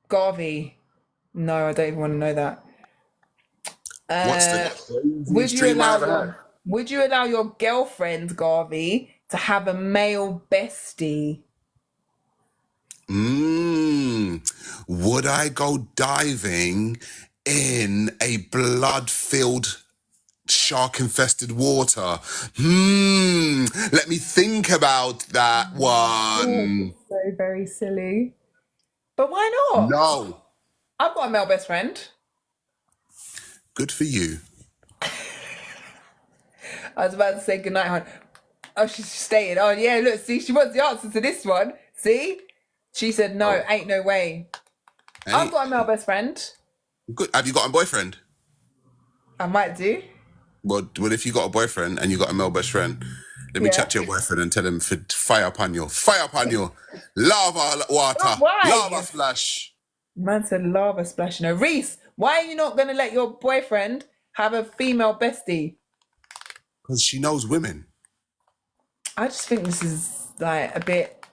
Garvey. No, I don't even want to know that. What's the Would craziest you dream I allow ever had? your girlfriend, Garvey, to have a male bestie? Would I go diving in a blood-filled, shark-infested water? Let me think about that God, one. it's so very silly. But why not? No. I've got a male best friend. Good for you. I was about to say goodnight, hon. Oh, she's staying. Oh, yeah, look, see, she wants the answer to this one. See? She said, no, Oh, ain't no way. I've hey, got a male best friend. good. Have you got a boyfriend? I might do. Well, if you got a boyfriend and you got a male best friend, let me Yeah. chat to your boyfriend and tell him to fire upon you. Fire upon you. Lava Oh, water. Lava why? splash. Man said lava splash. No, Reese, why are you not going to let your boyfriend have a female bestie? Because she knows women. I just think this is like a bit.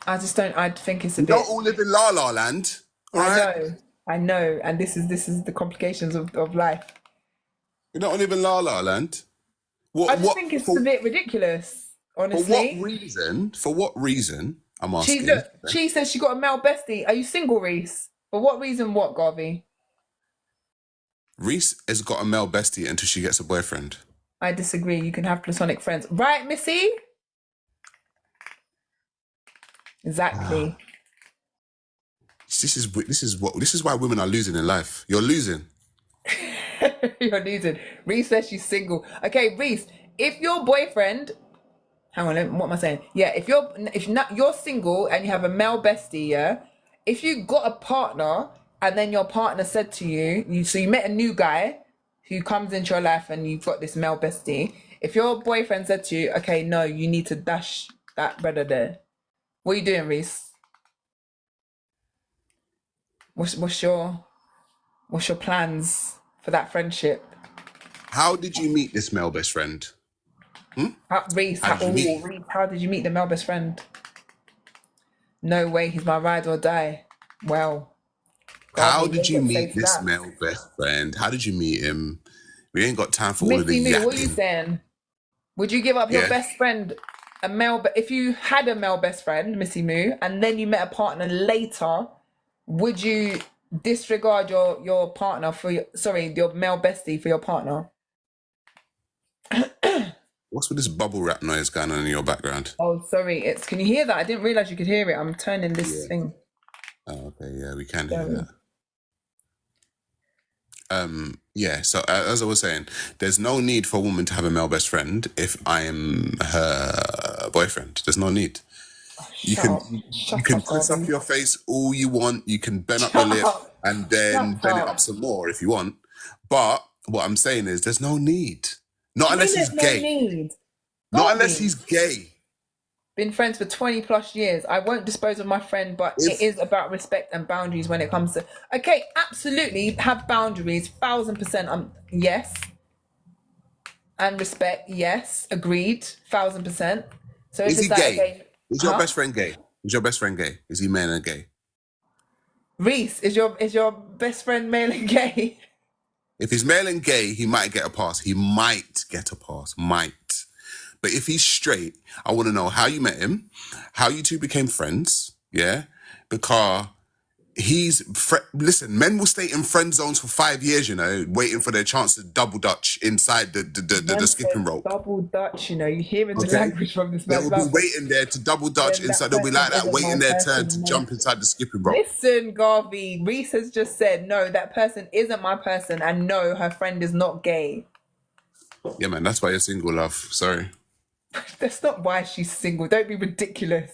I think it's a We don't bit. all live in La La Land. All I right? know, I know. And this is the complications of life. We don't live in La La Land. I just think it's a bit ridiculous, For what honestly. reason? For what reason? I'm Look, asking. she says she got a male bestie. Are you single, Reese? For what reason? What, Garvey? Reese has got a male bestie until she gets a boyfriend. I disagree. You can have platonic friends, right, Missy? Exactly. This is why women are losing in life. You're losing. You're losing. Reese says she's single. Okay, Reese, if your boyfriend, hang on, what am I saying? Yeah, if you're single and you have a male bestie, yeah, if you got a partner and then your partner said to so you met a new guy who comes into your life and you've got this male bestie. If your boyfriend said to you, okay, no, you need to dash that brother there. What are you doing, Reese? What's your plans for that friendship? How did you meet this male best friend? Reese, How did you meet? Reese, how did you meet the male best friend? No way, he's my ride or die. Well, How Garvey, you did ain't you got to say meet to this that. male best friend? How did you meet him? We ain't got time for all of the Missy Moo, what are you yapping. saying? Would you give up your Yeah. best friend if you had a male best friend, Missy Moo, and then you met a partner later, would you disregard your partner your male bestie for your partner? What's with this bubble wrap noise going on in your background? Oh, sorry. Can you hear that? I didn't realize you could hear it. I'm turning this Yeah. thing. Oh, okay. Yeah, we can hear Sorry. that. Yeah, so as I was saying, there's no need for a woman to have a male best friend if I'm her boyfriend. There's no need. You Shut can up. you Shut can up, twist up Garvey. your face all you want. You can bend up your Shut lip up. and then Shut bend it up up. some more if you want. But what I'm saying is there's no need. What Not do you mean unless he's there's no gay. need? Not unless Garvey, he's gay. been friends for 20 plus years. I won't dispose of my friend, but it If is about respect and boundaries when it comes to. Okay, absolutely have boundaries, 1000%. Yes. And respect, yes. Agreed, 1000%. So if is it's he like, gay? okay, Is your best friend gay? Is your best friend gay? Is he male and gay? Reese, is your best friend male and gay? If he's male and gay, he might get a pass. He might get a pass. Might. But if he's straight, I want to know how you met him, how you two became friends, yeah? Because listen, men will stay in friend zones for 5 years, waiting for their chance to double dutch inside the Man skipping said rope. double Dutch, you hearing the Okay? language from this They man's will be mouth. waiting there to double dutch Then inside. that They'll be person like that, isn't my waiting their turn to person. jump inside the skipping rope. Listen, Garvey, Reese has just said, no, that person isn't my person, and no, her friend is not gay. Yeah, man, that's why you're single, love. Sorry. That's not why she's single. Don't be ridiculous.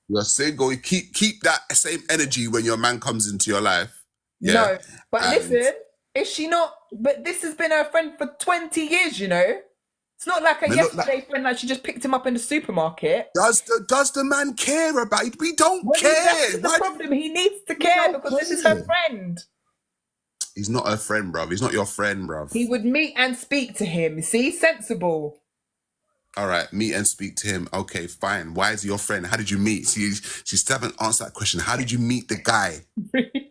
You're single. You keep that same energy when your man comes into your life. Yeah. No, but And listen, is she not? But this has been her friend for 20 years, It's not like a man, look yesterday friend, like she just picked him up in the supermarket. does the man care about it? We don't Well, that's care. the Why? problem. He needs to We care don't because this is her care. friend. He's not a friend, bruv. He's not your friend, bruv. He would meet and speak to him. See, sensible. All right, meet and speak to him. Okay, fine. Why is he your friend? How did you meet? She still haven't answered that question. How did you meet the guy?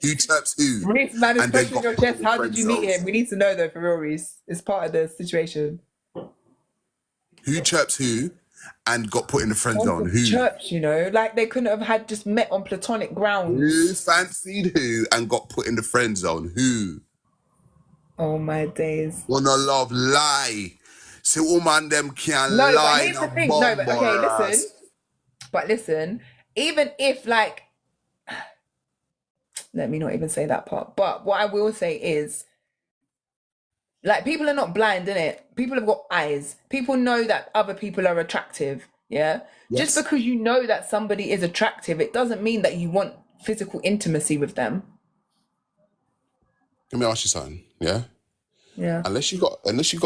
Who chirps who? Reese, man, it's And then pressure in got your put in chest. the How friend did you meet zone. him? We need to know though, for real, Reese. It's part of the situation. Who chirps who? And got put in the friend zone. Who? Church, you know, like they couldn't have had just met on platonic Who grounds. fancied who and got put in the friend zone? Who? Oh my days. Wanna love lie. See, woman them can No, but lie here's the no thing. No, but okay, listen. bombers. But listen, even if like, let me not even say that part. But what I will say is, like, people are not blind, innit? People have got eyes. People know that other people are attractive. Yeah. Just Yes. because you know that somebody is attractive, it doesn't mean that you want physical intimacy with them. Let me ask you something, yeah? Yeah. Unless you got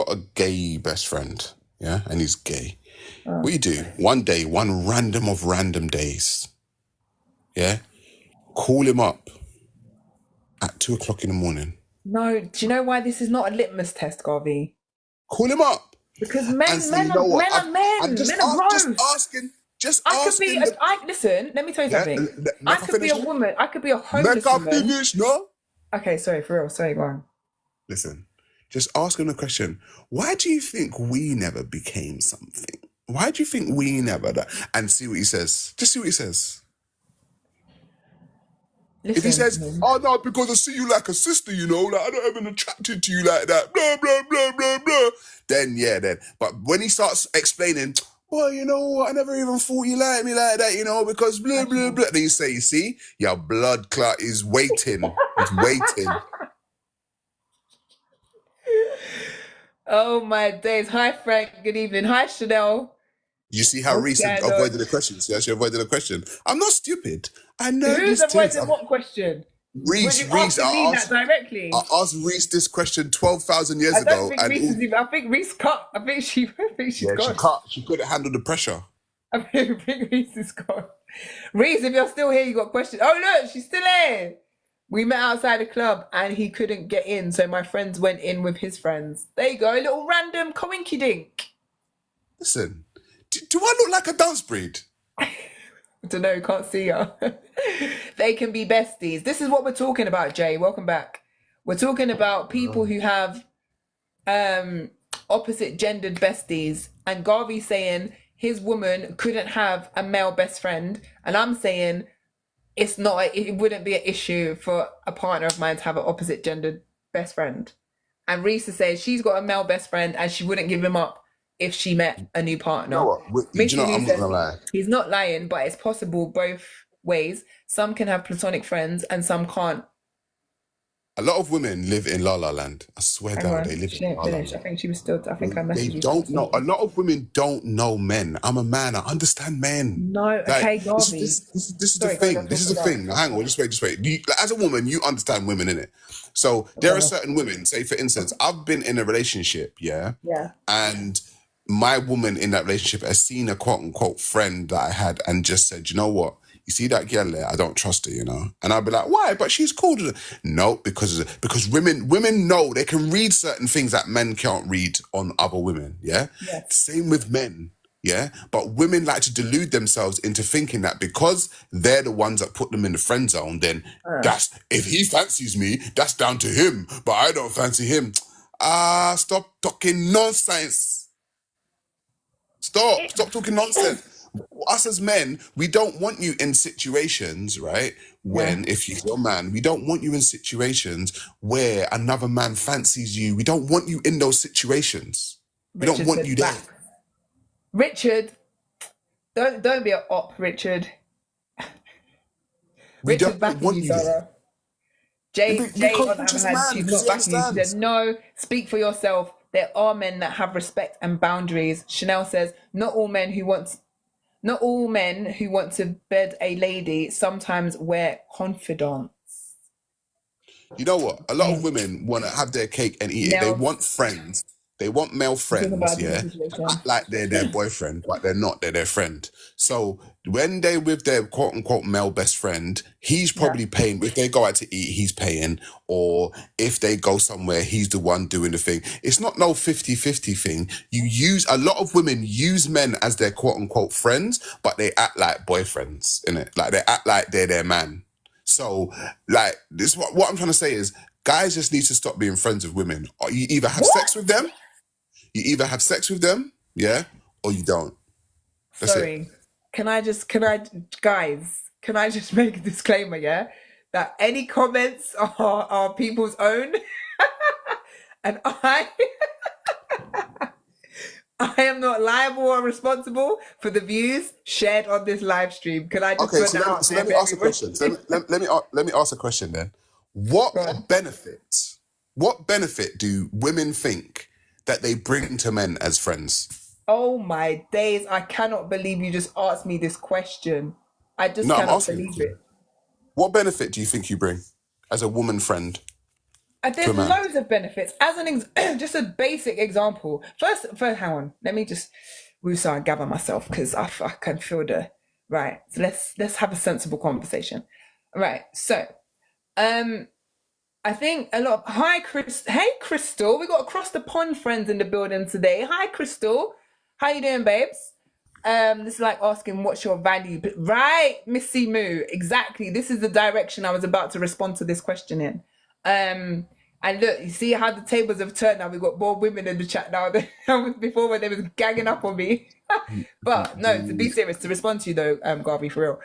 a gay best friend, yeah, and he's gay. What you do, one day, one random of random days, yeah? Call him up at 2:00 in the morning. No, do you know why this is not a litmus test, Garvey? Call him up Because and men, say, men you are know what? men are men. just Men are asking, just I could be. asking. Listen. Let me tell you Yeah, something. I make I could be finish. a woman. I could be a Make homeless I woman. finish, no? Okay, sorry, for real. Sorry, go on. Listen, just ask him the question. Why do you think we never became something? Why do you think we never that? And see what he says. Just see what he says. Listen, If he says, "Oh no, because I see you like a sister, you know, like I don't even attracted to you like that," blah blah blah blah blah. Then yeah, then. But when he starts explaining, well, you know what, I never even thought you liked me like that, you know, because blah blah blah. Then you say, you see, your blood clot is waiting. It's waiting. oh my days. Hi, Frank. Good evening. Hi, Chanel. You see how What's Reese going on? avoided the question? See how she avoided the question? I'm not stupid. I know Who's these things. avoiding what question? Was you Reese, asking me that directly? I asked Reese this question 12,000 years I don't ago. think And Reese is even. I think Reese cut. I think she's yeah, gone. she couldn't handle the pressure. I think Reese is gone. Reese, if you're still here, you got questions. Oh look, she's still here. We met outside the club and he couldn't get in, so my friends went in with his friends. There you go, a little random coinky dink. Listen, do I look like a dance breed? I don't know, can't see her. They can be besties. This is what we're talking about, Jay. Welcome back. We're talking about people who have opposite gendered besties, and Garvey's saying his woman couldn't have a male best friend, and I'm saying it wouldn't be an issue for a partner of mine to have an opposite gendered best friend. And Risa says she's got a male best friend and she wouldn't give him up if she met a new partner. You know what? Do you know what? I'm not gonna lie. He's not lying, but it's possible both ways. Some can have platonic friends and some can't. A lot of women live in La La Land. I swear down, they live in La La Land. I think she was still. I think I messaged They you. don't know. A lot of women don't know men. I'm a man. I understand men. No, Like, okay, Garvey. This is Sorry, the thing. Garvey, This is the thing. Now, hang on. Just wait. Like, as a woman, you understand women, innit? So there are certain women. Say, for instance, I've been in a relationship, yeah, and my woman in that relationship has seen a quote unquote friend that I had and just said, you know what? You see that girl there? I don't trust her, you know. And I'll be like, why? But she's cool. No, because women know they can read certain things that men can't read on other women. Yeah. Yes. Same with men. Yeah. But women like to delude themselves into thinking that because they're the ones that put them in the friend zone, then that's if he fancies me, that's down to him. But I don't fancy him. Stop talking nonsense. Stop talking nonsense. Us as men, we don't want you in situations, right? When, if you're your man, we don't want you in situations where another man fancies you. We don't want you in those situations. We don't want you there. Richard, don't be an op, Richard. We Richard's don't backing want you, you there. Zara. Jay, on the other just hand, man, she's because not he backing you. She understands. said, no, speak for yourself. There are men that have respect and boundaries. Chanel says, not all men who want to bed a lady sometimes wear confidants. You know what? A lot of women want to have their cake and eat it. They want friends. They want male I'm talking friends, about a yeah, different to situation. act like they're their boyfriend, but they're not. They're their friend. So when they with their quote unquote male best friend, he's Yeah. probably paying. If they go out to eat, he's paying. Or if they go somewhere, he's the one doing the thing. It's not no 50-50 thing. A lot of women use men as their quote unquote friends, but they act like boyfriends, innit? Like they act like they're their man. So, like, this what I'm trying to say is, guys just need to stop being friends with women. Or you either have What? sex with them, yeah, or you don't. That's it. Sorry. Guys, can I just make a disclaimer, yeah? That any comments are people's own. And I am not liable or responsible for the views shared on this live stream. Can I just Okay, put so that let me, out so there let me for ask a everybody? question. So let me ask a question then. What Go on. benefit? What benefit do women think that they bring to men as friends? Oh my days, I cannot believe you just asked me this question. I just No, I'm cannot asking believe you. it. What benefit do you think you bring as a woman friend to a There's man? loads of benefits. As just a basic example. First, hang on. Let me just woosah and gather myself because I can feel the right. So let's have a sensible conversation. Right. So, um, I think a lot of hi Chris. Hey Crystal, we got across the pond friends in the building today. Hi Crystal, how you doing, babes? This is like asking what's your value, right, Missy Moo? Exactly. This is the direction I was about to respond to this question in. And look, you see how the tables have turned now. We've got more women in the chat now than before when they was gagging up on me. But no, to be serious, to respond to you though, Garvey, for real.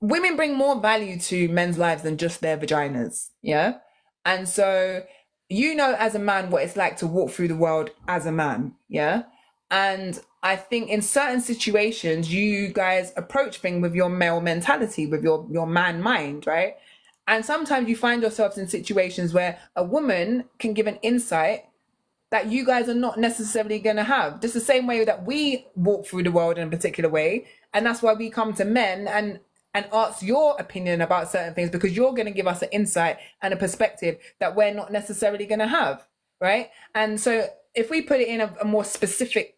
Women bring more value to men's lives than just their vaginas, yeah? And so you know as a man what it's like to walk through the world as a man, yeah? And I think in certain situations you guys approach things with your male mentality, with your man mind, right? And sometimes you find yourselves in situations where a woman can give an insight that you guys are not necessarily going to have. Just the same way that we walk through the world in a particular way, and that's why we come to men and ask your opinion about certain things, because you're going to give us an insight and a perspective that we're not necessarily going to have, right? And so if we put it in a more specific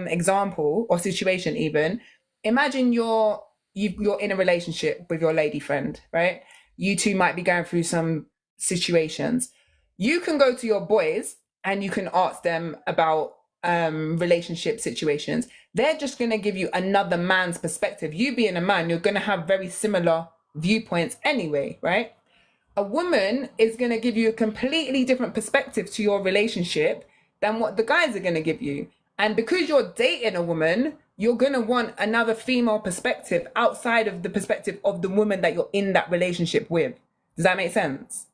example or situation, even imagine you're in a relationship with your lady friend, right? You two might be going through some situations. You can go to your boys and you can ask them about relationship situations. They're just going to give you another man's perspective. You being a man, you're going to have very similar viewpoints anyway, right? A woman is going to give you a completely different perspective to your relationship than what the guys are going to give you. And because you're dating a woman, you're going to want another female perspective outside of the perspective of the woman that you're in that relationship with. Does that make sense?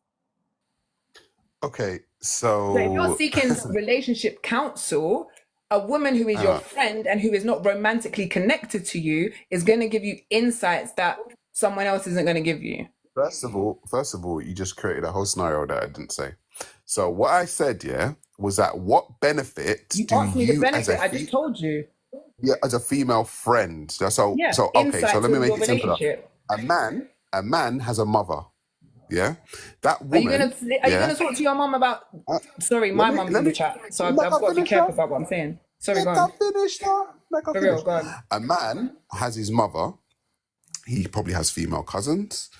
Okay, So if you're so seeking relationship counsel, a woman who is your uh, friend and who is not romantically connected to you is going to give you insights that someone else isn't going to give you. first of all, you just created a whole scenario that I didn't say. So what I said, yeah, was that what benefit You do asked me the you benefit. I just told you. yeah, as a female friend? Yeah, So okay, so insight let to me make your it simpler. relationship. A man has a mother, yeah. That Are you gonna woman, are you yeah. gonna talk to your mom about? Uh, Sorry, let my me mom's let in the me chat, so I've, make I've her got to be finish careful now. about what I'm saying. Sorry, Make go her on. finish now. Make her For real, finish. go on. A man has his mother. He probably has female cousins.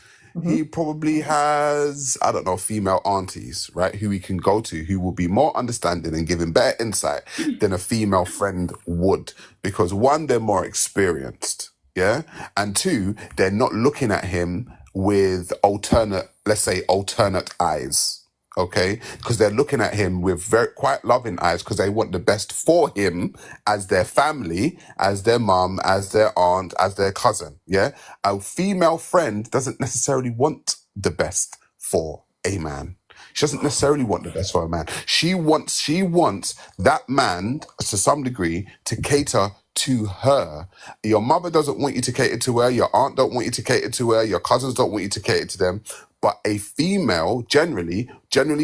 He Mm-hmm. probably has, I don't know, female aunties, right? Who he can go to, who will be more understanding and give him better insight than a female friend would. Because one, they're more experienced, yeah? And two, they're not looking at him with let's say, alternate eyes. Okay, because they're looking at him with quite loving eyes, because they want the best for him as their family, as their mum, as their aunt, as their cousin. Yeah, a female friend doesn't necessarily want the best for a man. She doesn't necessarily want the best for a man. She wants that man to some degree to cater to her. Your mother doesn't want you to cater to her. Your aunt don't want you to cater to her. Your cousins don't want you to cater to them. But a female generally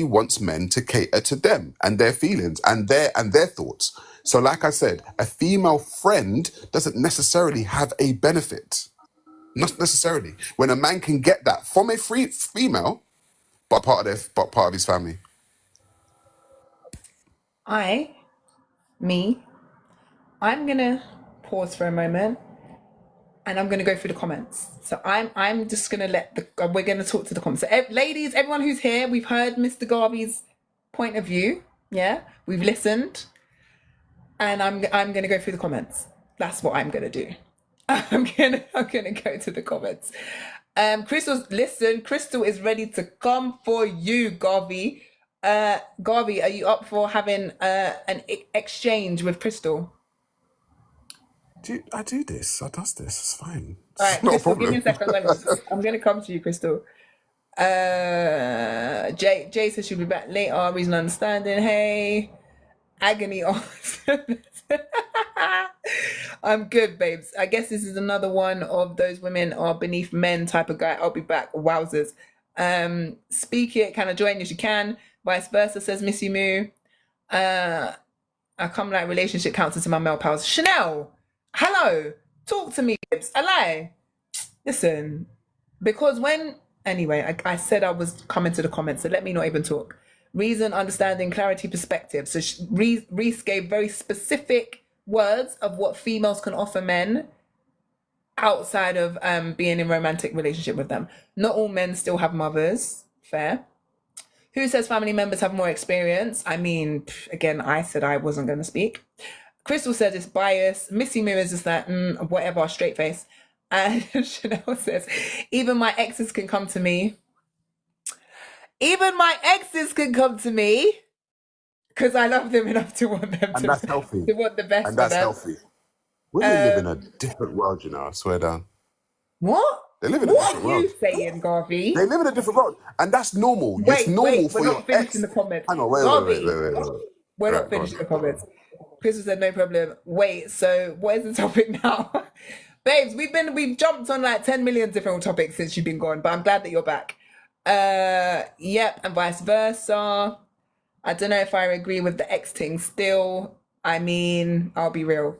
wants men to cater to them and their feelings and their thoughts. So, like I said, a female friend doesn't necessarily have a benefit. Not necessarily. When a man can get that from a free female, but part of his family. I'm gonna pause for a moment and I'm gonna go through the comments. So I'm just gonna we're gonna talk to the comments. So, ladies, everyone who's here, we've heard Mr. Garvey's point of view. Yeah, we've listened, and I'm gonna go through the comments. That's what I'm gonna do. I'm gonna go to the comments. Crystal is ready to come for you, Garvey. Garvey, are you up for having an exchange with Crystal? I do this. I does this. It's fine. All It's right, not a Crystal, give me a problem. second. I'm gonna come to you, Crystal. Jay says she'll be back later. Reason understanding. Hey, agony. I'm good, babes. I guess this is another one of those women are beneath men type of guy. I'll be back. Wowzers. Speak it. Can I join? Yes, you can. Vice versa, says Missy Moo. I come like relationship counselor to my male pals. Chanel, hello. Talk to me, babes. I lie. Listen, because anyway, I said I was coming to the comments, so let me not even talk. Reason, understanding, clarity, perspective. So Reese gave very specific words of what females can offer men outside of being in romantic relationship with them. Not all men still have mothers. Fair. Who says family members have more experience? I mean, again, I said I wasn't going to speak. Crystal said it's bias. Missy Moo is just that, whatever, straight face. And Chanel says, even my exes can come to me. Even my exes can come to me because I love them enough to want them And that's healthy. to want the best And for that's them. healthy. Women live in a different world, you know, I swear down. What? They live in a What different are world. you saying, Garvey? They live in a different world. And that's normal. It's normal for we're your not finishing ex. the comments. Hang on, Garvey, wait. we're Right, not finishing the comments. Crystal said no problem. Wait, so what is the topic now? Babes, we've jumped on like 10 million different topics since you've been gone, but I'm glad that you're back. Yep, and vice versa. I don't know if I agree with the X thing still. I mean, I'll be real.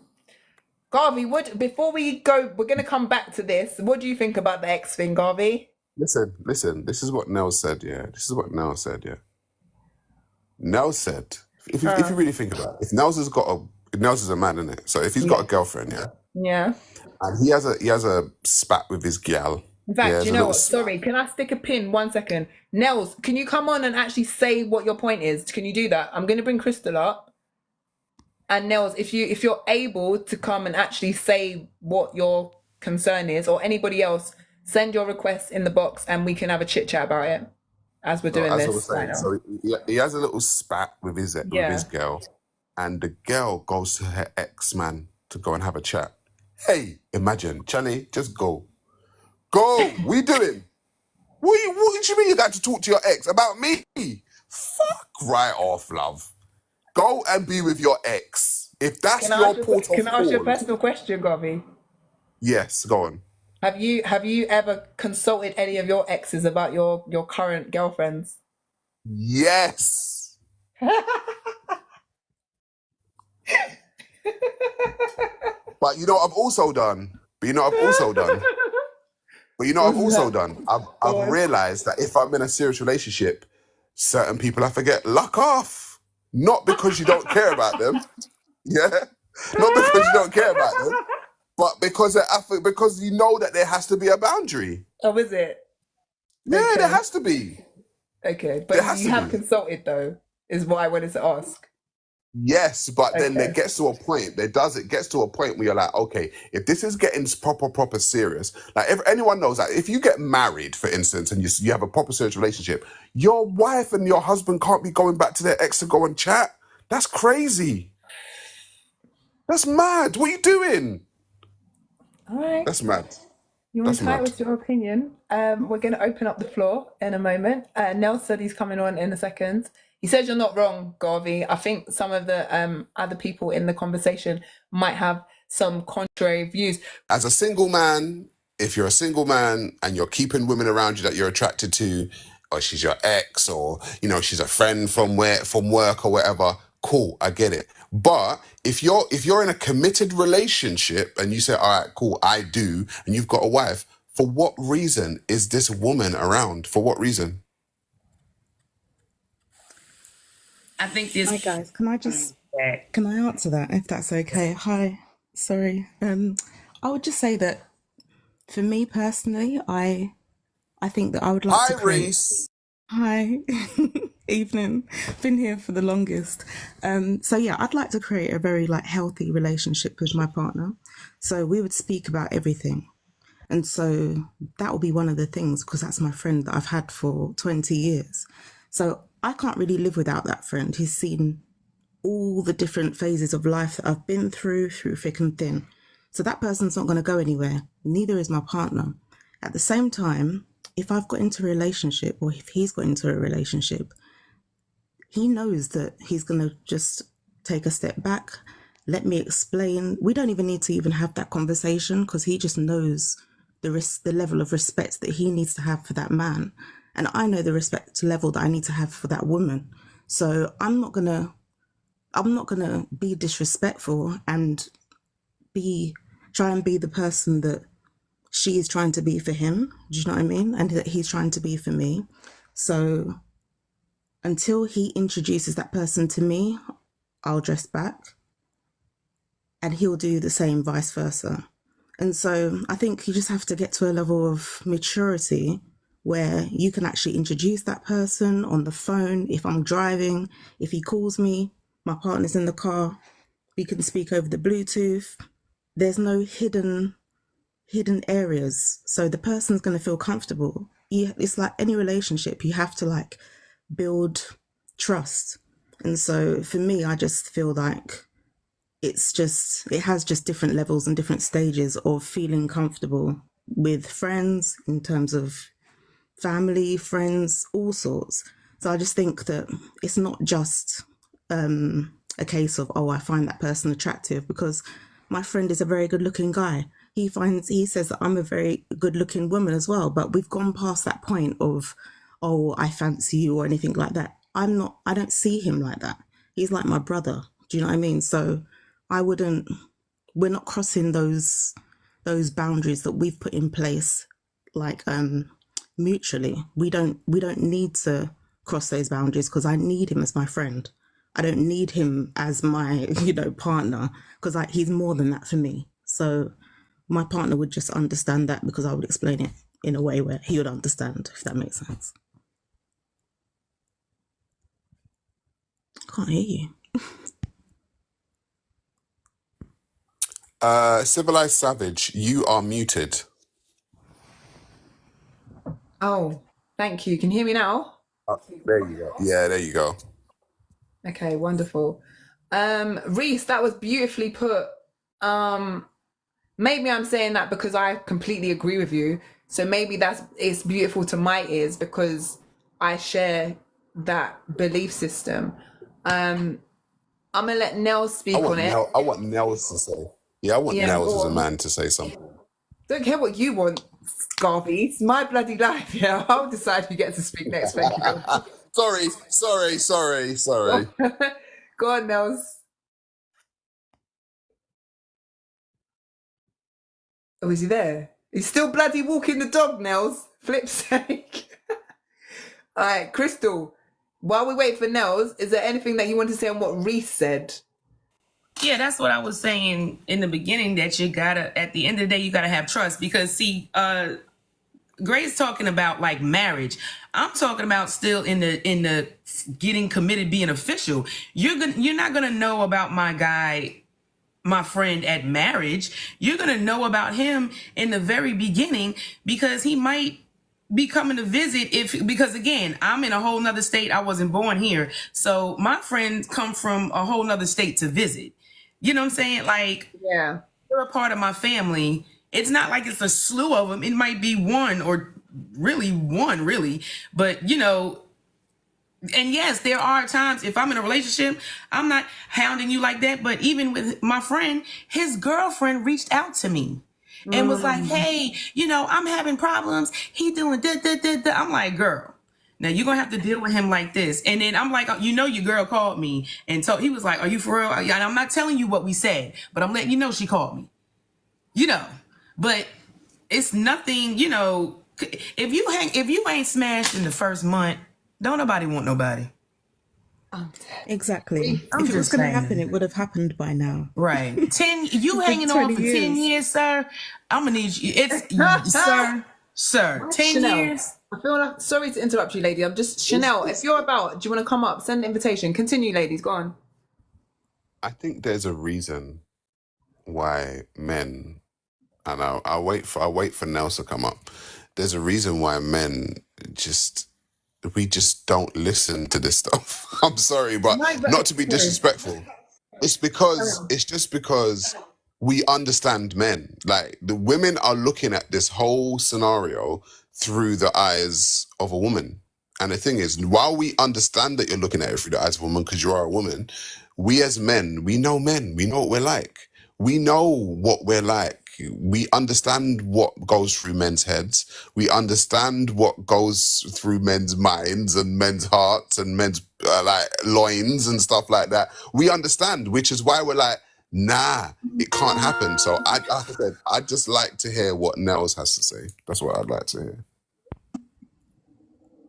Garvey, before we go, we're gonna come back to this. What do you think about the X thing, Garvey? Listen. This is what Nell said, yeah. Nell said, if you really think about it, if Nels is a man, isn't it? So if he's got a girlfriend, Yeah. and he has a spat with his gal. In fact, yeah, you know what? Sorry, can I stick a pin 1 second? Nels, can you come on and actually say what your point is? Can you do that? I'm gonna bring Crystal up. And Nels, if you're able to come and actually say what your concern is, or anybody else, send your request in the box and we can have a chit chat about it as we're doing as this. I was saying, so he has a little spat with his girl, and the girl goes to her ex-man to go and have a chat. Hey, imagine, Chani, just go. We doing? What do you mean you got to talk to your ex about me? Fuck right off, love. Go and be with your ex. If that's your port of call. Can I ask you a personal question, Garvey? Yes, go on. Have you ever consulted any of your exes about your current girlfriends? Yes. But you know what I've also done? I've realized that if I'm in a serious relationship, certain people I forget, luck off. Not because you don't care about them. Yeah. Not because you don't care about them, but because you know that there has to be a boundary. Oh, is it? Yeah, Okay. there has to be. Okay, but you have consulted though, is what I wanted to ask. Yes, but then it gets to a point. It gets to a point where you're like, okay, if this is getting proper serious, like if anyone knows that if you get married, for instance, and you have a proper serious relationship, your wife and your husband can't be going back to their ex to go and chat. That's crazy. That's mad. What are you doing? All right. That's mad. You're entitled to your opinion. We're going to open up the floor in a moment. Nell said he's coming on in a second. He says you're not wrong, Garvey. I think some of the other people in the conversation might have some contrary views. As a single man, if you're a single man and you're keeping women around you that you're attracted to, or she's your ex, or she's a friend from work or whatever, cool, I get it. But if you're in a committed relationship and you say, all right, cool, I do, and you've got a wife, for what reason is this woman around? For what reason? I think this. Hi guys, can I answer that if that's okay? Hi, sorry. I would just say that for me personally, I think that I would like Hi, to create. Reese. Hi, evening. Been here for the longest. So yeah, I'd like to create a very like healthy relationship with my partner. So we would speak about everything. And so that will be one of the things because that's my friend that I've had for 20 years. So I can't really live without that friend. He's seen all the different phases of life that I've been through thick and thin. So that person's not going to go anywhere. Neither is my partner. At the same time, if I've got into a relationship or if he's got into a relationship, he knows that he's going to just take a step back, let me explain. We don't even need to even have that conversation because he just knows the level of respect that he needs to have for that man. And I know the respect level that I need to have for that woman. So I'm not gonna be disrespectful and try and be the person that she is trying to be for him. Do you know what I mean? And that he's trying to be for me. So until he introduces that person to me, I'll dress back and he'll do the same, vice versa. And so I think you just have to get to a level of maturity where you can actually introduce that person on the phone. If I'm driving, if he calls me, my partner's in the car, we can speak over the Bluetooth. There's no hidden areas. So the person's going to feel comfortable. It's like any relationship, you have to like build trust. And so for me, I just feel like it has just different levels and different stages of feeling comfortable with friends in terms of family, friends, all sorts. So I just think that it's not just a case of, oh, I find that person attractive, because my friend is a very good looking guy. He says that I'm a very good looking woman as well, but we've gone past that point of, oh, I fancy you or anything like that. I don't see him like that. He's like my brother. Do you know what I mean? So we're not crossing those boundaries that we've put in place, like mutually. We don't need to cross those boundaries because I need him as my friend. I don't need him as my partner because he's more than that for me. So my partner would just understand that because I would explain it in a way where he would understand, if that makes sense. Can't hear you. Civilized Savage, you are muted. Oh, thank you. Can you hear me now? There you go. Yeah, there you go. Okay, wonderful. Reese, that was beautifully put. Maybe I'm saying that because I completely agree with you. So maybe it's beautiful to my ears because I share that belief system. I'm gonna let Nels speak on it. I want Nels to say. Yeah, I want Nels as a man to say something. Don't care what you want, Garvey. It's my bloody life. Yeah, I'll decide who gets to speak next. Thank you. Sorry. Go on, Nels. Oh, is he there? He's still bloody walking the dog, Nels. Flip's sake. All right, Crystal. While we wait for Nels, is there anything that you want to say on what Reese said? Yeah, that's what I was saying in the beginning, that you gotta, at the end of the day, you gotta have trust. Because see, Gray's talking about like marriage. I'm talking about still in the getting committed, being official. You're not gonna know about my friend at marriage. You're gonna know about him in the very beginning because he might be coming to visit because again, I'm in a whole nother state. I wasn't born here. So my friends come from a whole nother state to visit. You know what I'm saying? Like, yeah, they're a part of my family. It's not like it's a slew of them. It might be one or really one, really. But, and yes, there are times if I'm in a relationship, I'm not hounding you like that. But even with my friend, his girlfriend reached out to me and was like, hey, I'm having problems. He doing da. I'm like, girl, now you're going to have to deal with him like this. And then I'm like, your girl called me and he was like, are you for real? And I'm not telling you what we said, but I'm letting you know she called me, but it's nothing, if you ain't smashed in the first month, don't nobody want nobody. Exactly. I'm If it was just going to happen, saying. it would have happened by now. Right. You It's hanging been on 20 for 10 years. years, sir. I'm gonna need you. Sir, 10 Chanel, years. I feel like, sorry to interrupt you, lady. I'm just, Chanel, if you're about, do you want to come up? Send an invitation. Continue, ladies. Go on. I think there's a reason why men, and I'll wait for Nels to come up. There's a reason why men we just don't listen to this stuff. I'm sorry, but not to be disrespectful. It's just because we understand men. Like, the women are looking at this whole scenario through the eyes of a woman. And the thing is, while we understand that you're looking at it through the eyes of a woman because you are a woman, we as men, we know what we're like. We know what we're like. We understand what goes through men's heads. We understand what goes through men's minds and men's hearts and men's like loins and stuff like that. We understand, which is why we're like, nah, it can't happen. So like I said, I'd just like to hear what Nels has to say. That's what I'd like to hear.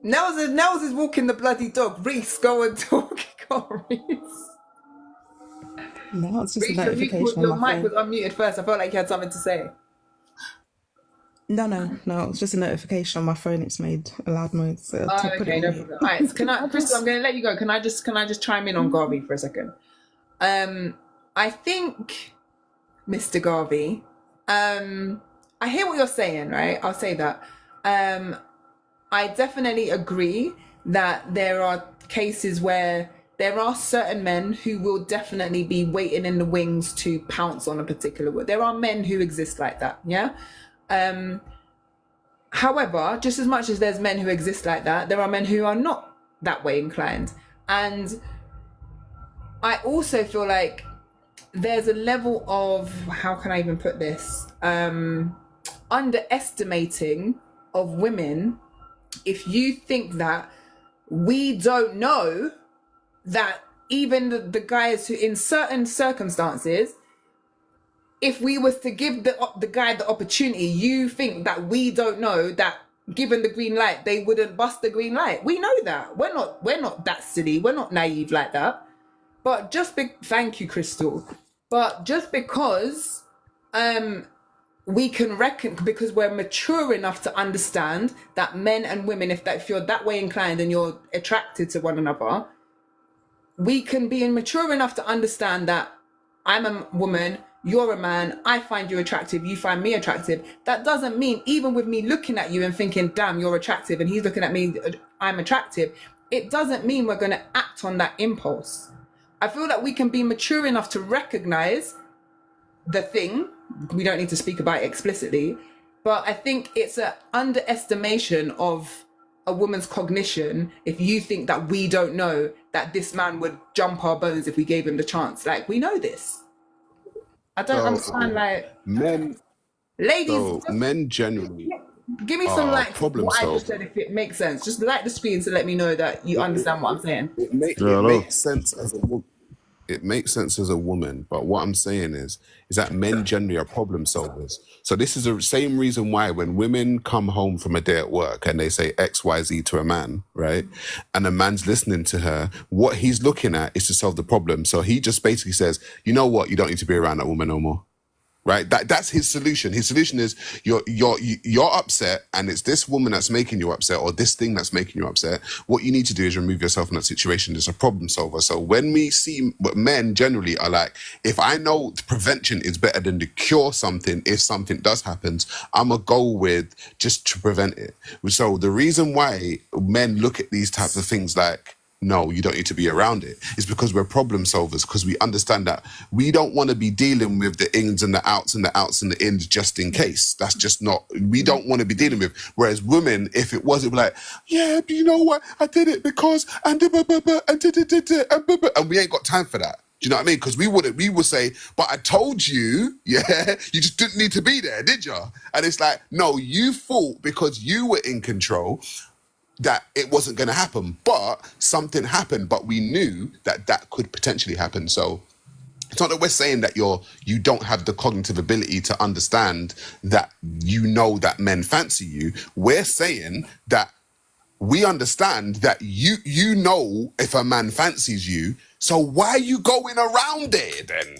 Nels is walking the bloody dog. Reese, go and talk. Go on, Reese. No, it's just a Reese, notification your on my mic phone. was unmuted first. I felt like you had something to say. No, it's just a notification on my phone. It's made a loud noise. So Oh, to put okay, it no on problem. All right, so Crystal, I'm going to let you go. Can I just chime in on Garvey for a second? I think, Mr. Garvey, I hear what you're saying, right? I'll say that. I definitely agree that there are cases where there are certain men who will definitely be waiting in the wings to pounce on a particular word. There are men who exist like that, yeah? However, just as much as there's men who exist like that, there are men who are not that way inclined. And I also feel like there's a level of, how can I even put this? Underestimating of women if you think that we don't know that even the guys who, in certain circumstances, if we was to give the guy the opportunity, you think that we don't know that given the green light, they wouldn't bust the green light. We know that. We're not that silly. We're not naive like that. But thank you, Crystal. But just because we can reckon, because we're mature enough to understand that men and women, if you're that way inclined and you're attracted to one another, we can be mature enough to understand that I'm a woman, you're a man, I find you attractive, you find me attractive. That doesn't mean, even with me looking at you and thinking, damn, you're attractive, and he's looking at me, I'm attractive, it doesn't mean we're going to act on that impulse. I feel that we can be mature enough to recognize the thing. We don't need to speak about it explicitly, but I think it's an underestimation of a woman's cognition if you think that we don't know that this man would jump our bones if we gave him the chance. Like, we know this. I don't understand, like, men. ladies. So men generally Give me some like problem what I solvers. just said, if it makes sense. Just like the screen to let me know that you understand what I'm saying. It makes sense as a woman. It makes sense as a woman, but what I'm saying is that men generally are problem solvers. So this is the same reason why when women come home from a day at work and they say X, Y, Z to a man, right? And a man's listening to her, what he's looking at is to solve the problem. So he just basically says, you know what? You don't need to be around that woman no more. Right, that's his solution. His solution is you're upset, and it's this woman that's making you upset, or this thing that's making you upset. What you need to do is remove yourself from that situation. It's a problem solver. So when we see what men generally are like, if I know prevention is better than to cure something, if something does happen, I'm gonna go with just to prevent it. So the reason why men look at these types of things like, no, you don't need to be around it, it's because we're problem solvers, because we understand that we don't want to be dealing with the ins and the outs and the outs and the ins just in case. That's just not, we don't want to be dealing with. Whereas women, if it was, it'd be like, yeah, but you know what? I did it because, and we ain't got time for that. Do you know what I mean? Because we would say, but I told you, yeah, you just didn't need to be there, did you? And it's like, no, you thought because you were in control that it wasn't going to happen, but something happened, but we knew that could potentially happen. So it's not that we're saying that you don't have the cognitive ability to understand that you know that men fancy you. We're saying that we understand that you know if a man fancies you, so why are you going around there then?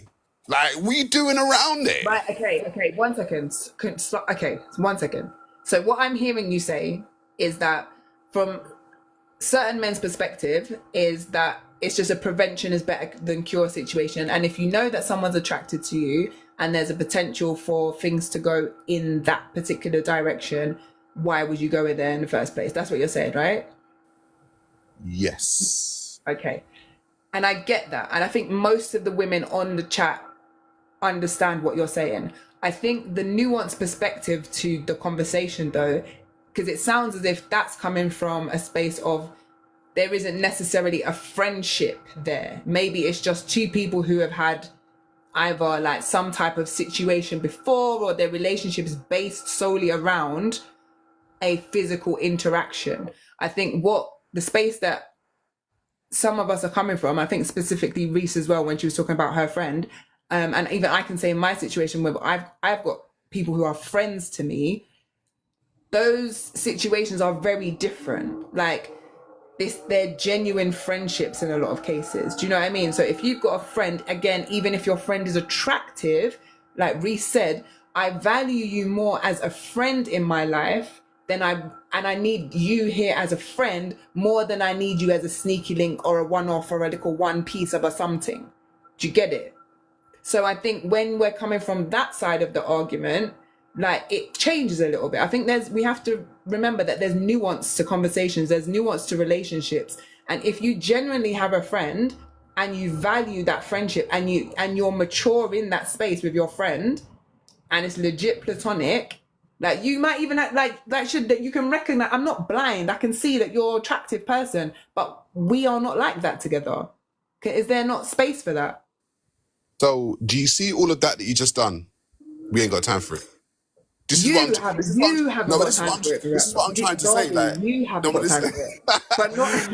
Like, we doing around there? Right, okay, 1 second. Okay, 1 second. So what I'm hearing you say is that from certain men's perspective is that it's just a prevention is better than cure situation. And if you know that someone's attracted to you and there's a potential for things to go in that particular direction, why would you go there in the first place? That's what you're saying, right? Yes. Okay. And I get that. And I think most of the women on the chat understand what you're saying. I think the nuanced perspective to the conversation, though, because it sounds as if that's coming from a space of there isn't necessarily a friendship there. Maybe it's just two people who have had either like some type of situation before, or their relationship is based solely around a physical interaction. I think what the space that some of us are coming from, I think specifically Reese as well, when she was talking about her friend, and even I can say in my situation where I've got people who are friends to me, those situations are very different. Like they're genuine friendships in a lot of cases. Do you know what I mean? So if you've got a friend, again, even if your friend is attractive, like Reese said, I value you more as a friend in my life than I need you here as a friend more than I need you as a sneaky link or a one-off or a little one piece of a something. Do you get it? So I think when we're coming from that side of the argument, like it changes a little bit. I think we have to remember that there's nuance to conversations, there's nuance to relationships. And if you genuinely have a friend and you value that friendship and you're mature in that space with your friend and it's legit platonic, like you might even that you can recognize, I'm not blind, I can see that you're an attractive person, but we are not like that together. Is there not space for that? So do you see all of that you just done? We ain't got time for it. This You is haven't no, but got time for it. this is what I'm trying to say. Like, you haven't got time for it, but not.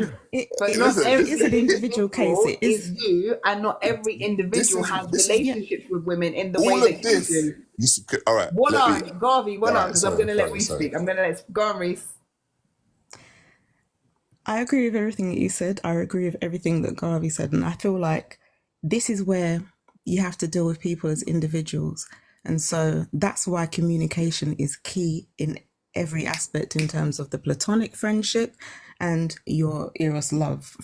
But not Listen, every it's an individual case. It is you, and not every individual has relationships with women in the way all that of this. you do. All right. One on, Garvey, one on, because I'm going to let Reese sorry. speak. I'm going to let go on, Reese. I agree with everything that you said. I agree with everything that Garvey said. And I feel like this is where you have to deal with people as individuals. And so that's why communication is key in every aspect in terms of the platonic friendship and your eros love.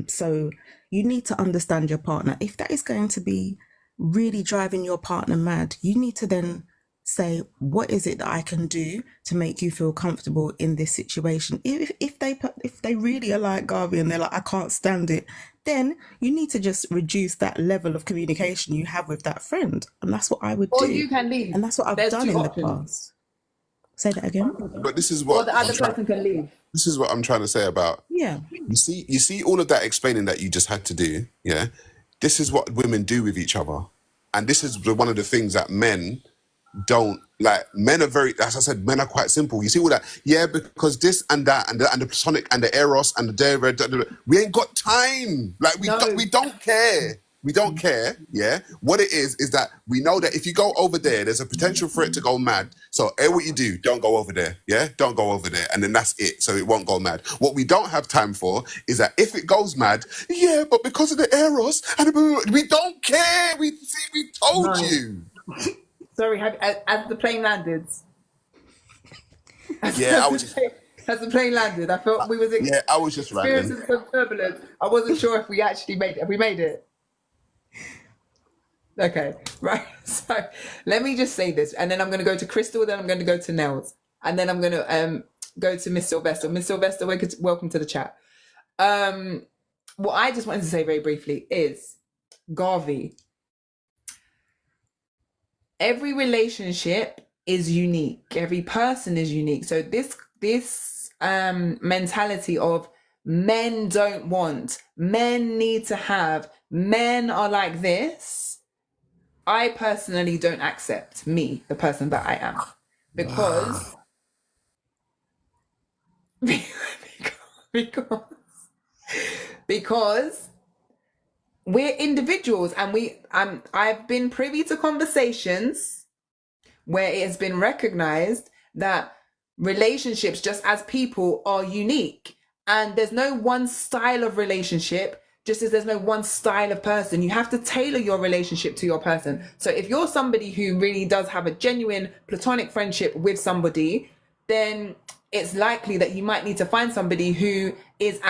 So you need to understand your partner. If that is going to be really driving your partner mad, you need to then say, what is it that I can do to make you feel comfortable in this situation? If they really are like Garvey and they're like, I can't stand it, then you need to just reduce that level of communication you have with that friend. And that's what I would do. Or you can leave. And that's what I've done in the past. Say that again. But this is Or what the other person can leave. this is what I'm trying to say about. Yeah. You see all of that explaining that you just had to do. Yeah, this is what women do with each other, and this is one of the things that men don't like. Men are very, as I said, men are quite simple. You see all that, yeah, because this and that and the platonic and the eros and we ain't got time. Like we don't care. We don't care. Yeah. What it is that we know that if you go over there, there's a potential for it to go mad. So what you do, don't go over there. Yeah. Don't go over there. And then that's it. So it won't go mad. What we don't have time for is that if it goes mad, yeah, but because of the eros and we don't care. We told you. Sorry, as the plane landed. Yeah, I was just. As the plane landed, I felt we was I was just experiencing some turbulence. I wasn't sure if we actually made it. Have we made it? Okay, right. So let me just say this, and then I'm going to go to Crystal, then I'm going to go to Nels, and then I'm going to go to Miss Sylvester. Miss Sylvester, welcome to the chat. What I just wanted to say very briefly is, Garvey, every relationship is unique. Every person is unique. So this mentality of men don't want, men need to have, men are like this, I personally don't accept me, the person that I am, because because we're individuals, and I've been privy to conversations where it has been recognized that relationships, just as people, are unique. And there's no one style of relationship, just as there's no one style of person. You have to tailor your relationship to your person. So if you're somebody who really does have a genuine platonic friendship with somebody, then it's likely that you might need to find somebody who is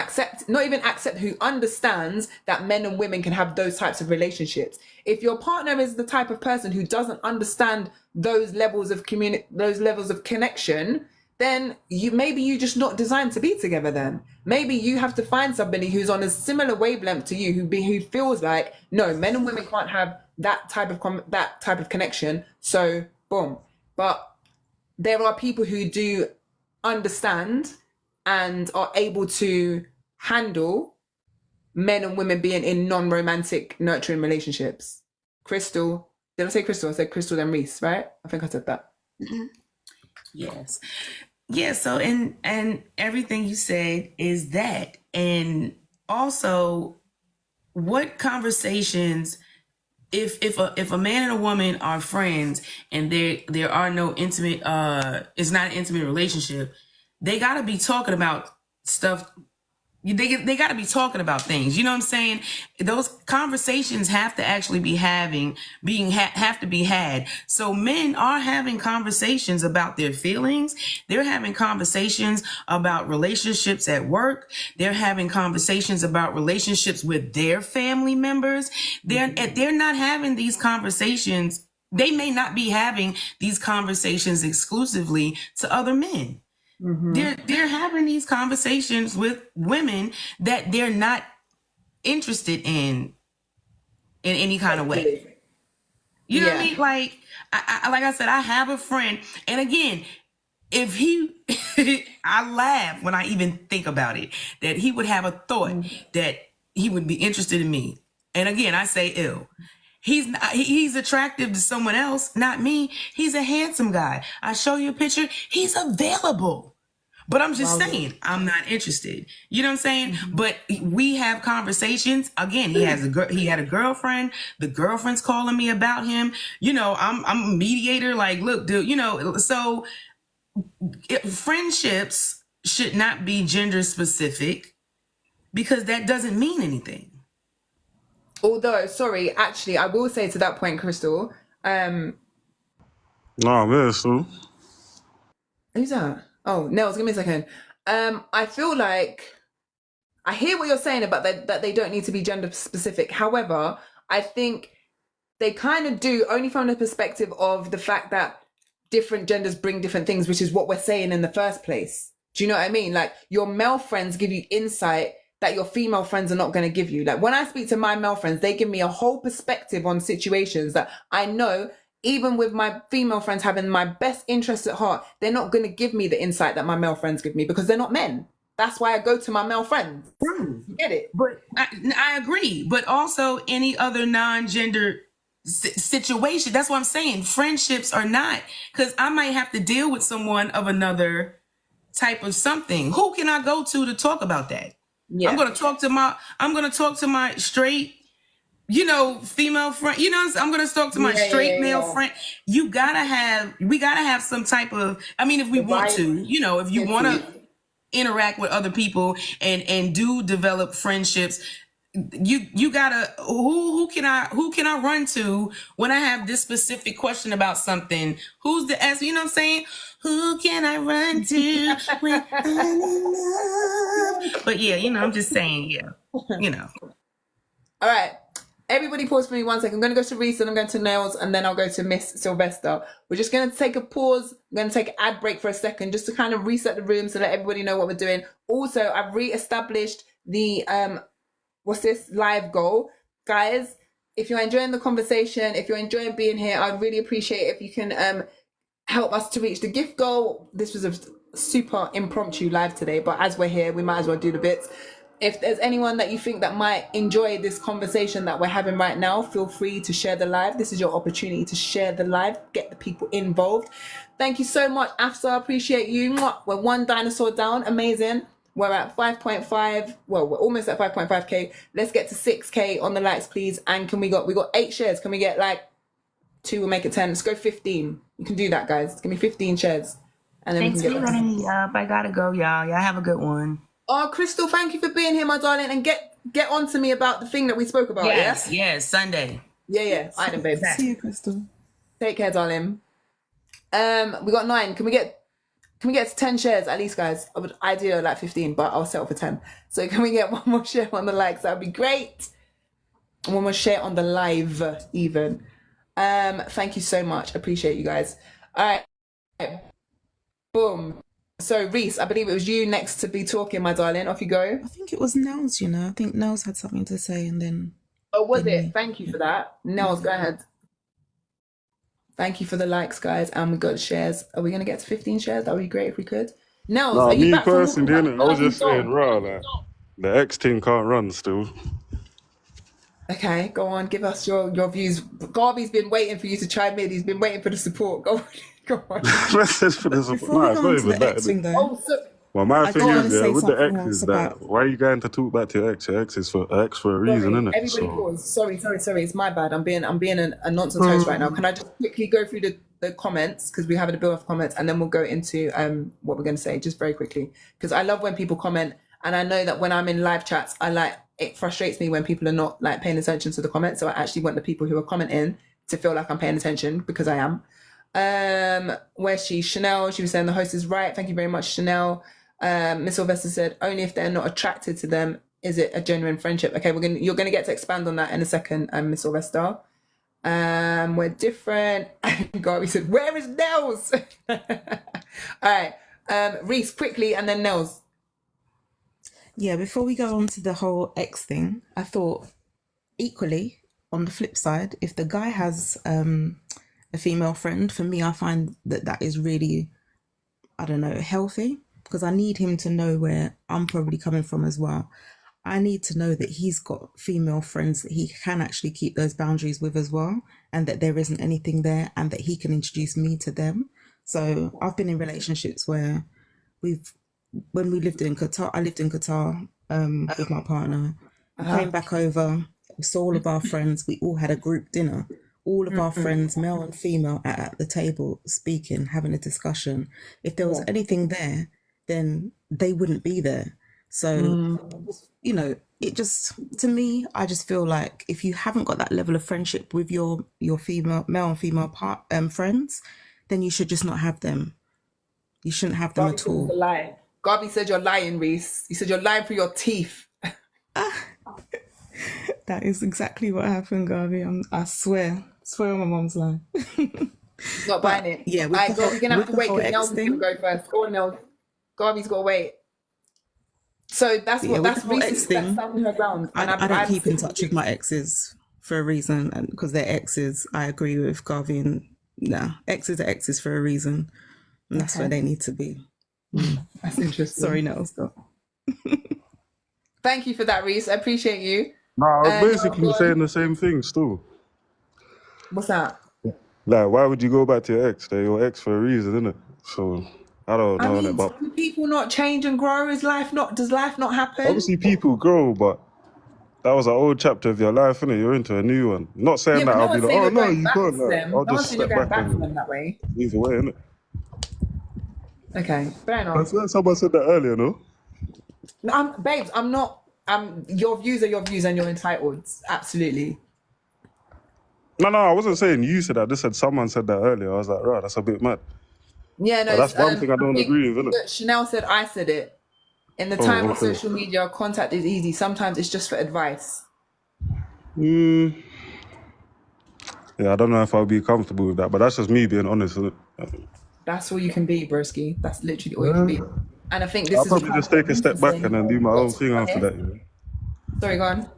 who understands that men and women can have those types of relationships. If your partner is the type of person who doesn't understand those levels of connection, then you just not designed to be together. Then maybe you have to find somebody who's on a similar wavelength to you, who feels like, no, men and women can't have that type of connection. So boom. But there are people who do understand and are able to handle men and women being in non-romantic nurturing relationships. Crystal, did I say Crystal? I said Crystal then Reese, right? I think I said that. Yes. Yeah, so and everything you said is that. And also, what conversations, if a man and a woman are friends and there are no intimate it's not an intimate relationship, they got to be talking about stuff. They got to be talking about things. You know what I'm saying? Those conversations have to actually have to be had. So men are having conversations about their feelings. They're having conversations about relationships at work. They're having conversations about relationships with their family members. They're not having these conversations. They may not be having these conversations exclusively to other men. Mm-hmm. They're having these conversations with women that they're not interested in any kind of way. You know what I mean? Like I said, I have a friend, and again, if I laugh when I even think about it, that he would have a thought that he would be interested in me. And again, I say ill. He's attractive to someone else, not me. He's a handsome guy. I show you a picture. He's available. But I'm just saying, I'm not interested. You know what I'm saying? Mm-hmm. But we have conversations. Again, he had a girlfriend. The girlfriend's calling me about him. You know, I'm a mediator. Like, look, dude, you know, so friendships should not be gender specific, because that doesn't mean anything. Although, sorry, actually, I will say to that point, Crystal. No, good, Sue. Who's that? Oh, Nels, give me a second. I feel like I hear what you're saying about that they don't need to be gender specific. However, I think they kind of do, only from the perspective of the fact that different genders bring different things, which is what we're saying in the first place. Do you know what I mean? Like, your male friends give you insight that your female friends are not going to give you. Like, when I speak to my male friends, they give me a whole perspective on situations that I know, even with my female friends having my best interests at heart, they're not going to give me the insight that my male friends give me, because they're not men. That's why I go to my male friends. You get it? But I agree. But also any other non-gender situation. That's what I'm saying. Friendships are not, because I might have to deal with someone of another type of something. Who can I go to talk about that? Yeah. I'm going to talk to my straight, you know, female friend, you know, I'm going to talk to my straight male friend. We got to have some type of, I mean, if we want to, you know, if you want to interact with other people and do develop friendships, you gotta, who can I run to when I have this specific question about something? Who's the answer? You know what I'm saying? Who can I run to when I'm in love? But yeah, you know, I'm just saying, yeah, you know. All right. Everybody pause for me 1 second. I'm going to go to Reese and I'm going to Nails, and then I'll go to Miss Sylvester. We're just going to take a pause. I'm going to take an ad break for a second just to kind of reset the room so that everybody know what we're doing. Also, I've re-established the live goal. Guys, if you're enjoying the conversation, if you're enjoying being here, I'd really appreciate it if you can help us to reach the gift goal. This was a super impromptu live today, but as we're here, we might as well do the bits. If there's anyone that you think that might enjoy this conversation that we're having right now, feel free to share the live. This is your opportunity to share the live, get the people involved. Thank you so much, Afsa. Appreciate you. We're one dinosaur down. Amazing. We're at 5.5. Well, we're almost at 5.5K. Let's get to 6K on the likes, please. And we got 8 shares. Can we get like 2? We'll make it 10. Let's go 15. You can do that, guys. Give me 15 shares. and then Thanks we for can get. letting me up. I gotta go, y'all. Y'all have a good one. Oh, Crystal, thank you for being here, my darling, and get on to me about the thing that we spoke about. Yes, Sunday. Yeah. All right, then, babes. See you, Crystal. Take care, darling. We got 9. Can we get to 10 shares at least, guys? I would ideally like 15, but I'll settle for 10. So can we get one more share on the likes? That would be great. One more share on the live, even. Thank you so much. Appreciate you guys. All right. Boom. So, Reese, I believe it was you next to be talking, my darling. Off you go. I think it was Nels, you know. I think Nels had something to say and then... Oh, was then it? me. Thank you for that. Nels, go ahead. Thank you for the likes, guys. And we got shares. Are we going to get to 15 shares? That would be great if we could. Nels, Nah, are you me back from personally, walking innit? I was that just saying, dog? raw, like, the X team can't run still. Okay, go on. Give us your views. Garvey's been waiting for you to chime in. He's been waiting for the support. Go on. Go on. Message for this. Before Nah, we it's go not on to even the that. X innit? thing, though, Oh, so, Well, my I thing just want is, to say with the something X else is that, about... why are you going to talk back to your ex? Your ex is for X for a reason, sorry, innit? everybody So, pause. Sorry. It's my bad. I'm being a nonsense host right now. Can I just quickly go through the comments, because we're having a build of comments, and then we'll go into what we're going to say just very quickly, because I love when people comment, and I know that when I'm in live chats, it frustrates me when people are not like paying attention to the comments. So I actually want the people who are commenting to feel like I'm paying attention, because I am. Where's she? Chanel, she was saying the host is right. Thank you very much, Chanel. Miss Sylvester said, only if they're not attracted to them is it a genuine friendship. Okay, you're gonna get to expand on that in a second, Miss Sylvester. We're different. And Garvey said, where is Nels? All right. Reese, quickly, and then Nels. Yeah, before we go on to the whole X thing, I thought equally, on the flip side, if the guy has a female friend, for me, I find that is really, I don't know, healthy, because I need him to know where I'm probably coming from as well. I need to know that he's got female friends that he can actually keep those boundaries with as well, and that there isn't anything there, and that he can introduce me to them. So I've been in relationships where when we lived in Qatar, I lived in Qatar with my partner. We came back over, we saw all of our friends, we all had a group dinner. All of our friends, male and female, at the table speaking, having a discussion. If there was anything there, then they wouldn't be there. So, you know, it just, to me, I just feel like if you haven't got that level of friendship with your male and female friends, then you should just not have them. You shouldn't have them at all. Garvey said you're lying, Reese. He said you're lying through your teeth. That is exactly what happened, Garvey. I swear on my mom's life. Not buying it. Yeah, All right, we're gonna have to wait because X Nels is gonna go first. Go on, Nels. Garvey's got to wait. So that's Reese's standing her ground. And I don't keep in touch with my exes for a reason, and because they're exes, I agree with Garvey. And exes are exes for a reason, and that's where they need to be. That's interesting. Sorry, Nels. Thank you for that, Reese. I appreciate you. no, I was basically saying the same thing still. What's that? Like, why would you go back to your ex? They're your ex for a reason, innit? So, I don't know. But do people not change and grow? Does life not happen? obviously, people grow, but that was an old chapter of your life, innit? You're into a new one. Not saying that I'll be like, oh, no, you can't. Like, I'll just step back and them that way. either way, innit? Okay, fair I enough. swear someone said that earlier, no? Babes, I'm not. Your views are your views, and you're entitled. Absolutely. No, I wasn't saying you said that. I just said someone said that earlier. I was like, right, that's a bit mad. Yeah, no. But that's one thing I don't agree with, innit? Chanel said I said it. In the time of social media, contact is easy. Sometimes it's just for advice. Yeah, I don't know if I'll be comfortable with that, but that's just me being honest, isn't it? That's all you can be, broski. That's literally all you can be. And I think this I'll is probably just take a step back and then do my own thing after that, you know? Sorry, go on.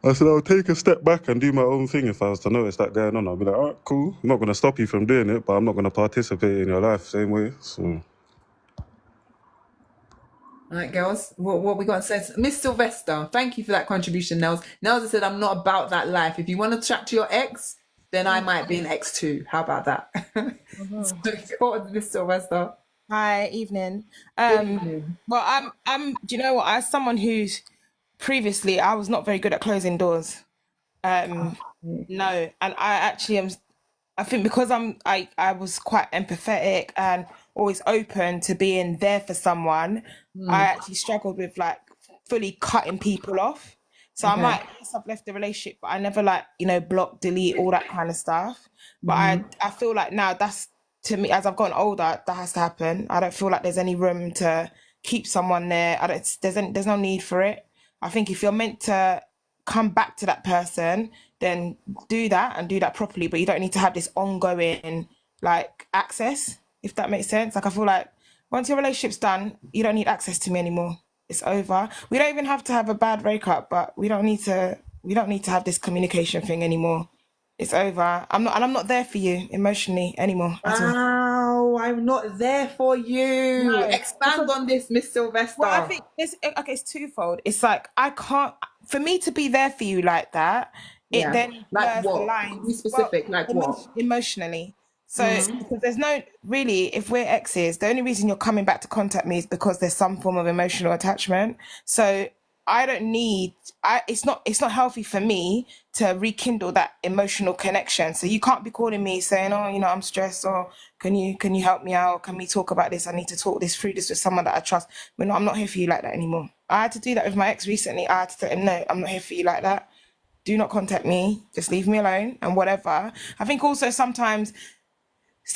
I said I'll take a step back and do my own thing if I was to notice that going on. I'll be like, all right, cool. I'm not going to stop you from doing it, but I'm not going to participate in your life the same way. So, All right, girls. What we got to say? Miss Sylvester, thank you for that contribution, Nels. Nels said, I'm not about that life. If you want to chat to your ex, then I might be an ex too. How about that? So go on, Miss Sylvester. Hi, evening. Well, I'm. Do you know what? As someone who's previously, I was not very good at closing doors. No, and I actually am. I think because I was quite empathetic and always open to being there for someone, I actually struggled with like fully cutting people off. So I might, yes, I've left the relationship, but I never like, block, delete, all that kind of stuff. But I feel like now that's, to me, as I've gotten older, that has to happen. I don't feel like there's any room to keep someone there. There's no need for it. I think if you're meant to come back to that person, then do that and do that properly. But you don't need to have this ongoing like access, if that makes sense. Like I feel like once your relationship's done, you don't need access to me anymore. It's over. We don't even have to have a bad breakup, but we don't need to have this communication thing anymore. It's over. I'm not there for you emotionally anymore at all. Wow, I'm not there for you. No, Expand on this, Miss Sylvester. Well, I think it's twofold. It's like I can't, for me to be there for you like that, it then like blurs the what? lines. Be specific, like what? Emotionally. So because there's no really, if we're exes, the only reason you're coming back to contact me is because there's some form of emotional attachment. So I don't need, it's not healthy for me to rekindle that emotional connection. So you can't be calling me saying, oh, I'm stressed, or can you help me out? Can we talk about this? I need to talk this through this with someone that I trust. But no, I'm not here for you like that anymore. I had to do that with my ex recently. I had to tell him, no, I'm not here for you like that. Do not contact me. Just leave me alone and whatever. I think also sometimes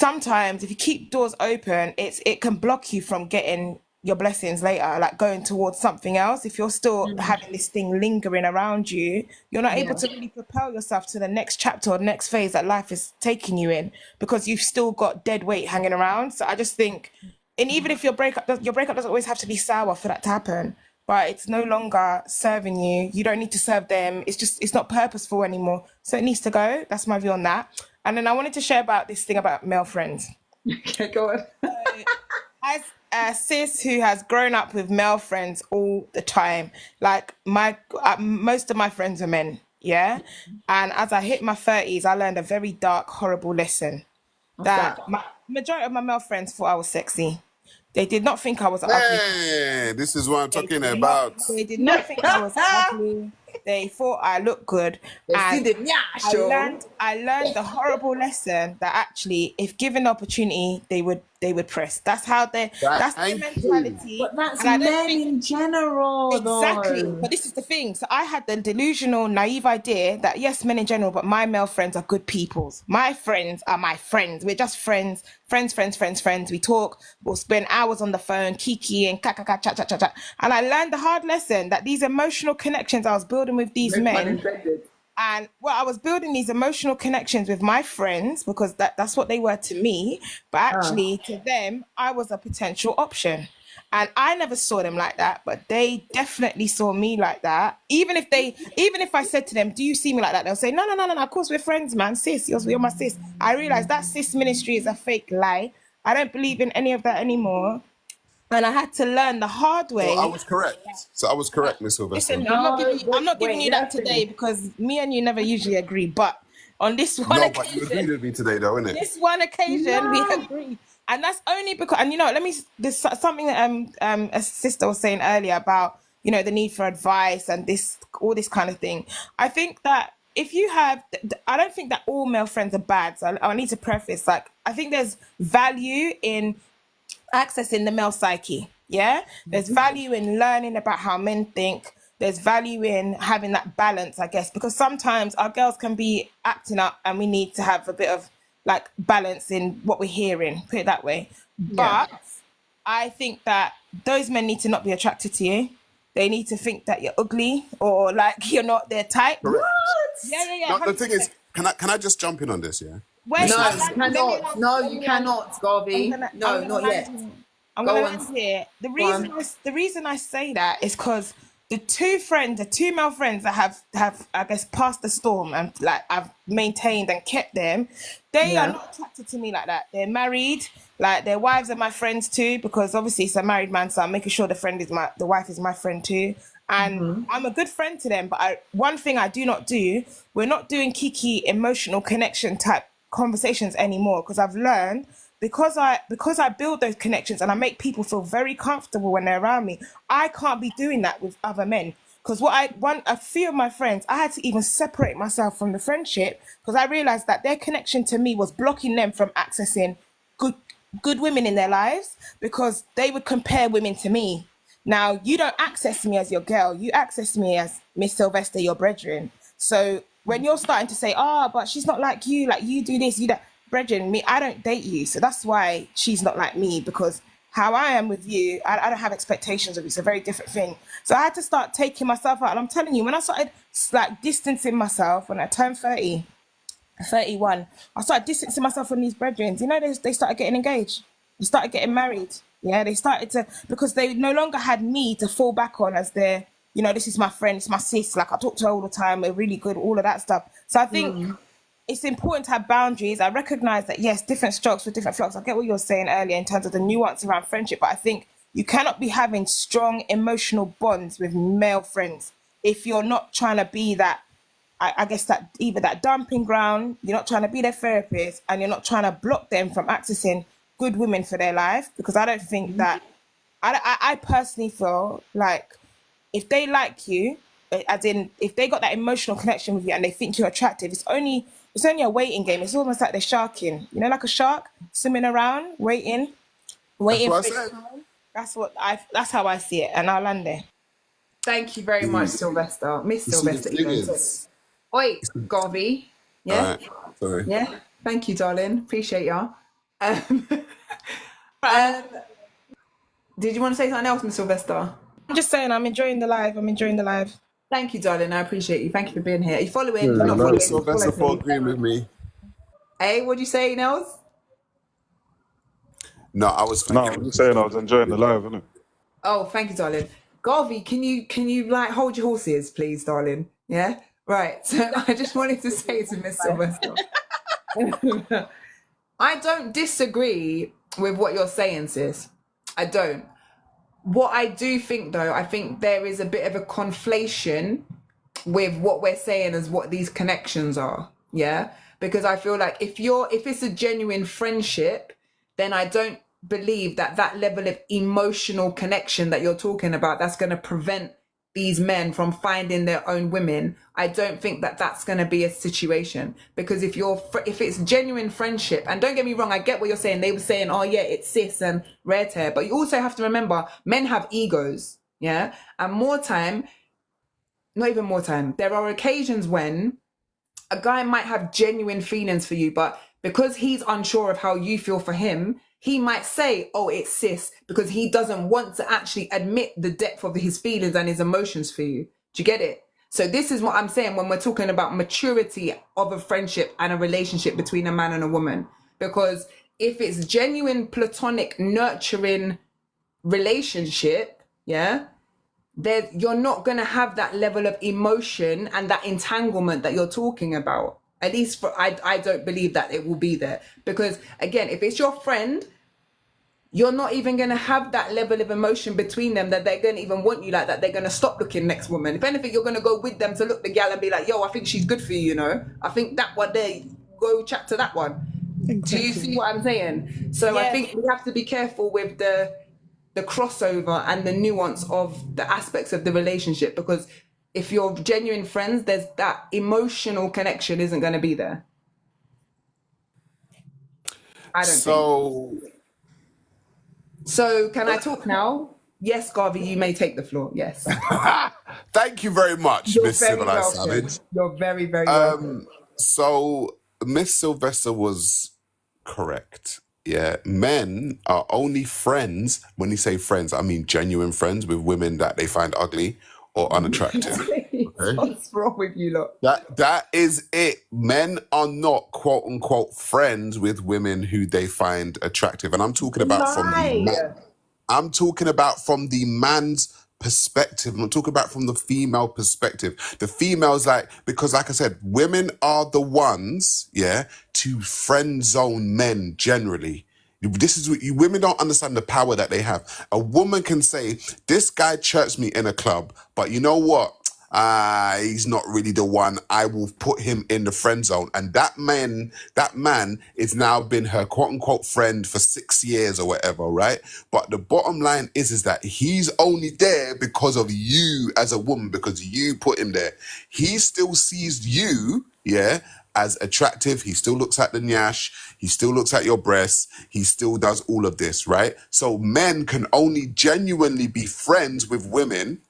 if you keep doors open, it can block you from getting your blessings later, like going towards something else. If you're still having this thing lingering around you, you're not able to really propel yourself to the next chapter or next phase that life is taking you in, because you've still got dead weight hanging around. So I just think, and even if your breakup doesn't always have to be sour for that to happen, but it's no longer serving you. You don't need to serve them. It's not purposeful anymore. So it needs to go. That's my view on that. And then I wanted to share about this thing about male friends. Okay, go on. As a cis who has grown up with male friends all the time, like most of my friends are men, yeah? And as I hit my 30s, I learned a very dark, horrible lesson. That majority of my male friends thought I was sexy. They did not think I was ugly. Hey, this is what I'm talking about. They did not think I was ugly. They thought I looked good. And I learned the horrible lesson that actually, if given the opportunity, they would press. That's how that's their mentality. But that's men in general, exactly. though. But this is the thing. So I had the delusional, naive idea that yes, men in general, but my male friends are good peoples. My friends are my friends. We're just friends. We talk. We'll spend hours on the phone, kiki and chat. And I learned the hard lesson that these emotional connections I was building with these men. And I was building these emotional connections with my friends because that's what they were to me. But actually, to them, I was a potential option. And I never saw them like that, but they definitely saw me like that. Even if I said to them, do you see me like that? They'll say, no, of course we're friends, man. Sis, you're my sis. I realized that cis ministry is a fake lie. I don't believe in any of that anymore. And I had to learn the hard way. So I was correct, Miss Sylvester. Listen, I'm not giving you that today because me and you never usually agree. But on this one occasion, but you agreed with me today, though, innit? This one occasion, we agreed. And that's only because, and there's something that a sister was saying earlier about, the need for advice and all this kind of thing. I think that if you have, I don't think that all male friends are bad. So I need to preface, I think there's value in accessing the male psyche. Yeah. There's value in learning about how men think. There's value in having that balance, I guess, because sometimes our girls can be acting up and we need to have a bit of balance in what we're hearing, put it that way. But I think that those men need to not be attracted to you. They need to think that you're ugly or you're not their type. Correct. What? Yeah. No, the thing is, can I just jump in on this, yeah? Wait, No, you cannot, Garvey. No, not yet. I'm going to end here. The reason I say that is because the two male friends that have I guess passed the storm and I've maintained and kept them, they are not attracted to me like that. They're married, their wives are my friends too, because obviously it's a married man, so I'm making sure the wife is my friend too. And I'm a good friend to them, but one thing I do not do, we're not doing kiki emotional connection type conversations anymore, because I've learned because I build those connections and I make people feel very comfortable when they're around me, I can't be doing that with other men. Because a few of my friends, I had to even separate myself from the friendship because I realized that their connection to me was blocking them from accessing good women in their lives because they would compare women to me. Now, you don't access me as your girl, you access me as Miss Sylvester, your brethren. So when you're starting to say, but she's not like you do this, you that, brethren, me, I don't date you. So that's why she's not like me, because how I am with you, I don't have expectations of you. It's a very different thing. So I had to start taking myself out. And I'm telling you, when I started like distancing myself, when I turned 31, I started distancing myself from these brethren. You know, they started getting engaged. They started getting married. Yeah, they started to, because they no longer had me to fall back on as their, you know, this is my friend, it's my sis. Like I talk to her all the time. We're really good, all of that stuff. So I think it's important to have boundaries. I recognize that, yes, different strokes for different flocks. I get what you were saying earlier in terms of the nuance around friendship, but I think you cannot be having strong emotional bonds with male friends if you're not trying to be that, I guess, that either that dumping ground, you're not trying to be their therapist, and you're not trying to block them from accessing good women for their life. Because I don't think that, I personally feel like if they like you, as in if they got that emotional connection with you and they think you're attractive, it's only a waiting game. It's almost like they're sharking, you know, like a shark swimming around, waiting. That's what I said. That's how I see it, and I'll land there. Thank you very much, Sylvester. Miss You see the Sylvester. thing even. is- Oi, Garvey. Yeah. All right, sorry. Yeah. Thank you, darling. Appreciate y'all. Did you want to say something else, Miss Sylvester? I'm just saying, I'm enjoying the live. Thank you, darling. I appreciate you. Thank you for being here. Are you following? Yeah, You're not no, following. Sylvester Follow, for please. agreeing with me. Hey, what'd you say, Nels? No, I was No, thinking. I'm just saying I was enjoying the live, innit? Oh, thank you, darling. Garvey, can you like hold your horses, please, darling? Yeah? Right. So I just wanted to say to Miss Sylvester. I don't disagree with what you're saying, sis. I don't. What I do think, though, I think there is a bit of a conflation with what we're saying as what these connections are. Yeah? Because I feel like if it's a genuine friendship, then I don't believe that level of emotional connection that you're talking about, that's going to prevent these men from finding their own women. I don't think that that's going to be a situation, because if it's genuine friendship, and don't get me wrong, I get what you're saying. They were saying, oh yeah, it's cis and red hair, but you also have to remember, men have egos. Yeah. And not even more time. There are occasions when a guy might have genuine feelings for you, but because he's unsure of how you feel for him, he might say, oh, it's cis, because he doesn't want to actually admit the depth of his feelings and his emotions for you. Do you get it? So this is what I'm saying when we're talking about maturity of a friendship and a relationship between a man and a woman. Because if it's genuine, platonic, nurturing relationship, yeah, you're not going to have that level of emotion and that entanglement that you're talking about. At least I don't believe that it will be there. Because again, if it's your friend, you're not even going to have that level of emotion between them that they're going to even want you like that. They're going to stop looking next woman. If anything, you're going to go with them to look the gal and be like, yo, I think she's good for you, you know. I think that one there, go chat to that one. Exactly. Do you see what I'm saying? So I think we have to be careful with the crossover and the nuance of the aspects of the relationship, because if you're genuine friends, there's that emotional connection isn't going to be there. I don't think. So can I talk now? Yes, Garvey, you may take the floor. Yes. Thank you very much, You're Miss very Civilized welcome. Savage. You're very, very welcome. So Miss Sylvester was correct. Yeah, men are only friends. When you say friends, I mean genuine friends with women that they find ugly or unattractive. Okay? What's wrong with you lot? That is it. Men are not quote unquote friends with women who they find attractive, and I'm talking about I'm talking about from the man's perspective. I'm talking about from the female perspective. The females, because like I said, women are the ones, to friend zone men generally. This is what women don't understand the power that they have. A woman can say, this guy chirps me in a club, but you know what? he's not really the one. I will put him in the friend zone. And that man is now been her quote unquote friend for 6 years or whatever, right? But the bottom line is that he's only there because of you as a woman, because you put him there. He still sees you, yeah, as attractive. He still looks at the nyash. He still looks at your breasts. He still does all of this, right? So men can only genuinely be friends with women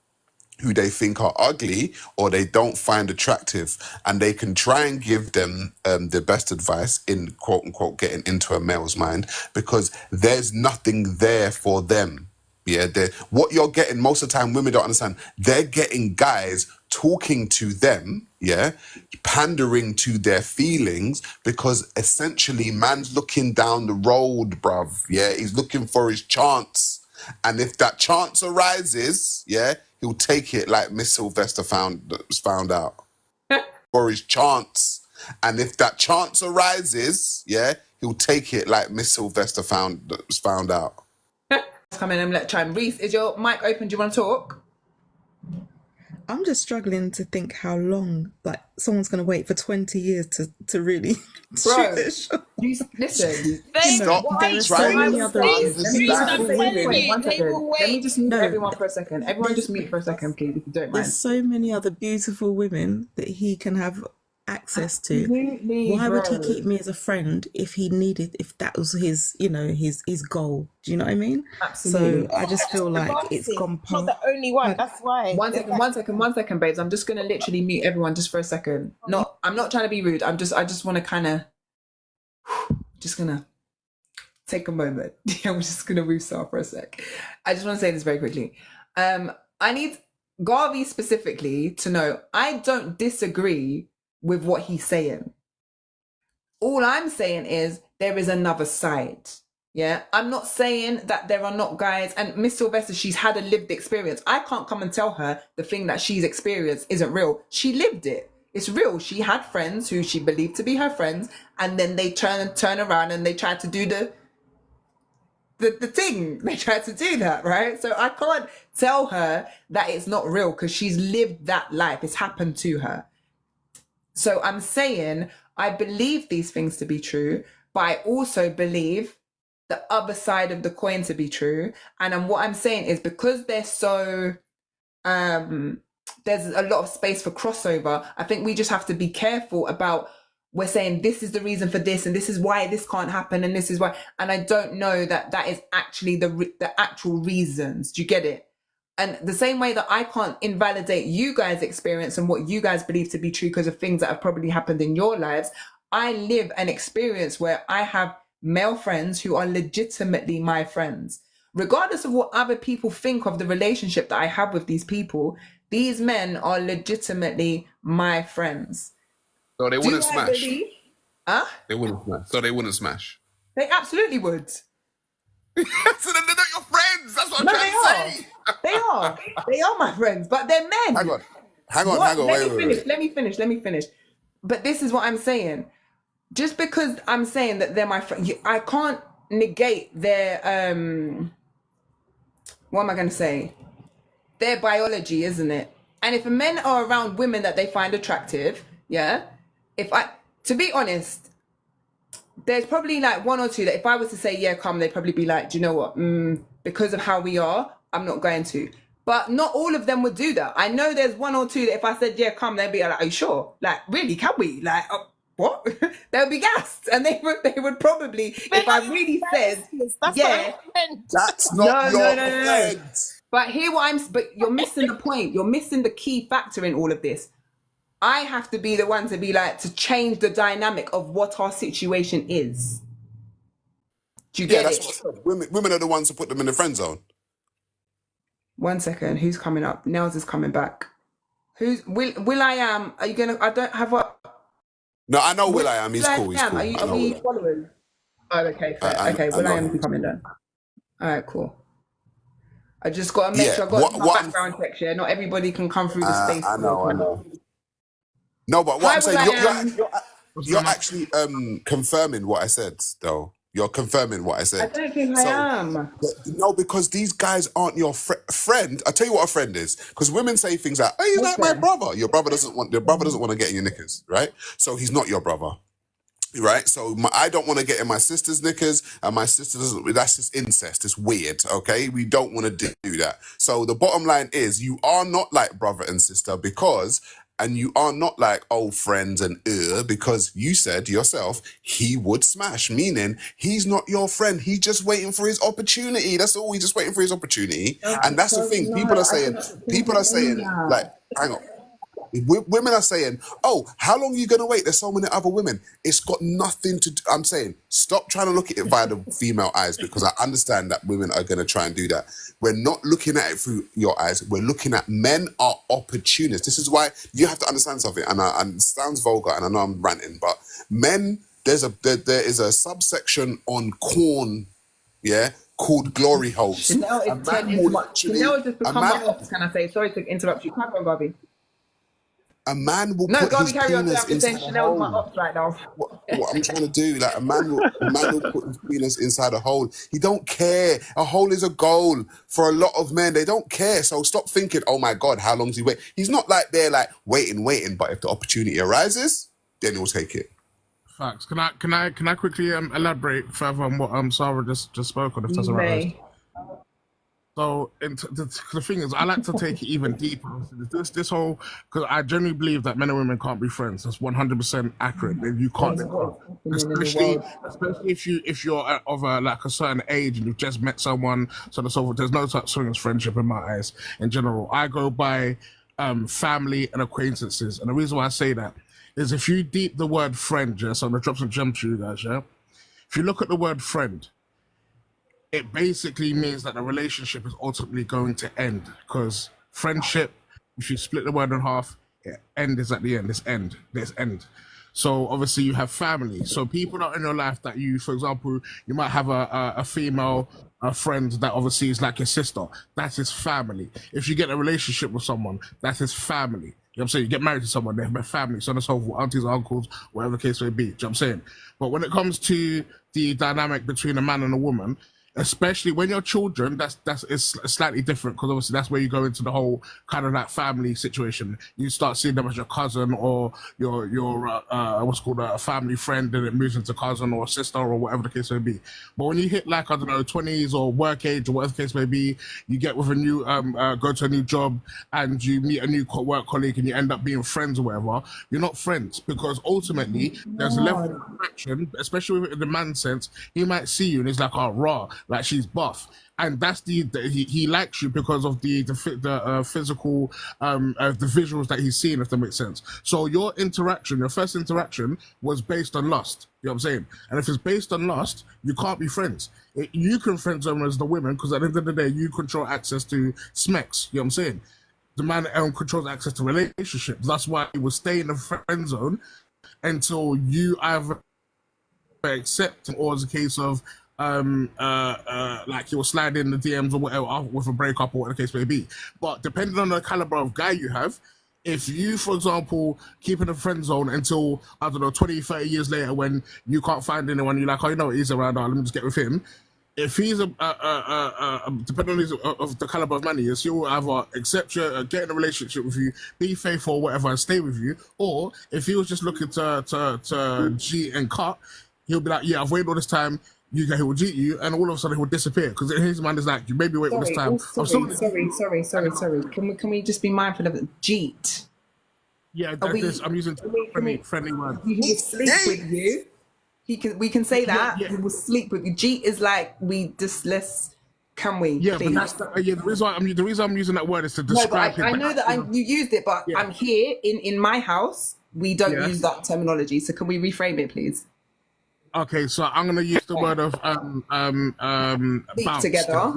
who they think are ugly or they don't find attractive, and they can try and give them the best advice in quote unquote getting into a male's mind, because there's nothing there for them. Yeah, what you're getting most of the time, women don't understand. They're getting guys talking to them, yeah, pandering to their feelings, because essentially man's looking down the road, bruv. Yeah, he's looking for his chance. And if that chance arises, yeah, he'll take it like Miss Sylvester found out. For his chance. And if that chance arises, yeah, he'll take it like Miss Sylvester found out. Come in and let chime. Reese, is your mic open? Do you want to talk? I'm just struggling to think how long, like, someone's going to wait for 20 years to really Bro, shoot their shot. listen. Stop there are so trying many to other understand. Let me just mute everyone for a second. Everyone just mute for a second, please, if you don't mind. There's so many other beautiful women that he can have access to. Absolutely, Why would he bro. keep me as a friend if that was his, his goal? Do you know what I mean? Absolutely. So I just feel like it's gone It's not past. the only one. That's why. One second, babes. I'm just gonna literally mute everyone just for a second. I'm not trying to be rude. I just want to kind of, just gonna take a moment. I'm just gonna woosah for a sec. I just want to say this very quickly. I need Garvey specifically to know I don't disagree with what he's saying. All I'm saying is there is another side. Yeah, I'm not saying that there are not guys, and Miss Sylvester, she's had a lived experience. I can't come and tell her the thing that she's experienced isn't real. She lived it. It's real. She had friends who she believed to be her friends, and then they turn around and they try to do the thing. They try to do that, right? So I can't tell her that it's not real because she's lived that life. It's happened to her. So I'm saying I believe these things to be true, but I also believe the other side of the coin to be true. And what I'm saying is because they're so, there's a lot of space for crossover, I think we just have to be careful about, we're saying this is the reason for this and this is why this can't happen and this is why. And I don't know that is actually the actual reasons. Do you get it? And the same way that I can't invalidate you guys' experience and what you guys believe to be true because of things that have probably happened in your lives, I live an experience where I have male friends who are legitimately my friends. Regardless of what other people think of the relationship that I have with these people, these men are legitimately my friends. So they wouldn't smash. Huh? They wouldn't smash. So they wouldn't smash. They absolutely would. So then they're not your friends. That's what I'm No, trying to say. They are. They are my friends, but they're men. Hang on. Wait. Let me finish. But this is what I'm saying. Just because I'm saying that they're my friend, I can't negate their, what am I going to say? Their biology, isn't it? And if men are around women that they find attractive, yeah, to be honest, there's probably like one or two that if I was to say, yeah, come, they'd probably be like, do you know what? Because of how we are, I'm not going to. But not all of them would do that. I know there's one or two that if I said, yeah, come, they'd be like, are you sure? Like, really, can we? Like, what? They'll be gassed. And they would probably, if I really said, yeah. That's not your friend. But but you're missing the point. You're missing the key factor in all of this. I have to be the one to be like, to change the dynamic of what our situation is. Do you get it? That's what I said. Women are the ones who put them in the friend zone. 1 second. Who's coming up? Nels is coming back. Who's Will I Am? Are you gonna? I don't have what. No, I know Will I Am. He's cool. He's cool. Are we following? Oh, okay. Fair. Okay. Will I Am is coming then. All right. Cool. I just got to make sure I got my background check here. Not everybody can come through the space. I know. No, but what I'm saying, you're actually confirming what I said, though. You're confirming what I I said. don't think I am. No, because these guys aren't your friend. I tell you what a friend is. Because women say things like, "Oh, he's like my brother." Your brother doesn't want to get in your knickers, right? So he's not your brother. Right, so I don't want to get in my sister's knickers, and my sister doesn't. That's just incest. It's weird. Okay, we don't want to do that. So the bottom line is, you are not like brother and sister and you are not like old friends because you said yourself he would smash. Meaning he's not your friend. He's just waiting for his opportunity. That's all. He's just waiting for his opportunity, and that's the thing. People are saying, like, hang on. Women are saying, "Oh, how long are you going to wait? There's so many other women." It's got nothing to do. I'm saying, stop trying to look at it via the female eyes, because I understand that women are going to try and do that. We're not looking at it through your eyes. We're looking at men are opportunists. This is why you have to understand something. And it sounds vulgar, and I know I'm ranting, but men, there is a subsection on corn, yeah, called glory holes. Chanel is 10 into my... Chanel has just become my ops, can I say? Sorry to interrupt you. Crack on, Bobby. A man will No, put Garby, his carry on. penis I'm just saying inside a Chanel's my hole. ops right now. What I'm trying to do, like a man will put his penis inside a hole. He don't care. A hole is a goal for a lot of men. They don't care. So stop thinking, "Oh my God, how long does he wait?" He's not like they're like waiting. But if the opportunity arises, then he'll take it. Facts. Can I quickly elaborate further on what Sarah just spoke on, if that's all right? So the thing is, I like to take it even deeper. This whole, because I genuinely believe that men and women can't be friends. That's 100% accurate. You can't, especially if you're of like a certain age and you've just met someone, so on and so forth. There's no such thing as friendship in my eyes. In general, I go by family and acquaintances, and the reason why I say that is if you deep the word friend, yeah. So I'm gonna drop some gems to you guys, yeah. If you look at the word friend, it basically means that the relationship is ultimately going to end, because friendship, if you split the word in half, end is at the end. There's end. So obviously you have family. So people that are in your life that you, for example, you might have a female friend that obviously is like your sister. That's his family. If you get a relationship with someone, that's his family. You know what I'm saying? You get married to someone, they have a family, so on and so forth, aunties, uncles, whatever the case may be. You know what I'm saying? But when it comes to the dynamic between a man and a woman, especially when you're children, it's slightly different, because obviously that's where you go into the whole kind of that family situation. You start seeing them as your cousin or your what's called a family friend, and it moves into cousin or sister or whatever the case may be. But when you hit like, I don't know, 20s or work age or whatever the case may be, you get with a new go to a new job and you meet a new work colleague and you end up being friends or whatever. You're not friends, because ultimately there's a level of attraction, especially in the man sense. He might see you and he's like, "Oh, raw, like she's buff," and that's he likes you because of the physical the visuals that he's seeing, if that makes sense. So your first interaction was based on lust. You know what I'm saying? And if it's based on lust, you can't be friends. You can friend zone as the women, because at the end of the day, you control access to smecks. You know what I'm saying? The man controls access to relationships. That's why he will stay in the friend zone until you either accept him, or as a case of like he will slide in the DMs or whatever with a breakup or whatever the case may be. But depending on the caliber of guy you have, if you, for example, keep in a friend zone until, I don't know, 20, 30 years later, when you can't find anyone, you're like, "Oh, you know what, he's around, let me just get with him." If he's depending on the caliber of man he is, he will either accept you, get in a relationship with you, be faithful or whatever, and stay with you. Or if he was just looking to cheat and cut, he'll be like, "Yeah, I've waited all this time." He will cheat you, and all of a sudden he will disappear, because in his mind is like, "You made me wait all this time." Sorry. Can we just be mindful of it? Jeet. Yeah, I'm using friendly words. He will sleep with you. We can say that. Yeah. He will sleep with you. Jeet is like, can we? Yeah, please? but that's the reason I'm using that word is to describe. No, but I know that you used it, but I'm here in my house. We don't use that terminology. So can we reframe it, please? Okay, so I'm gonna use the word of Sleep bounce. together.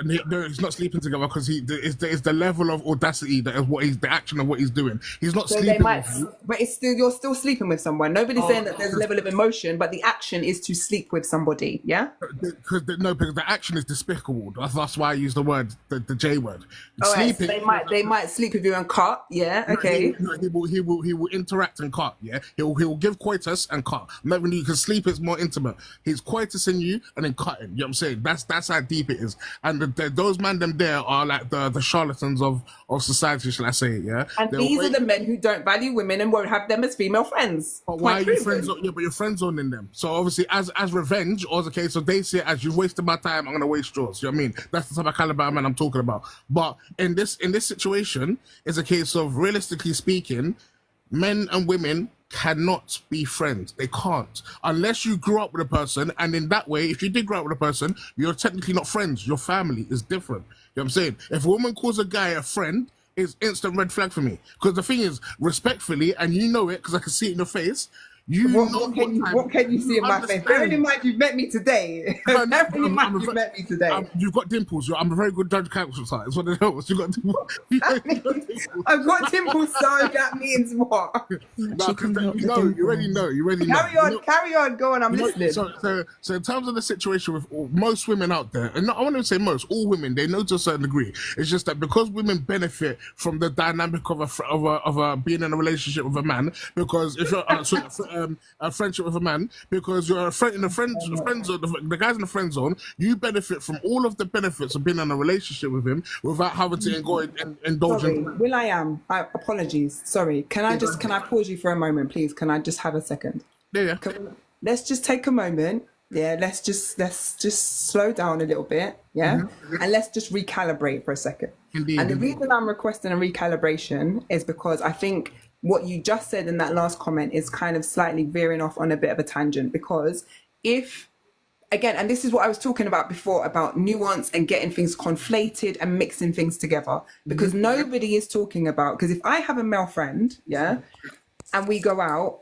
He's not sleeping together because it's the level of audacity that is what he's the action of what he's doing. He's not So sleeping they might, with you. but it's still, you're still sleeping with someone. Nobody's saying that there's a level of emotion, but the action is to sleep with somebody. Yeah. Because the action is despicable. That's why I use the word, the J word. All right, Sleeping. so they might sleep with you and cut. Yeah. Okay. He will interact and cut. Yeah, he will give coitus and cut. Maybe you can sleep is more intimate. He's coitusing you and then cutting. You know what I'm saying? That's how deep it is. And those man them there are like the charlatans of society, shall I say? Yeah. And these are the men who don't value women and won't have them as female friends. But why are you friends? Yeah, but you're friend zoning them. So obviously, as revenge, or as a case of they see it as you've wasted my time, I'm gonna waste yours. You know what I mean? That's the type of caliber man I'm talking about. But in this situation, it's a case of realistically speaking, men and women cannot be friends. They can't. Unless you grew up with a person, and in that way, if you did grow up with a person, you're technically not friends. Your family is different. You know what I'm saying? If a woman calls a guy a friend, it's instant red flag for me. Because the thing is, respectfully, and you know it because I can see it in your face, what can you see in my face? Bearing in mind you've met me today. Bearing in mind you've met me today. You've got dimples. I'm a very good judge of character. It's what it helps. You've got dimples. I've got dimples, so that means what? You already know. Carry on, go on, I'm listening. So in terms of the situation with most women out there, and I want to say most, all women, they know to a certain degree. It's just that because women benefit from the dynamic of a being in a relationship with a man, because if you're a friendship with a man, because you're a friend in the friend zone, the guys in the friend zone, you benefit from all of the benefits of being in a relationship with him without having to indulge Sorry, in. apologies. Sorry. Can I pause you for a moment, please? Can I just have a second? Yeah. Let's just take a moment. Yeah, let's just slow down a little bit. Yeah. Mm-hmm. And let's just recalibrate for a second. Indeed. And the reason I'm requesting a recalibration is because I think what you just said in that last comment is kind of slightly veering off on a bit of a tangent, because again, and this is what I was talking about before, about nuance and getting things conflated and mixing things together, because nobody is talking about, because if I have a male friend, yeah, and we go out,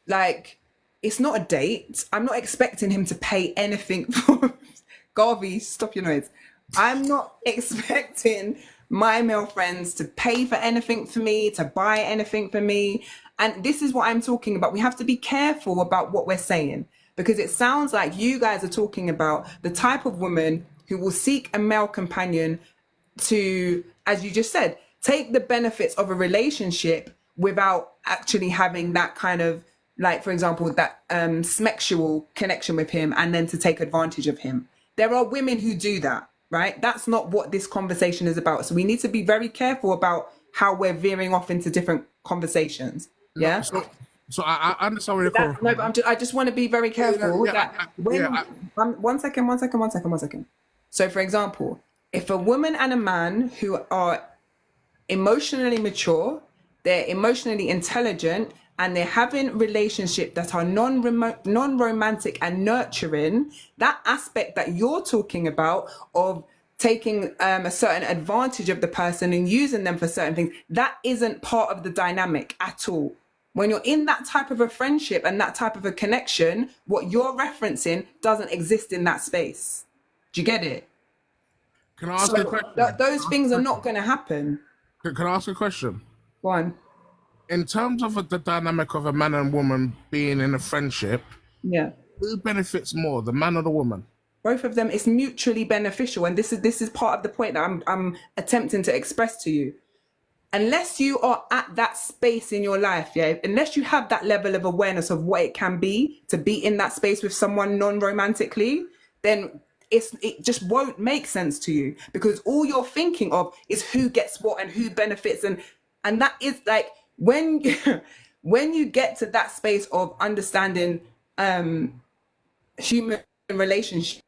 like, it's not a date. I'm not expecting him to pay anything for Garvey, stop your noise. I'm not expecting my male friends to pay for anything for me, to buy anything for me. And this is what I'm talking about. We have to be careful about what we're saying, because it sounds like you guys are talking about the type of woman who will seek a male companion to, as you just said, take the benefits of a relationship without actually having that kind of, like, for example, that sexual connection with him, and then to take advantage of him. There are women who do that. Right? That's not what this conversation is about. So we need to be very careful about how we're veering off into different conversations. Yeah. So I understand where you're coming from. No, but I just want to be very careful one second. So for example, if a woman and a man who are emotionally mature, they're emotionally intelligent, and they're having relationships that are non-romantic and nurturing, that aspect that you're talking about of taking a certain advantage of the person and using them for certain things, that isn't part of the dynamic at all. When you're in that type of a friendship and that type of a connection, what you're referencing doesn't exist in that space. Do you get it? Can I ask you a question? Those things are not going to happen. Can I ask a question? Go on. In terms of the dynamic of a man and woman being in a friendship, yeah, who benefits more, the man or the woman? Both of them. It's mutually beneficial, and this is part of the point that I'm attempting to express to you. Unless you are at that space in your life, yeah, unless you have that level of awareness of what it can be to be in that space with someone non-romantically, then it just won't make sense to you, because all you're thinking of is who gets what and who benefits, and that is like, when you get to that space of understanding human relationships,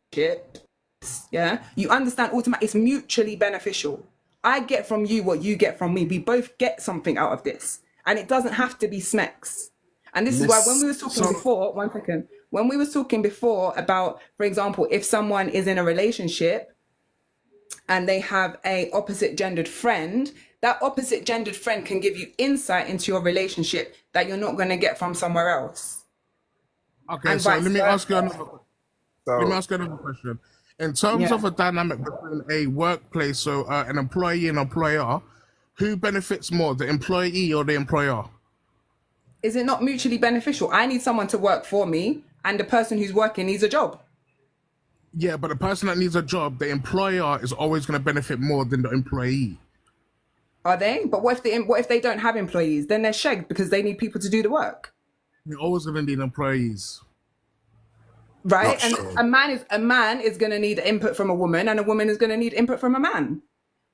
yeah, you understand automatically it's mutually beneficial. I get from you what you get from me. We both get something out of this, and it doesn't have to be smecks. And this is why when we were talking before, when we were talking before about, for example, if someone is in a relationship and they have a opposite gendered friend, that opposite gendered friend can give you insight into your relationship that you're not going to get from somewhere else. Okay, so let me ask you another question. In terms Yeah. of a dynamic between a workplace, so an employee and employer, who benefits more, the employee or the employer? Is it not mutually beneficial? I need someone to work for me, and the person who's working needs a job. Yeah, but the person that needs a job, the employer is always going to benefit more than the employee. Are they? But what if they don't have employees? Then they're shagged because they need people to do the work, You're always going to need employees. right? Not And sure. a man is going to need input from a woman, and a woman is going to need input from a man.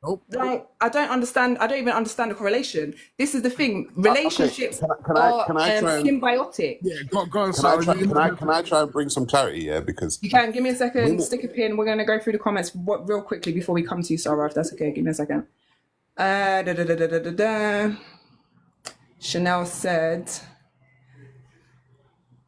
Nope. Like, I don't even understand the correlation. This is the thing. Relationships Can I are try and symbiotic. Yeah, go on, can I Sarah. try can I try and bring some clarity? Yeah, because You can give me a second, women, stick a pin. We're going to go through the comments real quickly before we come to you, Sarah, if that's okay. Give me a second. Da, da, da, da, da, da, da. Chanel said,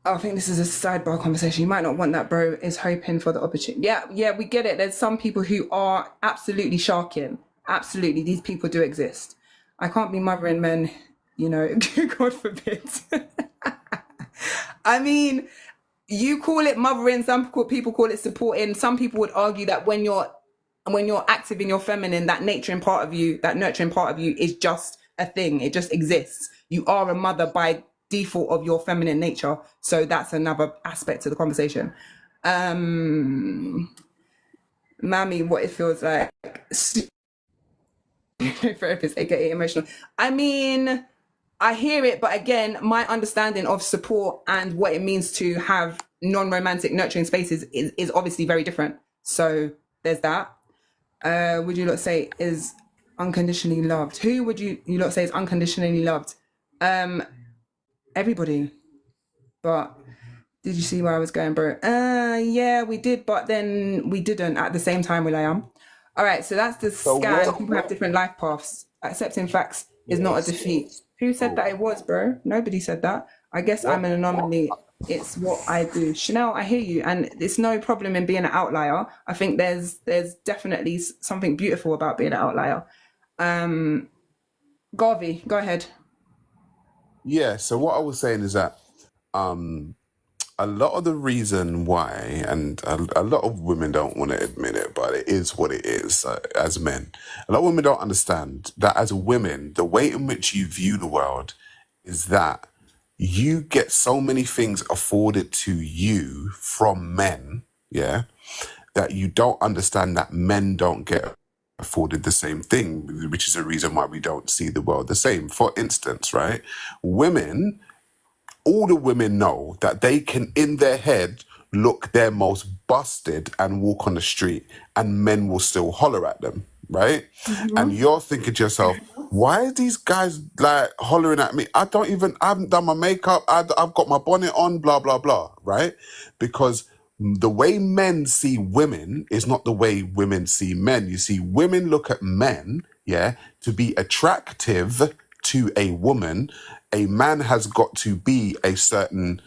oh, I think this is a sidebar conversation. You might not want that, bro. Is hoping for the opportunity. Yeah, we get it. There's some people who are absolutely sharking. Absolutely. These people do exist. I can't be mothering men, you know, God forbid. I mean, you call it mothering, some people call it supporting. Some people would argue that when you're active in your feminine, that nurturing part of you is just a thing. It just exists. You are a mother by default of your feminine nature. So that's another aspect to the conversation. Mammy, what it feels like. Therapist, aka emotional. I mean, I hear it, but again, my understanding of support and what it means to have non-romantic nurturing spaces is obviously very different. So there's that. Would you lot say is unconditionally loved? Who would you lot say is unconditionally loved? Everybody. But did you see where I was going, bro? Yeah, we did, but then we didn't at the same time, Will.i.am. All right, so that's the scan. People have different life paths. Accepting facts is not a defeat. Who said that it was, bro? Nobody said that. I guess I'm an anomaly. It's what I do. Chanel, I hear you. And it's no problem in being an outlier. I think there's definitely something beautiful about being an outlier. Garvey, go ahead. yeah. So what I was saying is that a lot of the reason why, and a lot of women don't want to admit it, but it is what it is. As men, a lot of women don't understand that as women, the way in which you view the world is that you get so many things afforded to you from men, yeah, that you don't understand that men don't get afforded the same thing, which is a reason why we don't see the world the same. For instance, right, women, all the women know that they can, in their head, look their most busted and walk on the street, and men will still holler at them, right? And you're thinking to yourself, why are these guys like hollering at me? I haven't done my makeup, I've got my bonnet on, blah, blah, blah, right? Because the way men see women is not the way women see men. You see, women look at men, yeah, to be attractive to a woman. A man has got to be a certain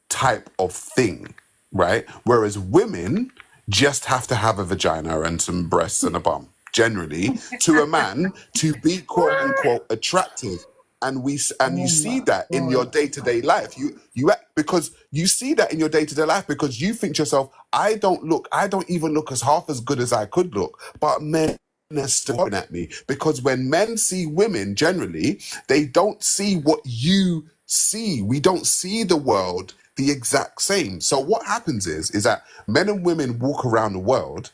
type of thing, right? Whereas women just have to have a vagina and some breasts and a bum, generally, to a man to be quote unquote attractive. And you see that in your day-to-day life. Because you see that in your day-to-day life because you think to yourself, I don't even look as half as good as I could look, but men are staring at me. Because when men see women, generally, they don't see what you see. We don't see the world the exact same. So what happens is that men and women walk around the world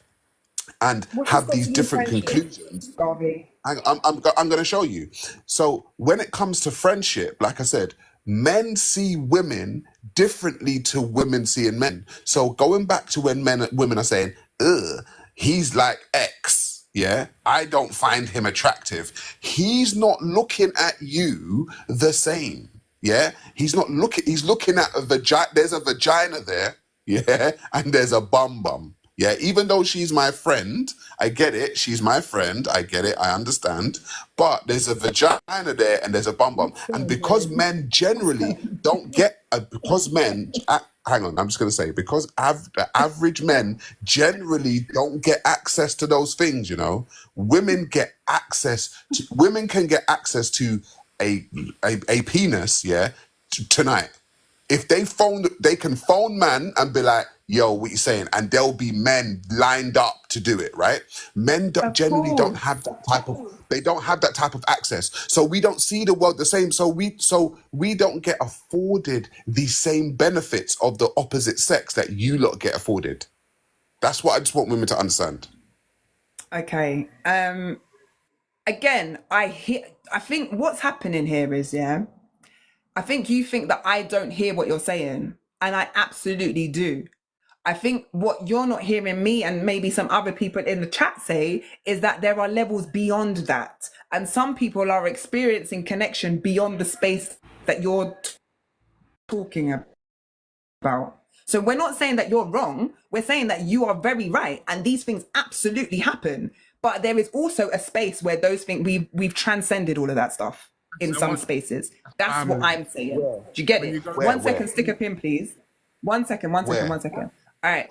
and have these different conclusions. Garvey. I'm going to show you. So when it comes to friendship, like I said, men see women differently to women seeing men. So going back to when women are saying, ugh, he's like X, yeah, I don't find him attractive. He's not looking at you the same, yeah? He's looking at a vagina. There's a vagina there, yeah, and there's a bum. Yeah, even though she's my friend, I get it. She's my friend. I get it. I understand. But there's a vagina there and there's a bum. And because men generally don't get, hang on, I'm just going to say, because the average men generally don't get access to those things, you know, women can get access to a penis, yeah, tonight. If they can phone man and be like, yo, what you saying? And there'll be men lined up to do it, right? Men generally don't have that type of, they don't have that type of access. So we don't see the world the same. So we don't get afforded the same benefits of the opposite sex that you lot get afforded. That's what I just want women to understand. Okay. Again, I think what's happening here is, I think you think that I don't hear what you're saying, and I absolutely do. I think what you're not hearing me and maybe some other people in the chat say is that there are levels beyond that. And some people are experiencing connection beyond the space that you're talking about. So we're not saying that you're wrong. We're saying that you are very right. And these things absolutely happen. But there is also a space where those things, we've transcended all of that stuff in some spaces. That's what I'm saying. Do you get it? One second, stick a pin, please. One second. All right.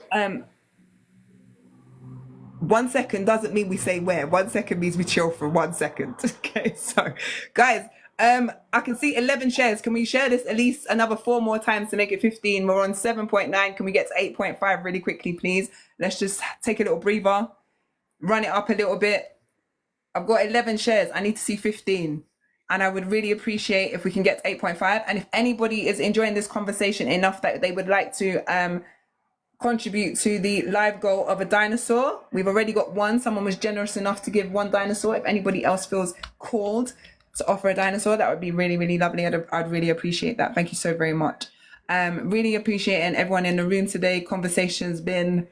1 second doesn't mean we say where. 1 second means we chill for 1 second. Okay, so guys, I can see 11 shares. Can we share this at least another 4 more times to make it 15? We're on 7.9. Can we get to 8.5 really quickly, please? Let's just take a little breather, run it up a little bit. I've got 11 shares. I need to see 15. And I would really appreciate if we can get to 8.5. And if anybody is enjoying this conversation enough that they would like to contribute to the live goal of a dinosaur, we've already got one. Someone was generous enough to give 1 dinosaur. If anybody else feels called to offer a dinosaur, that would be really, really lovely. I'd really appreciate that. Thank you so very much. Really appreciating everyone in the room today. Conversation's been...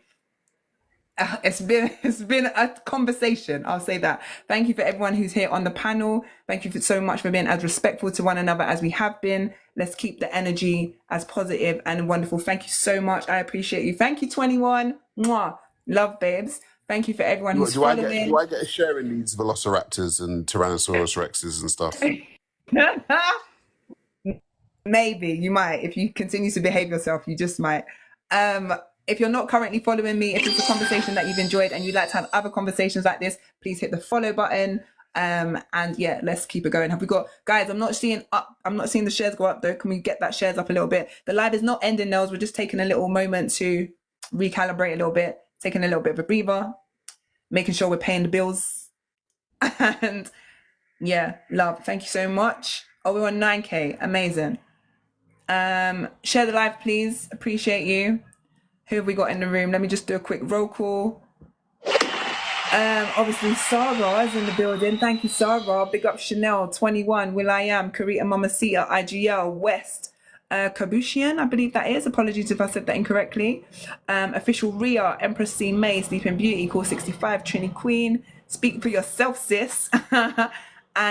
It's been a conversation. I'll say that. Thank you for everyone who's here on the panel. Thank you so much for being as respectful to one another as we have been. Let's keep the energy as positive and wonderful. Thank you so much. I appreciate you. Thank you, 21. Mwah. Love, babes. Thank you for everyone who's following. Do I get a share in these velociraptors and Tyrannosaurus Rexes and stuff? Maybe you might. If you continue to behave yourself, you just might. If you're not currently following me, if it's a conversation that you've enjoyed and you'd like to have other conversations like this, please hit the follow button. And yeah, let's keep it going. Have we got, guys, I'm not seeing the shares go up though. Can we get that shares up a little bit? The live is not ending, Nels. We're just taking a little moment to recalibrate a little bit, taking a little bit of a breather, making sure we're paying the bills. And yeah, love. Thank you so much. Oh, we're on 9K. Amazing. Share the live, please. Appreciate you. Who have we got in the room? Let me just do a quick roll call. Obviously, Sarah is in the building. Thank you, Sarah. Big up Chanel, 21, Will.i.am, Karita Mamacita, IGL, West, Kabushian, I believe that is. Apologies if I said that incorrectly. Official Ria, Empress C. May, Sleeping Beauty, Call 65, Trini Queen. Speak for yourself, sis. And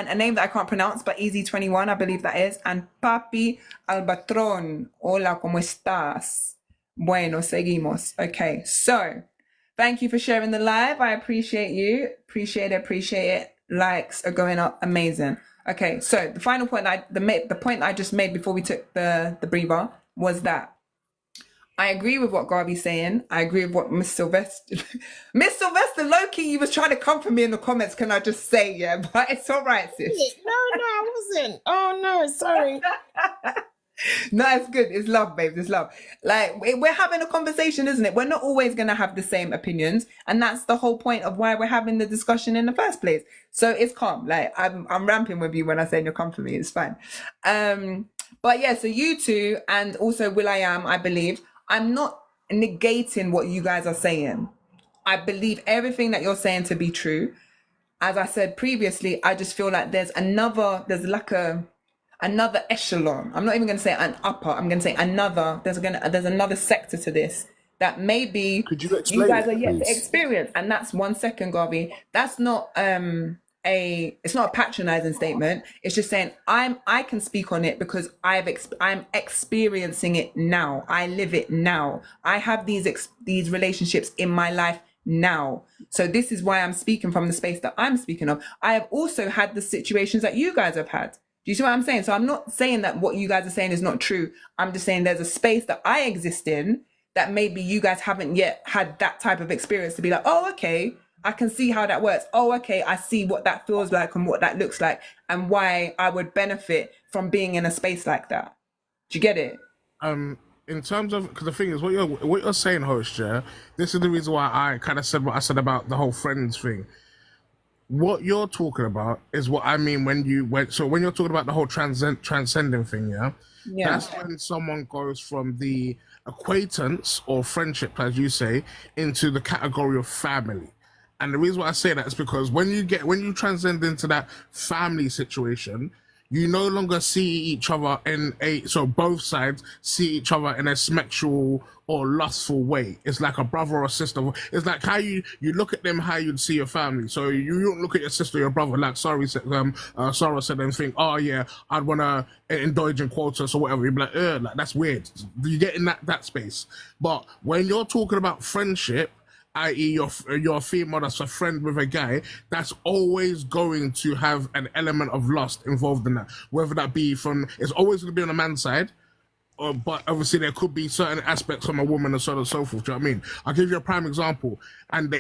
a name that I can't pronounce, but Easy21, I believe that is. And Papi Albatron. Hola, ¿cómo estás? Bueno, seguimos. Okay, so thank you for sharing the live. I appreciate you. Appreciate it. Likes are going up. Amazing. Okay, so the final point, the point I just made before we took the breather was that I agree with what Garvey's saying. I agree with what Miss Sylvester, low-key, you was trying to come for me in the comments, can I just say, yeah, but it's all right, sis. No, I wasn't. Oh, no, sorry. No, it's good. It's love, babes. It's love. Like, we're having a conversation, isn't it? We're not always going to have the same opinions. And that's the whole point of why we're having the discussion in the first place. So it's calm. Like, I'm ramping with you when I say you'll come for me. It's fine. But yeah, so you two, and also Will.i.am, I believe, I'm not negating what you guys are saying. I believe everything that you're saying to be true. As I said previously, I just feel like there's like another echelon. I'm not even going to say an upper. I'm going to say another. There's another sector to this that maybe Could you explain guys it, are yet please? to experience. And that's 1 second, Garvey. That's not it's not a patronizing statement. It's just saying I can speak on it because I'm experiencing it now. I live it now. I have these relationships in my life now. So this is why I'm speaking from the space that I'm speaking of. I have also had the situations that you guys have had. Do you see what I'm saying? So I'm not saying that what you guys are saying is not true. I'm just saying there's a space that I exist in that maybe you guys haven't yet had that type of experience to be like, oh, okay, I can see how that works. Oh, okay, I see what that feels like and what that looks like and why I would benefit from being in a space like that. Do you get it? In terms of, because the thing is, what you're saying, host, yeah, this is the reason why I kind of said what I said about the whole friends thing. What you're talking about is what I mean when you're talking about the whole transcending thing, yeah. Yeah. That's when someone goes from the acquaintance or friendship, as you say, into the category of family. And the reason why I say that is because when you transcend into that family situation, you no longer see each other so both sides see each other in a sexual or lustful way. It's like a brother or sister. It's like how you look at them, how you'd see your family. So you don't look at your sister or your brother like Sarah said and think, oh yeah, I'd want to indulge in quotas or whatever. You'd be like that's weird. You get in that space. But when you're talking about friendship, i.e. you're a female that's a friend with a guy, that's always going to have an element of lust involved in that. Whether that be it's always going to be on the man's side, but obviously there could be certain aspects from a woman and so on and so forth. Do you know what I mean? I'll give you a prime example, and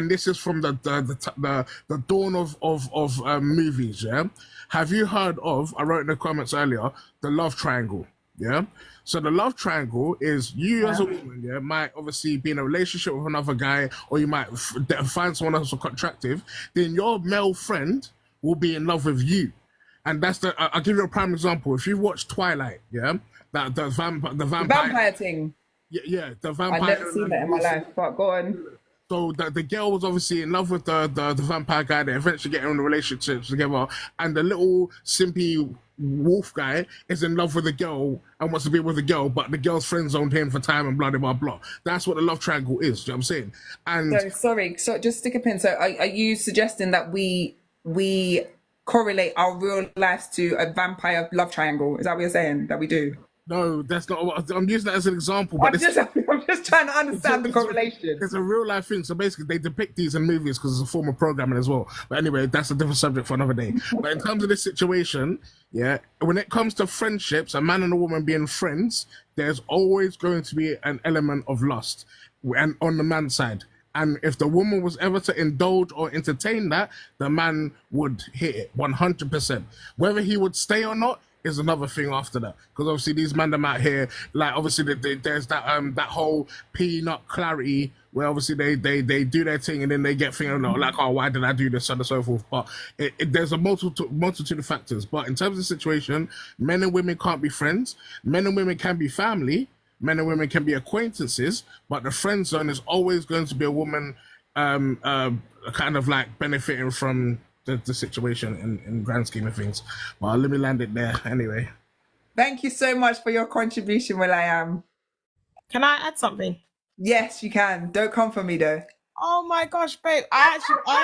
this is from the dawn of movies. Yeah, have you heard of? I wrote in the comments earlier, the love triangle. Yeah. So the love triangle is you as a woman, yeah, might obviously be in a relationship with another guy, or you might find someone else attractive. Then your male friend will be in love with you, and that's I'll give you a prime example. If you watch Twilight, yeah, the vampire thing. Yeah, the vampire. I've never seen that in my life, but go on. So the girl was obviously in love with the vampire guy. They eventually get in a relationship together, and the little simpy wolf guy is in love with the girl and wants to be with the girl, but the girl's friend zoned him for time and blah blah blah. That's what the love triangle is. Do you know what I'm saying? And So just stick a pin. So are you suggesting that we correlate our real lives to a vampire love triangle? Is that what you're saying that we do? no, that's not what I'm using that as an example. I'm But just trying to understand the correlation. it's a real life thing. So basically, they depict these in movies because it's a form of programming as well. But anyway, that's a different subject for another day. But in terms of this situation, yeah, when it comes to friendships, a man and a woman being friends, there's always going to be an element of lust, and on the man's side. And if the woman was ever to indulge or entertain that, the man would hit it 100%. Whether he would stay or not is another thing after that, because obviously these men them out here, like obviously there's that whole peanut clarity where obviously they do their thing and then they get thinking like, oh, why did I do this and so forth. But there's a multitude of factors. But in terms of the situation, men and women can't be friends. Men and women can be family. Men and women can be acquaintances. But the friend zone is always going to be a woman kind of like benefiting from the situation in grand scheme of things. Well, let me land it there anyway. Thank you so much for your contribution, Will.i.am. Can I add something? Yes, you can. Don't come for me though. Oh my gosh, babe! I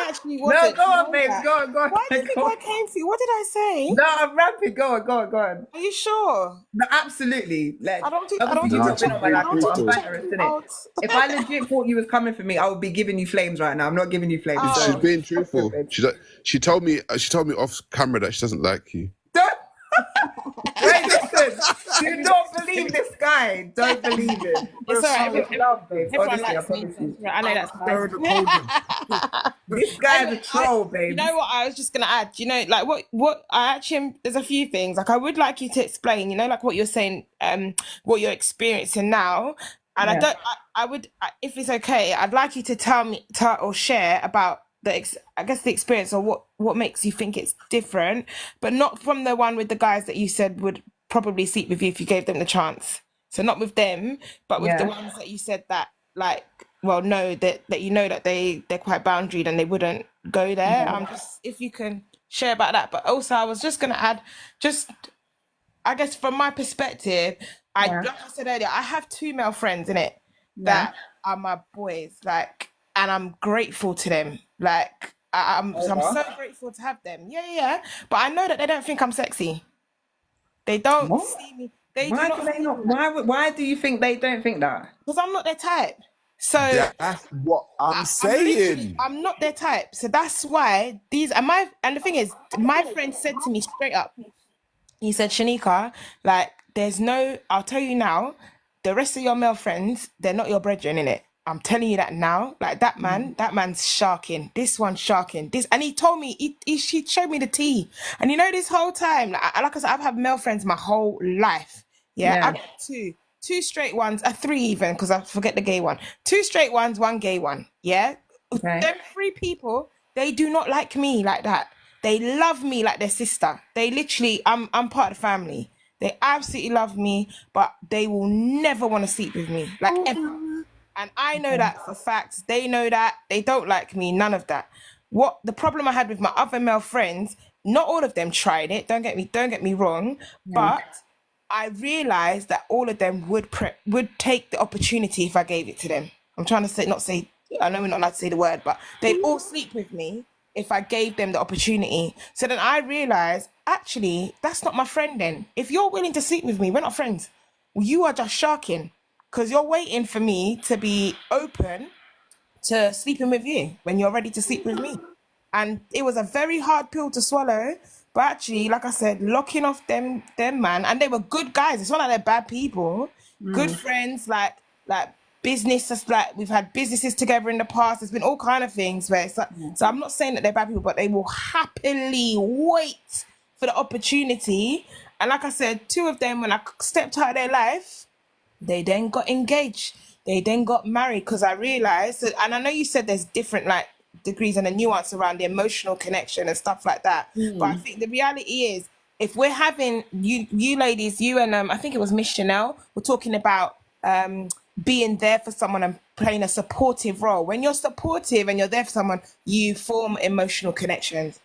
actually wanted. No, go on, to know babe. that. Go on. Why do you think I came for you? What did I say? No, I'm rapid. Go on. Are you sure? No, absolutely. Like, I don't think. obviously I you've don't been on my lap, think. but I'm flatterous, innit? If I legit thought you was coming for me, I would be giving you flames right now. I'm not giving you flames. Oh. She's being truthful. She told me off camera that she doesn't like you. Don't. Wait, listen. Do not believe this guy. Don't believe him. It's alright. It's love, babe. Everyone Honestly, I likes me. promise you. Yeah, I know that's Stir the cauldron. This guy's a troll, babe. You know what I was just gonna add? You know, like what I actually there's a few things. Like I would like you to explain, you know, like what you're saying, what you're experiencing now. And Yeah. I would if it's okay, I'd like you to tell or share about the experience or what makes you think it's different, but not from the one with the guys that you said would probably sleep with you if you gave them the chance. So not with them, but with the ones that you said that like, well, no, that you know that they're quite boundaried and they wouldn't go there. Just if you can share about that. But also I was just gonna add, just I guess from my perspective, like I said earlier, I have 2 male friends in it that are my boys, like, and I'm grateful to them. Like I'm so grateful to have them. Yeah. But I know that they don't think I'm sexy. They don't see me. Why do you think they don't think that? Because I'm not their type. So That's what I'm saying. I'm not their type. So that's why and the thing is, my friend said to me straight up, he said, Shanika, like, I'll tell you now, the rest of your male friends, they're not your brethren, innit? I'm telling you that now. Like that man's sharking. This one's sharking. And he told me, he showed me the tea. And you know, this whole time, like I said, I've had male friends my whole life. Yeah. I've got 2. 2 straight ones, 3 even, because I forget the gay one. 2 straight ones, 1 gay one. Yeah. Okay. Them 3 people, they do not like me like that. They love me like their sister. They literally, I'm part of the family. They absolutely love me, but they will never want to sleep with me, like ever. And I know that for facts. They know that. They don't like me. None of that. What the problem I had with my other male friends, not all of them tried it. Don't get me wrong. But I realized that all of them would take the opportunity if I gave it to them. I'm trying to not say, I know we're not allowed to say the word, but they'd all sleep with me if I gave them the opportunity. So then I realized, actually, that's not my friend then. If you're willing to sleep with me, we're not friends. You are just sharking. Because you're waiting for me to be open to sleeping with you when you're ready to sleep with me. And it was a very hard pill to swallow. But actually, like I said, locking off them man, and they were good guys. It's not like they're bad people. Good friends, like business, like we've had businesses together in the past. There's been all kind of things where it's like, so I'm not saying that they're bad people, but they will happily wait for the opportunity. And like I said, 2 of them, when I stepped out of their life, they then got engaged. They then got married because I realized, and I know you said there's different like degrees and a nuance around the emotional connection and stuff like that. But I think the reality is, if we're having you ladies, you and I think it was Miss Chanel, were talking about being there for someone and playing a supportive role. When you're supportive and you're there for someone, you form emotional connections.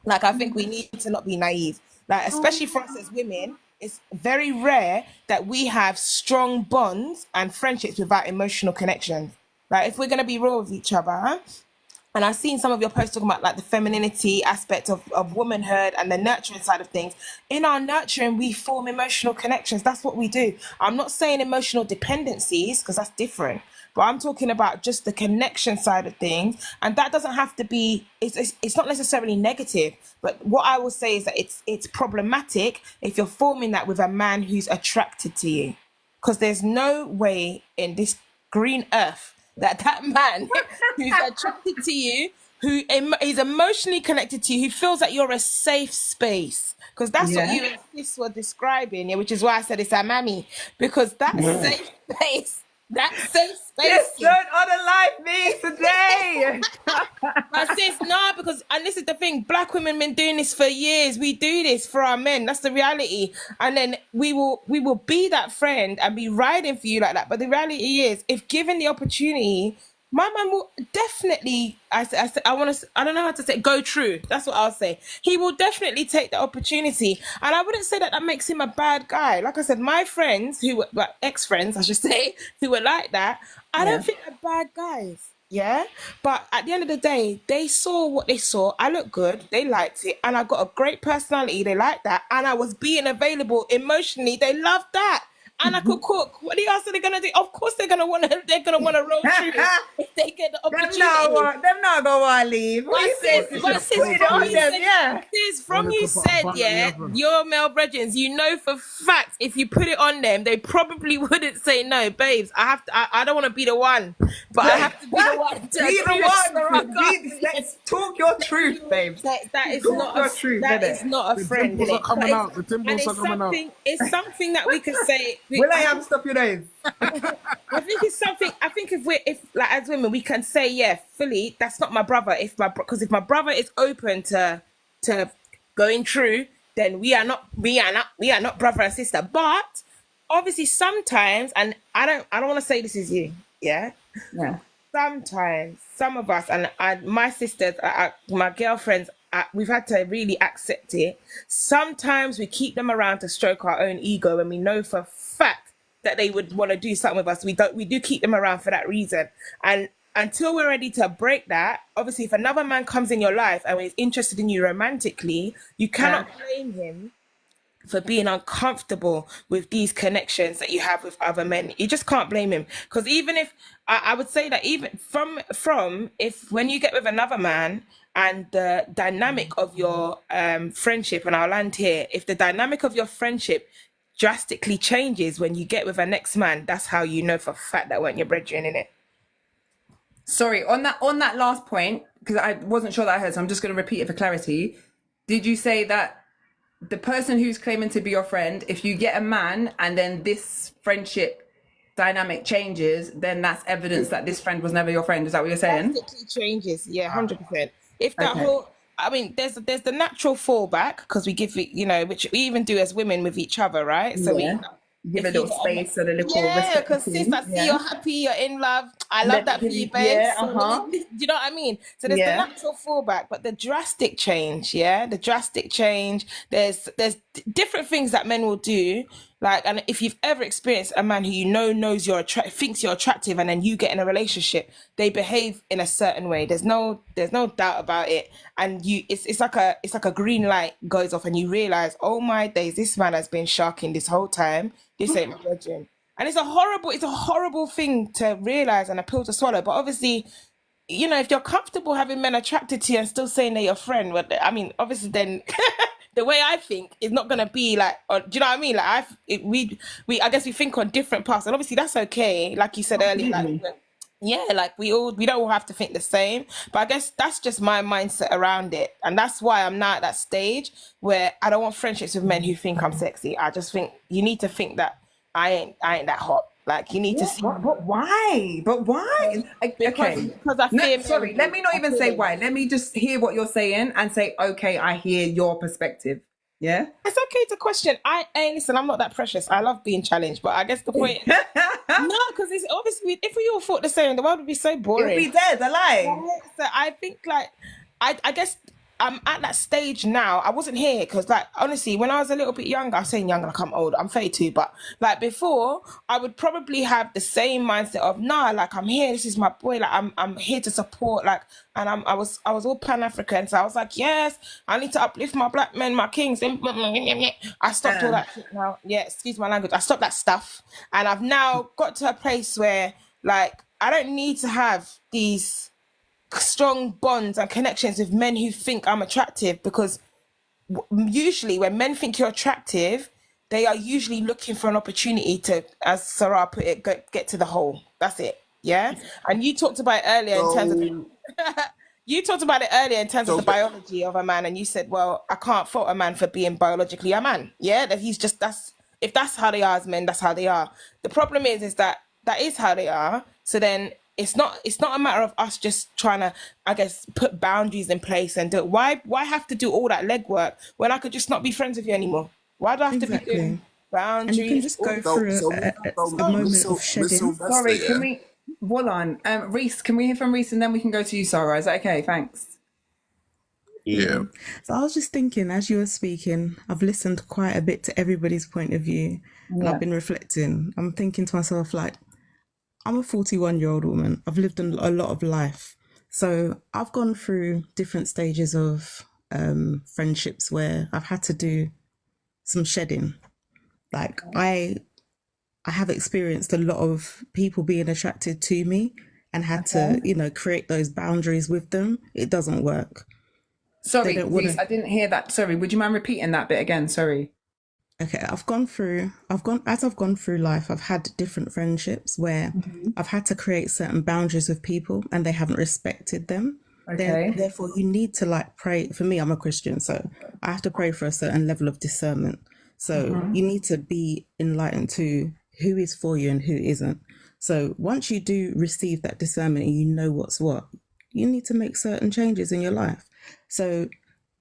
Like, I think we need to not be naive. Like, especially for us as women, it's very rare that we have strong bonds and friendships without emotional connections. Like, if we're going to be real with each other, and I've seen some of your posts talking about like the femininity aspect of womanhood and the nurturing side of things. In our nurturing, we form emotional connections. That's what we do. I'm not saying emotional dependencies, because that's different. But I'm talking about just the connection side of things. And that doesn't have to be, it's not necessarily negative. But what I will say is that it's problematic if you're forming that with a man who's attracted to you. Because there's no way in this green earth that man who's attracted to you, who is emotionally connected to you, who feels that you're a safe space. Because that's what you and sis were describing, yeah, which is why I said it's our mammy. Because that safe space, Yes, don't unalive me today. But sis, no, because, and this is the thing, black women been doing this for years. We do this for our men. That's the reality. And then we will be that friend and be riding for you like that. But the reality is, if given the opportunity, my man will definitely, I don't know how to say, go true. That's what I'll say. He will definitely take the opportunity. And I wouldn't say that that makes him a bad guy. Like I said, my friends who were, like, ex-friends, I should say, who were like that, I don't think they're bad guys. Yeah. But at the end of the day, they saw what they saw. I looked good. They liked it. And I got a great personality. They liked that. And I was being available emotionally. They loved that. And I could cook. What do you ask are they gonna do? Of course they're gonna wanna roll through if they get the opportunity. Them not gonna want to leave. From you said, yeah, your male brethren, you know for fact if you put it on them, they probably wouldn't say no, babes. I don't want to be the one, but I have to be the one. Let's talk your truth, babes. That is not a truth. That is not a friend. The dimples are coming out. It's something that we could say. Will I have to stop your nose? I think it's something. I think if like as women, we can say, yeah, fully, that's not my brother. Because if my brother is open to going through, then we are not brother and sister. But obviously, sometimes, and I don't want to say this is you, yeah. Sometimes, some of us, and my sisters, my girlfriends, we've had to really accept it. Sometimes we keep them around to stroke our own ego, and we know for a fact that they would want to do something with us. We do keep them around for that reason. And until we're ready to break that, obviously, if another man comes in your life and is interested in you romantically, you cannot blame him for being uncomfortable with these connections that you have with other men. You just can't blame him. Because even if, I would say that even from if when you get with another man and the dynamic of your friendship, and I'll land here, if the dynamic of your friendship drastically changes when you get with a next man, that's how you know for a fact that weren't your brethren in it. Sorry, on that last point, because I wasn't sure that I heard, so I'm just going to repeat it for clarity. Did you say that the person who's claiming to be your friend, if you get a man and then this friendship dynamic changes, then that's evidence that this friend was never your friend. Is that what you're saying? Drastically changes, yeah, 100%. If that Okay. whole, I mean, there's the natural fallback because we give it, you know, which we even do as women with each other, right? So Yeah. Give a if you little get a- space and a little yeah, respect. because sis, I see you're happy, you're in love. I love Let that for me you, give babe. you- yeah, So uh-huh. do you know what I mean? So there's Yeah. the natural fallback, but the drastic change, yeah, the drastic change. There's different things that men will do. Like, and if you've ever experienced a man who you know knows you're thinks you're attractive, and then you get in a relationship, they behave in a certain way. There's no doubt about it. And it's like a green light goes off, and you realize, oh my days, this man has been sharking this whole time. This ain't my virgin. And it's a horrible thing to realize and a pill to swallow. But obviously, you know, if you're comfortable having men attracted to you and still saying they're your friend, well, I mean, obviously, then the way I think is not gonna be like, do you know what I mean? Like I guess we think on different paths, and obviously that's okay. Like you said earlier, like, yeah, like we don't all have to think the same. But I guess that's just my mindset around it, and that's why I'm now at that stage where I don't want friendships with men who think I'm sexy. I just think you need to think that I ain't that hot. Like you need to see. But why? But why? Okay. Because I fear men. Sorry, let me not even say why. Let me just hear what you're saying and say, okay, I hear your perspective. Yeah? It's okay to question. Listen, I'm not that precious. I love being challenged, but I guess the point. No, because it's obviously if we all thought the same, the world would be so boring. It'll be dead, alive. So I think like I guess I'm at that stage now. I wasn't here because like honestly, when I was a little bit younger, I'm saying younger like I'm old, I'm 32, but like before, I would probably have the same mindset of nah, like I'm here, this is my boy, like I'm here to support, like, and I was all Pan-African, so I was like, yes, I need to uplift my black men, my kings. I stopped all that shit now. Yeah, excuse my language. I stopped that stuff, and I've now got to a place where like I don't need to have these strong bonds and connections with men who think I'm attractive, because usually when men think you're attractive, they are usually looking for an opportunity to, as Sarah put it, get to the hole. That's it. Yeah. And you talked about it earlier in terms of you talked about it earlier in terms of the biology of a man, and you said, well, I can't fault a man for being biologically a man. Yeah, that he's just if that's how they are as men, that's how they are. The problem is that is how they are. So then it's not a matter of us just trying to, I guess, put boundaries in place and do it. Why have to do all that legwork when I could just not be friends with you anymore? Why do I have to be doing boundaries? And you can just go through a moment of shedding. Sorry, can we hold on? Reese, can we hear from Reese and then we can go to you, Sarah? Is that okay? Thanks. Yeah. So I was just thinking, as you were speaking, I've listened quite a bit to everybody's point of view, and I've been reflecting. I'm thinking to myself, like, I'm a 41-year-old woman. I've lived a lot of life. So I've gone through different stages of friendships where I've had to do some shedding. Like I have experienced a lot of people being attracted to me and had to, create those boundaries with them. It doesn't work. Sorry, Reese, I didn't hear that. Sorry, would you mind repeating that bit again? Sorry. Okay, as I've gone through life, I've had different friendships where I've had to create certain boundaries with people and they haven't respected them. Okay. Therefore, you need to pray. For me, I'm a Christian, so I have to pray for a certain level of discernment. So you need to be enlightened to who is for you and who isn't. So once you do receive that discernment and you know what's what, you need to make certain changes in your life. So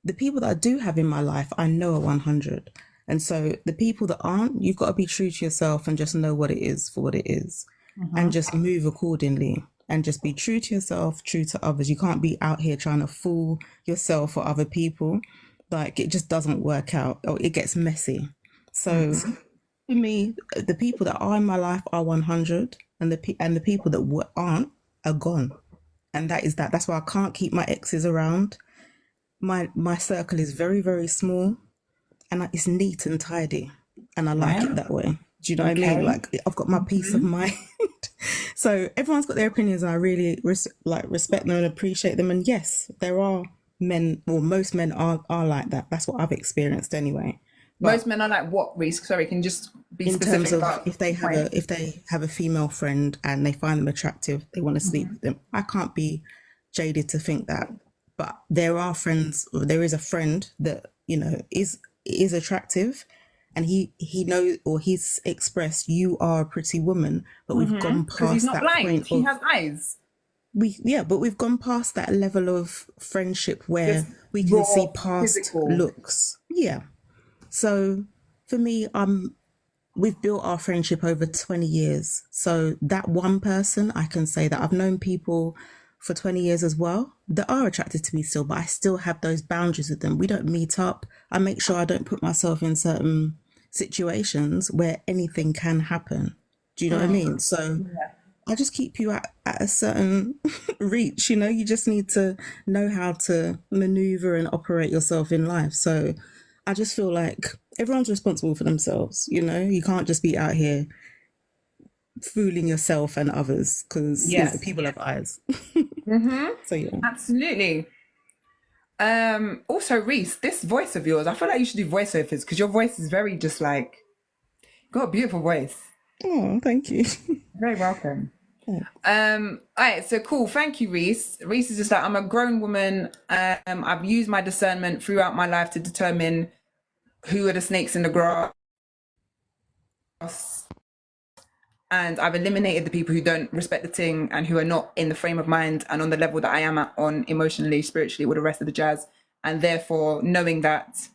the people that I do have in my life, I know are 100. And so the people that aren't, you've got to be true to yourself and just know what it is for what it is, and just move accordingly and just be true to yourself, true to others. You can't be out here trying to fool yourself or other people. Like, it just doesn't work out, or it gets messy. So for me, the people that are in my life are 100, and the people that aren't are gone. And that's why I can't keep my exes around. My circle is very, very small. And it's neat and tidy, and I like it that way. Do you know what I mean? Like, I've got my peace of mind. So everyone's got their opinions, and I really respect them and appreciate them. And yes, there are men, or most men are like that. That's what I've experienced anyway. But most men are like what, Reese? Sorry, can you just be in specific terms of about if they have a female friend and they find them attractive, they want to sleep with them. I can't be jaded to think that. But there is a friend that is is attractive, and he knows, or he's expressed, you are a pretty woman, but we've gone Because he's past not that blind. point He of has eyes. but we've gone past that level of friendship where Just we can raw, see past physical. looks. Yeah. So for me, we've built our friendship over 20 years. So that one person, I can say that I've known people for 20 years as well that are attracted to me still, but I still have those boundaries with them. We don't meet up. I make sure I don't put myself in certain situations where anything can happen. Do you know what I mean? So I just keep you at a certain reach. You just need to know how to maneuver and operate yourself in life. So I just feel like everyone's responsible for themselves. You can't just be out here fooling yourself and others, because people have eyes. So yeah, Absolutely. Also, Reese, this voice of yours, I feel like you should do voiceovers because your voice is very just like, you've got a beautiful voice. oh, thank you. Very welcome. All right, so cool. Thank you, Reese. Reese is just like, I'm a grown woman. I've used my discernment throughout my life to determine who are the snakes in the grass. And I've eliminated the people who don't respect the thing and who are not in the frame of mind and on the level that I am at, on emotionally, spiritually, with the rest of the jazz. And therefore, knowing that,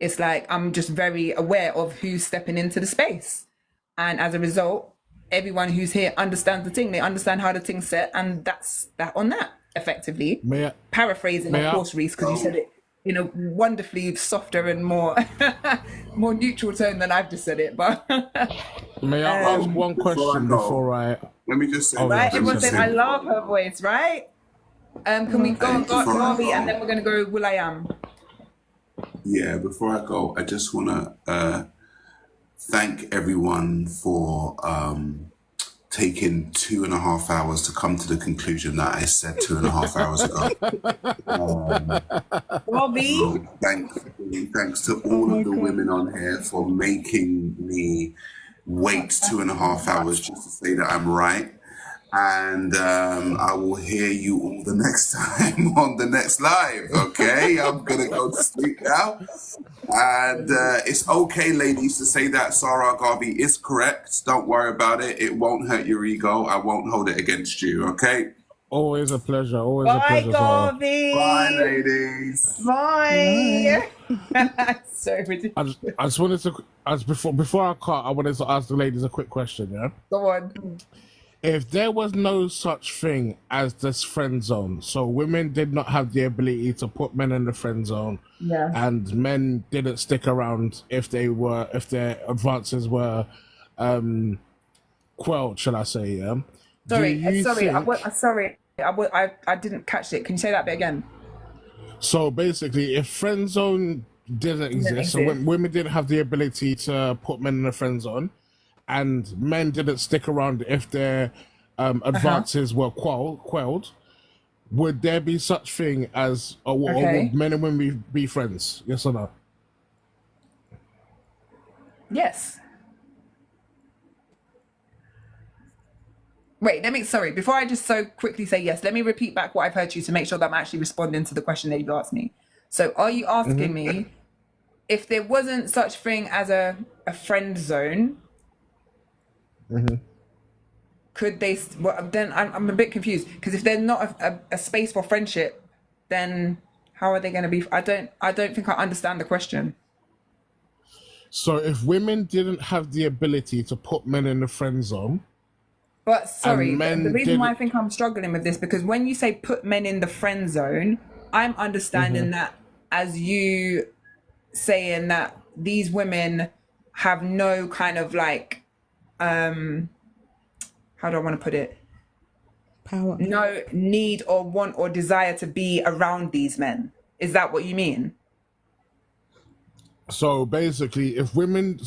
it's like I'm just very aware of who's stepping into the space. And as a result, everyone who's here understands the thing. They understand how the thing's set, and that's that on that, effectively. Paraphrasing, of course, Reese, because you said it in a wonderfully softer and more more neutral tone than I've just said it. But may I ask one question before I... Let me just say, right, everyone said I love her voice, right? Can we go on Garvey, and then we're going to go Will I Am? Yeah, before I go, I just want to thank everyone for taking 2.5 hours to come to the conclusion that I said 2.5 hours ago. Bobby, thanks to all of the women on here for making me wait 2.5 hours just to say that I'm right. And I will hear you all the next time on the next live, okay? I'm going to go to sleep now. And it's okay, ladies, to say that Sarah Garvey is correct. Don't worry about it. It won't hurt your ego. I won't hold it against you, okay? Always a pleasure. Always a pleasure. bye, Garvey. Bye, ladies. Bye. So ridiculous. I just wanted to, before I cut, I wanted to ask the ladies a quick question, yeah? Go on. If there was no such thing as this friend zone, so women did not have the ability to put men in the friend zone, and men didn't stick around if their advances were quelled, shall I say? Yeah. Sorry. I didn't catch it. Can you say that bit again? So basically, if friend zone didn't exist, so when women didn't have the ability to put men in the friend zone, and men didn't stick around if their advances were quelled, would there be such thing as, or would men and women be friends? Yes or no? Yes. Wait, before I just so quickly say yes, let me repeat back what I've heard you to make sure that I'm actually responding to the question that you've asked me. So are you asking me if there wasn't such thing as a friend zone, could they, well, then I'm a bit confused, because if there's not a space for friendship, then how are they going to be? I don't think I understand the question. So if women didn't have the ability to put men in the friend zone, but sorry, the reason why I think I'm struggling with this, because when you say put men in the friend zone, I'm understanding that as you saying that these women have no kind of like, how do I want to put it? Power. No need or want or desire to be around these men. Is that what you mean? so basically, if women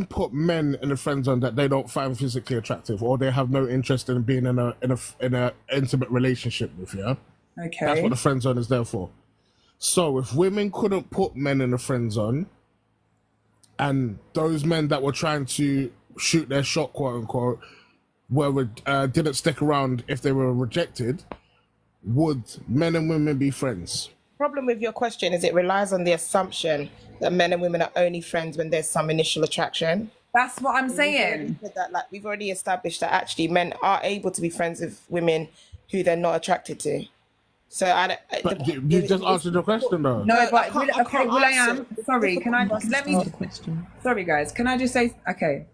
put men in the friend zone that they don't find physically attractive, or they have no interest in being in a intimate relationship with, yeah. Okay. That's what the friend zone is there for. So if women couldn't put men in the friend zone, and those men that were trying to shoot their shot, quote unquote, didn't stick around if they were rejected, would men and women be friends? problem with your question is it relies on the assumption that men and women are only friends when there's some initial attraction. That's what I'm We've already saying. said that, like, we've already established that actually men are able to be friends with women who they're not attracted to. So But you just answered your question though. No, I but can't- I can't Will I answer. am sorry. Can I Difficult let me? Ask the question. Sorry, guys. Can I just say, okay?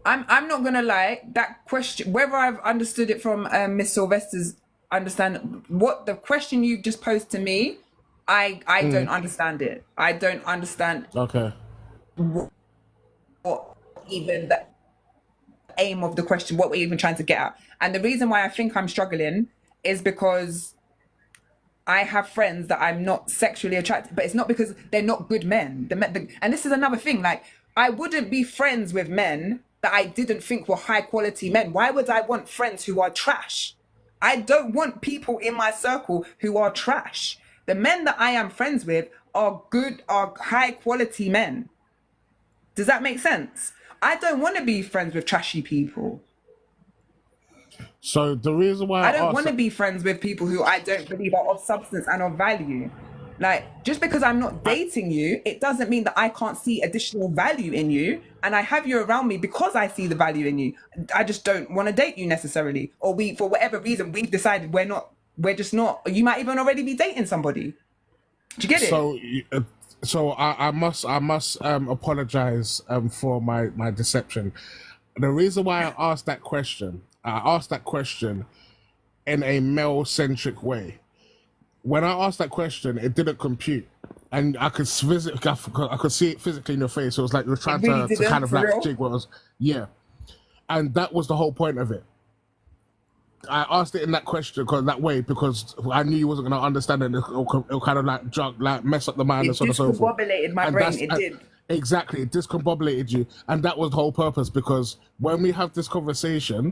I'm not gonna lie. That question, whether I've understood it from Miss Sylvester's understand, what the question you just posed to me, I don't understand it. I don't understand Okay. what even the aim of the question, what we're even trying to get at. And the reason why I think I'm struggling is because I have friends that I'm not sexually attracted, but it's not because they're not good men. And this is another thing, like, I wouldn't be friends with men that I didn't think were high quality men. Why would I want friends who are trash? I don't want people in my circle who are trash. The men that I am friends with are good, are high quality men. Does that make sense? I don't want to be friends with trashy people. So the reason why I don't asked want to be friends with people who I don't believe are of substance and of value. Like, just because I'm not dating you, it doesn't mean that I can't see additional value in you. And I have you around me because I see the value in you. I just don't want to date you necessarily. Or for whatever reason, we've decided we're just not, you might even already be dating somebody. Do you get it? So I must apologize for my deception. The reason why I asked that question in a male-centric way. When I asked that question, it didn't compute, and I could see it physically in your face. It was like you were trying really to kind of for like real? jig what was, yeah, and that was the whole point of it. I asked it in that question that way because I knew you wasn't going to understand it. It'll kind of like mess up the mind It and so on and so forth. discombobulated my And brain. It did. Exactly, it discombobulated you, and that was the whole purpose. Because when we have this conversation,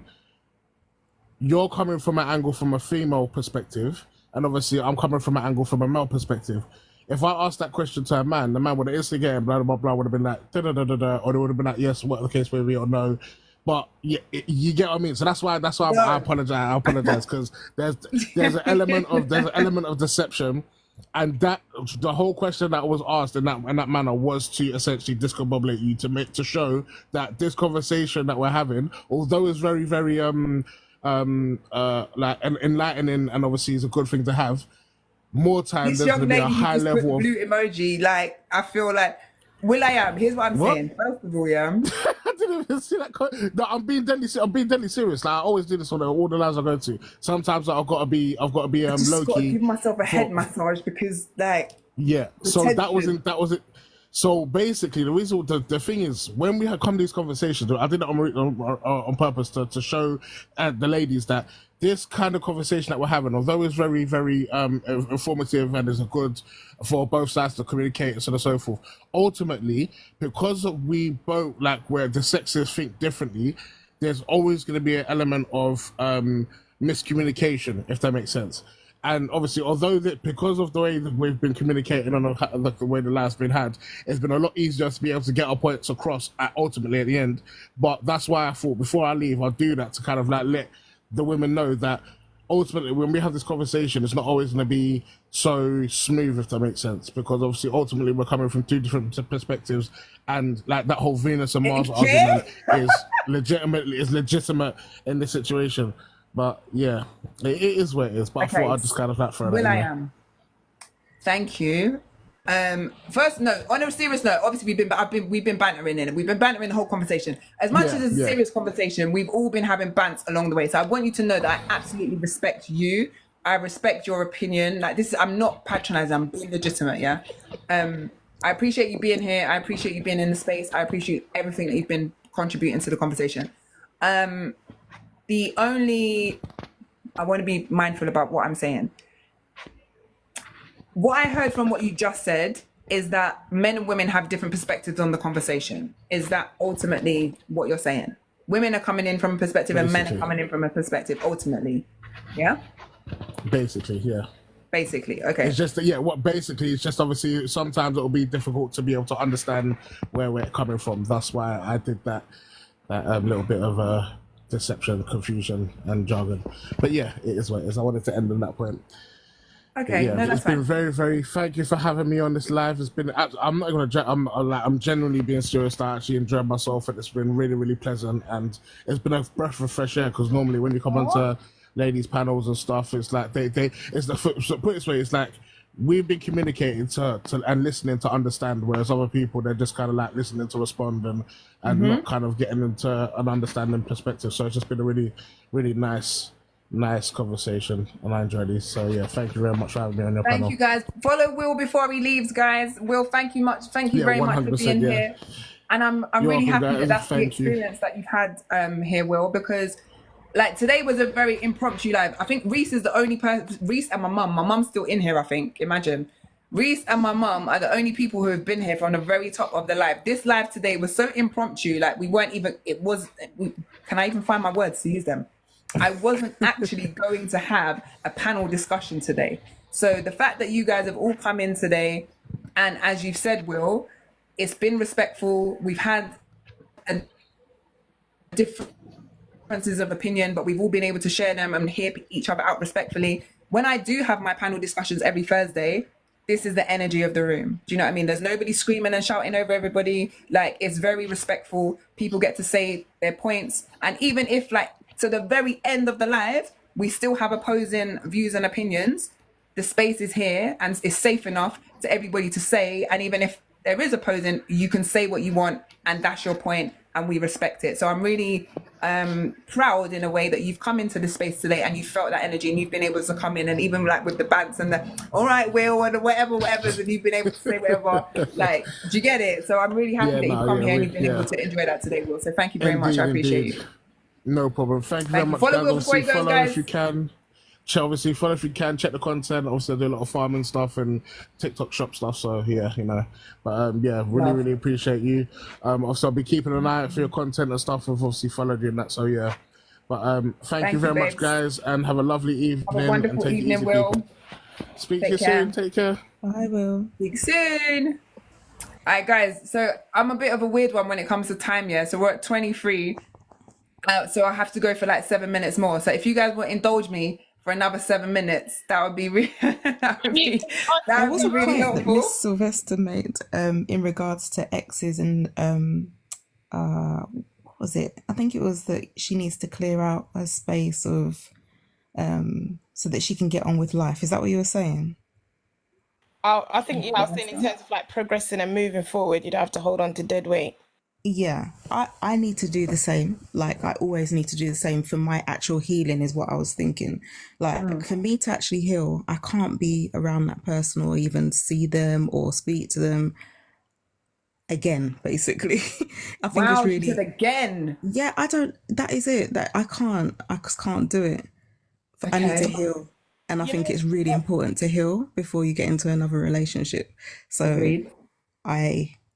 you're coming from an angle from a female perspective, and obviously I'm coming from an angle from a male perspective. If I asked that question to a man, the man would have instantly get blah blah blah, would have been like da da da da da, or they would have been like yes, what the case may be, or no. But you get what I mean. So that's why I apologize because there's an element of deception, and that the whole question that was asked in that manner was to essentially discombobulate you, to show that this conversation that we're having, although it's very very like enlightening and obviously is a good thing to have, more time This there's young going to be lady a who high just put level of blue emoji, like, I feel like, here's what I'm What? saying. First of all, yeah. I didn't even see that. No, I'm being deadly serious. Like I always do this on all the lives I go to. Sometimes I've got to be Just low got to key. give myself a head massage because, like, Yeah. So tension. that was it. So basically, the reason the thing is when we had come to these conversations, I did it on purpose to show the ladies that this kind of conversation that we're having, although it's very very informative and is good for both sides to communicate and so on and so forth. Ultimately, because we both where the sexes think differently, there's always going to be an element of miscommunication, if that makes sense. And obviously, although because of the way that we've been communicating on the way the life's been had, it's been a lot easier to be able to get our points across ultimately at the end. But that's why I thought before I leave, I'll do that to kind of let the women know that ultimately when we have this conversation, it's not always going to be so smooth, if that makes sense. Because obviously, ultimately, we're coming from two different perspectives, and like that whole Venus and Mars argument is legitimate in this situation. But yeah, it is what it is. But Okay. I thought I'd just kind of throw that Will in I there. am. Thank you. First, no. On a serious note, obviously we've been bantering in it. We've been bantering the whole conversation. As much as it's a serious conversation, we've all been having bants along the way. So I want you to know that I absolutely respect you. I respect your opinion. Like this, I'm not patronizing. I'm being legitimate. Yeah. I appreciate you being here. I appreciate you being in the space. I appreciate everything that you've been contributing to the conversation. I want to be mindful about what I'm saying. What I heard from what you just said is that men and women have different perspectives on the conversation. Is that ultimately what you're saying? Women are coming in from a perspective and men are coming in from a perspective, ultimately. Yeah? Basically, yeah. Basically, okay. It's just basically it's just obviously sometimes it'll be difficult to be able to understand where we're coming from. That's why I did that little bit of deception, confusion, and jargon. But yeah, it is what it is. I wanted to end on that point. Okay, Yeah, no, that's it's been fine. very, very. Thank you for having me on this live. It's been. I'm not gonna. I'm genuinely being serious. I actually enjoyed myself, and it's been really, really pleasant. And it's been a breath of fresh air because normally when you come onto ladies panels and stuff, it's like they. It's the so put it this way. It's like we've been communicating to and listening to understand, whereas other people they're just kind of like listening to respond and not kind of getting into an understanding perspective. So it's just been a really, really nice conversation, and I enjoyed this. So yeah, thank you very much for having me on your Thank panel. you, guys. Follow Will before he leaves, guys. Will, thank you much. Thank you Yeah, very much for 100%, being yeah. here. And I'm You're really welcome, happy that guys. that's the Thank you. experience that you've had here, Will, because like today was a very impromptu live. I think Reese is the only person. Reese and my mum. My mum's still in here. I think. Imagine. Reese and my mum are the only people who have been here from the very top of the live. This live today was so impromptu. Like we weren't even. It was. Can I even find my words to use them? I wasn't actually going to have a panel discussion today. So the fact that you guys have all come in today, and as you've said, Will, it's been respectful. We've had a differences of opinion, but we've all been able to share them and hear each other out respectfully. When I do have my panel discussions every Thursday, this is the energy of the room. Do you know what I mean? There's nobody screaming and shouting over everybody. Like, it's very respectful. People get to say their points. And even if like, to the very end of the live, we still have opposing views and opinions, the space is here and it's safe enough to everybody to say. And even if there is opposing, you can say what you want and that's your point and we respect it. So I'm really proud in a way that you've come into the space today and you felt that energy and you've been able to come in, and even like with the bands and the all right, Will, and whatever, and you've been able to say whatever. Like, do you get it? So I'm really happy that you've come here and you've been able to enjoy that today, Will. So thank you very much. I appreciate you. No problem. Thank you very much, Follow guys. Will before Obviously, he goes, follow guys. if you can. Obviously, follow if you can. Check the content. Also, I do a lot of farming stuff and TikTok shop stuff. So yeah, you know. But yeah, really, really appreciate you. Also, I'll be keeping an eye out for your content and stuff. I've obviously followed you and that. So yeah. But thank you very much, guys, and have a lovely evening. Have a wonderful and evening, Will. Speak to you soon. Take care. I will. Speak soon. All right, guys. So I'm a bit of a weird one when it comes to time. Yeah. So we're at 23. So I have to go for like 7 minutes more. So if you guys will indulge me for another 7 minutes, that would be really, that would be really That helpful. Miss Sylvester made in regards to exes and what was it? I think it was that she needs to clear out a space of so that she can get on with life. Is that what you were saying? I think, I was saying in terms of like progressing and moving forward, you'd have to hold on to dead weight. Yeah, I need to do the same. Like, I always need to do the same for my actual healing is what I was thinking. Like, for me to actually heal, I can't be around that person or even see them or speak to them again, basically. I think it's really... you said again. Yeah, that is it. That I just can't do it. I need to heal. And I think it's really important to heal before you get into another relationship. So Agreed.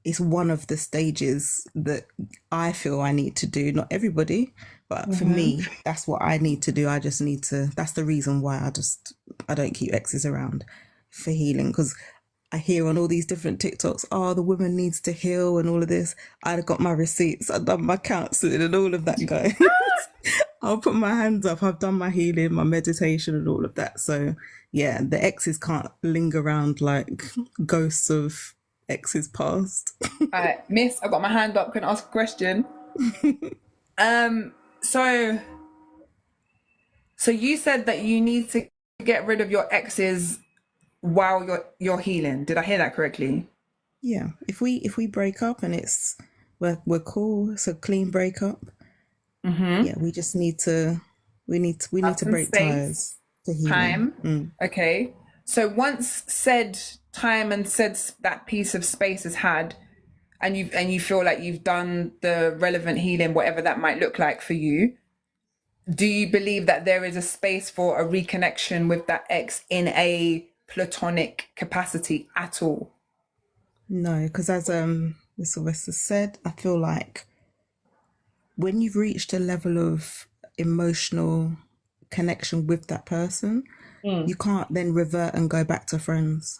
It's one of the stages that I feel I need to do. Not everybody, but for me, that's what I need to do. I just need to, that's the reason why I don't keep exes around for healing. Because I hear on all these different TikToks, oh, the woman needs to heal and all of this. I've got my receipts, I've done my counseling and all of that, guys. I'll put my hands up. I've done my healing, my meditation and all of that. So yeah, the exes can't linger around like ghosts of ex's past. All right, Miss, I've got my hand up. Can I ask a question? So you said that you need to get rid of your exes while you're healing. Did I hear that correctly? Yeah. If we break up and we're cool, it's a clean breakup. Yeah, we just need to break ties to heal. Time. Okay. So once said time and said that piece of space is had, and you feel like you've done the relevant healing, whatever that might look like for you, do you believe that there is a space for a reconnection with that ex in a platonic capacity at all? No, because as Sylvester said, I feel like when you've reached a level of emotional connection with that person, you can't then revert and go back to friends.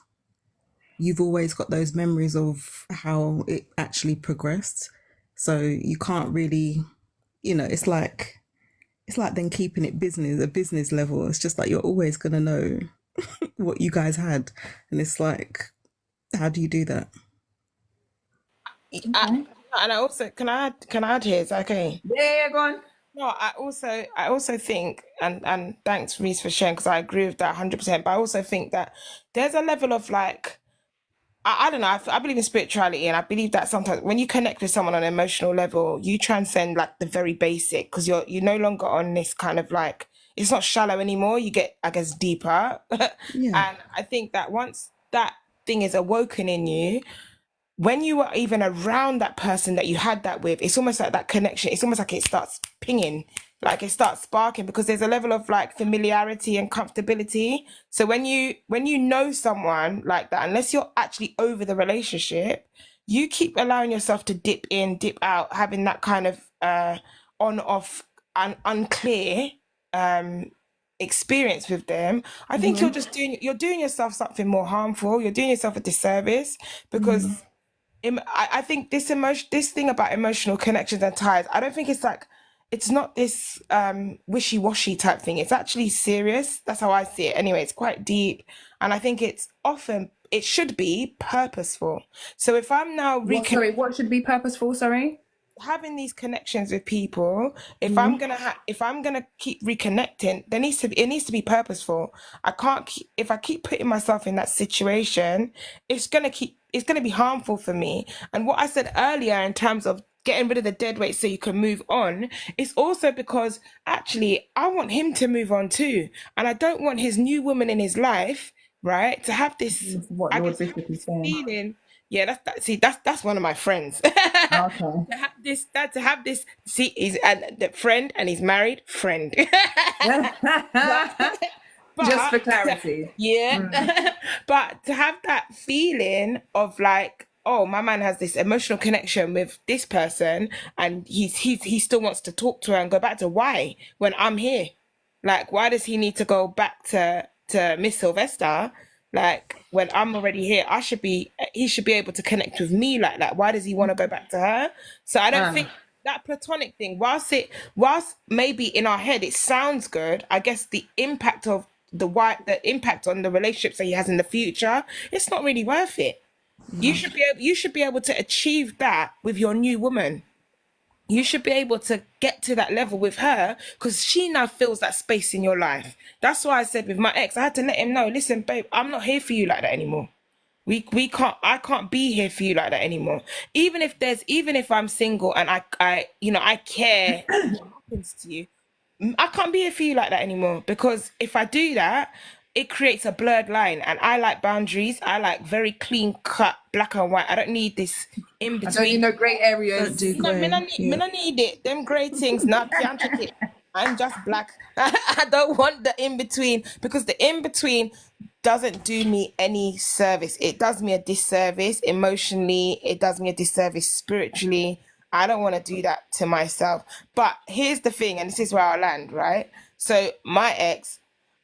You've always got those memories of how it actually progressed. So you can't really, it's like then keeping it a business level. It's just like you're always going to know what you guys had, and it's like, how do you do that? And I also can I add here? Is that okay? Yeah, go on. No, I also think, and thanks Reese for sharing, because I agree with that 100%. But I also think that there's a level of like, I don't know. I believe in spirituality, and I believe that sometimes when you connect with someone on an emotional level, you transcend like the very basic, because you're no longer on this kind of like, it's not shallow anymore. You get, I guess, deeper. Yeah. And I think that once that thing is awoken in you, when you are even around that person that you had that with, it's almost like that connection. It's almost like it starts pinging, like it starts sparking, because there's a level of like familiarity and comfortability. So when you know someone like that, unless you're actually over the relationship, you keep allowing yourself to dip in, dip out, having that kind of on off and unclear experience with them. I think you're doing yourself something more harmful. You're doing yourself a disservice, because I think this thing about emotional connections and ties, I don't think it's like, it's not this wishy-washy type thing. It's actually serious. That's how I see it. Anyway, it's quite deep. And I think it should be purposeful. So if I'm now What should be purposeful? Sorry. having these connections with people, if I'm gonna keep reconnecting, it needs to be purposeful. I can't keep, if I keep putting myself in that situation, it's gonna be harmful for me. And what I said earlier in terms of getting rid of the dead weight so you can move on, it's also because actually I want him to move on too, and I don't want his new woman in his life, right, to have this, What I Lord guess, Bishop is saying. feeling. Yeah, that's one of my friends. Okay. To have this, see, he's the friend and he's married friend. Just for clarity. Yeah. But to have that feeling of like, oh, my man has this emotional connection with this person, and he still wants to talk to her and go back to, why when I'm here? Like, why does he need to go back to Miss Sylvester? Like, when I'm already here, he should be able to connect with me like that. Why does he want to go back to her? So I don't think that platonic thing, whilst maybe in our head it sounds good, I guess the impact of the impact on the relationships that he has in the future, it's not really worth it. You should be able to achieve that with your new woman. You should be able to get to that level with her, because she now fills that space in your life. That's why I said with my ex, I had to let him know, listen, babe, I'm not here for you like that anymore. I can't be here for you like that anymore. Even if I'm single and I care what happens to you, I can't be here for you like that anymore, because if I do that, it creates a blurred line, and I like boundaries. I like very clean cut, black and white. I don't need this in between. I don't need no grey areas. Don't do No, grey. me not need it. Them grey things, not can't trick it. I'm just black. I don't want the in between, because the in between doesn't do me any service. It does me a disservice emotionally. It does me a disservice spiritually. I don't want to do that to myself. But here's the thing, and this is where I'll land, right? So my ex,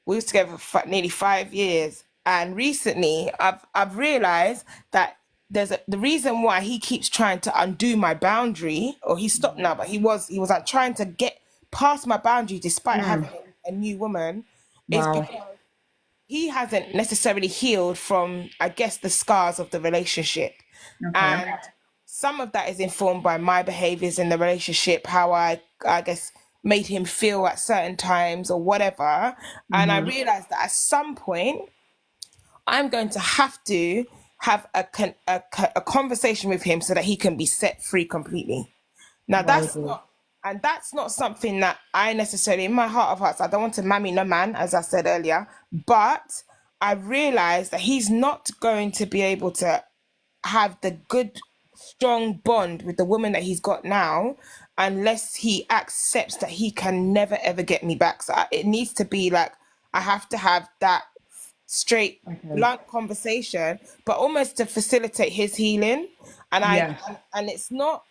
we was together for nearly 5 years, and recently I've realized that the reason why he keeps trying to undo my boundary, or he stopped now, but he was like trying to get past my boundary despite having a new woman, is Wow. because he hasn't necessarily healed from, I guess, the scars of the relationship. And some of that is informed by my behaviors in the relationship, how I guess made him feel at certain times or whatever. And I realized that at some point I'm going to have to have a conversation with him so that he can be set free completely. Now that's not something that I necessarily, in my heart of hearts, I don't want to mammy no man, as I said earlier, but I realized that he's not going to be able to have the good, strong bond with the woman that he's got now unless he accepts that he can never ever get me back. So it needs to be like, I have to have that straight, blunt conversation, but almost to facilitate his healing. And and it's not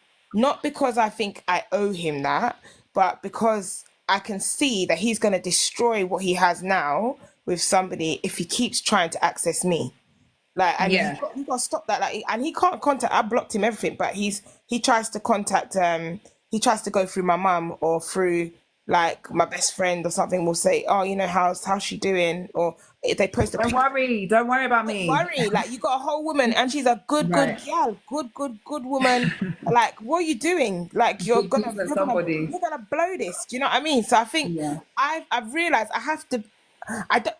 because I think I owe him that, but because I can see that he's going to destroy what he has now with somebody if he keeps trying to access me. Like, and you got to stop that. Like, and he can't contact. I blocked him everything, but he tries to contact. He tries to go through my mum or through like my best friend or something will say, oh, you know, how's she doing? Or if they post a Don't picture, don't worry about me. worry, like you got a whole woman and she's a good Right. gal, good woman. Like, what are you doing? Like, you're gonna somebody. blow this. Do you know what I mean? So I think I've realized I have to.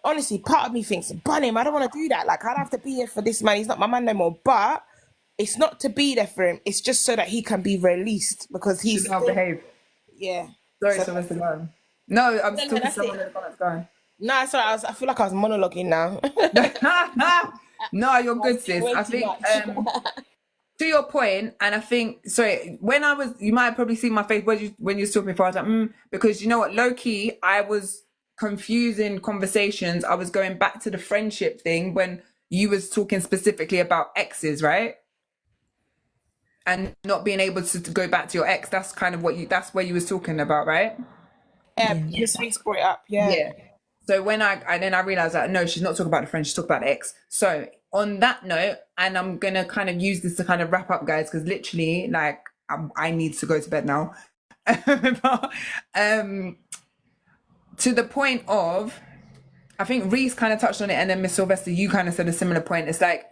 Honestly, part of me thinks, bun him. I don't want to do that. Like, I'd have to be here for this man. He's not my man no more. But it's not to be there for him. It's just so that he can be released because he's Should not behave. yeah. Sorry, So- so Mr. Go. No, I'm No, talking to that's someone it. in the comments. Go on. No, sorry. I feel like I was monologuing now. No, you're good, sis. Way I too think much. to your point, and I think, sorry, when I was, you might have probably seen my face when you was talking before. I was like, because you know what, low key, I was confusing conversations. I was going back to the friendship thing when you was talking specifically about exes, right? And not being able to go back to your ex. That's kind of that's where you was talking about, right? Just brought it up. Yeah. So when I realized that no, she's not talking about the friend, she's talking about the ex. So on that note, and I'm gonna kind of use this to kind of wrap up, guys, because literally, like, I need to go to bed now. But, to the point of, I think Reese kind of touched on it, and then Miss Sylvester, you kind of said a similar point. It's like,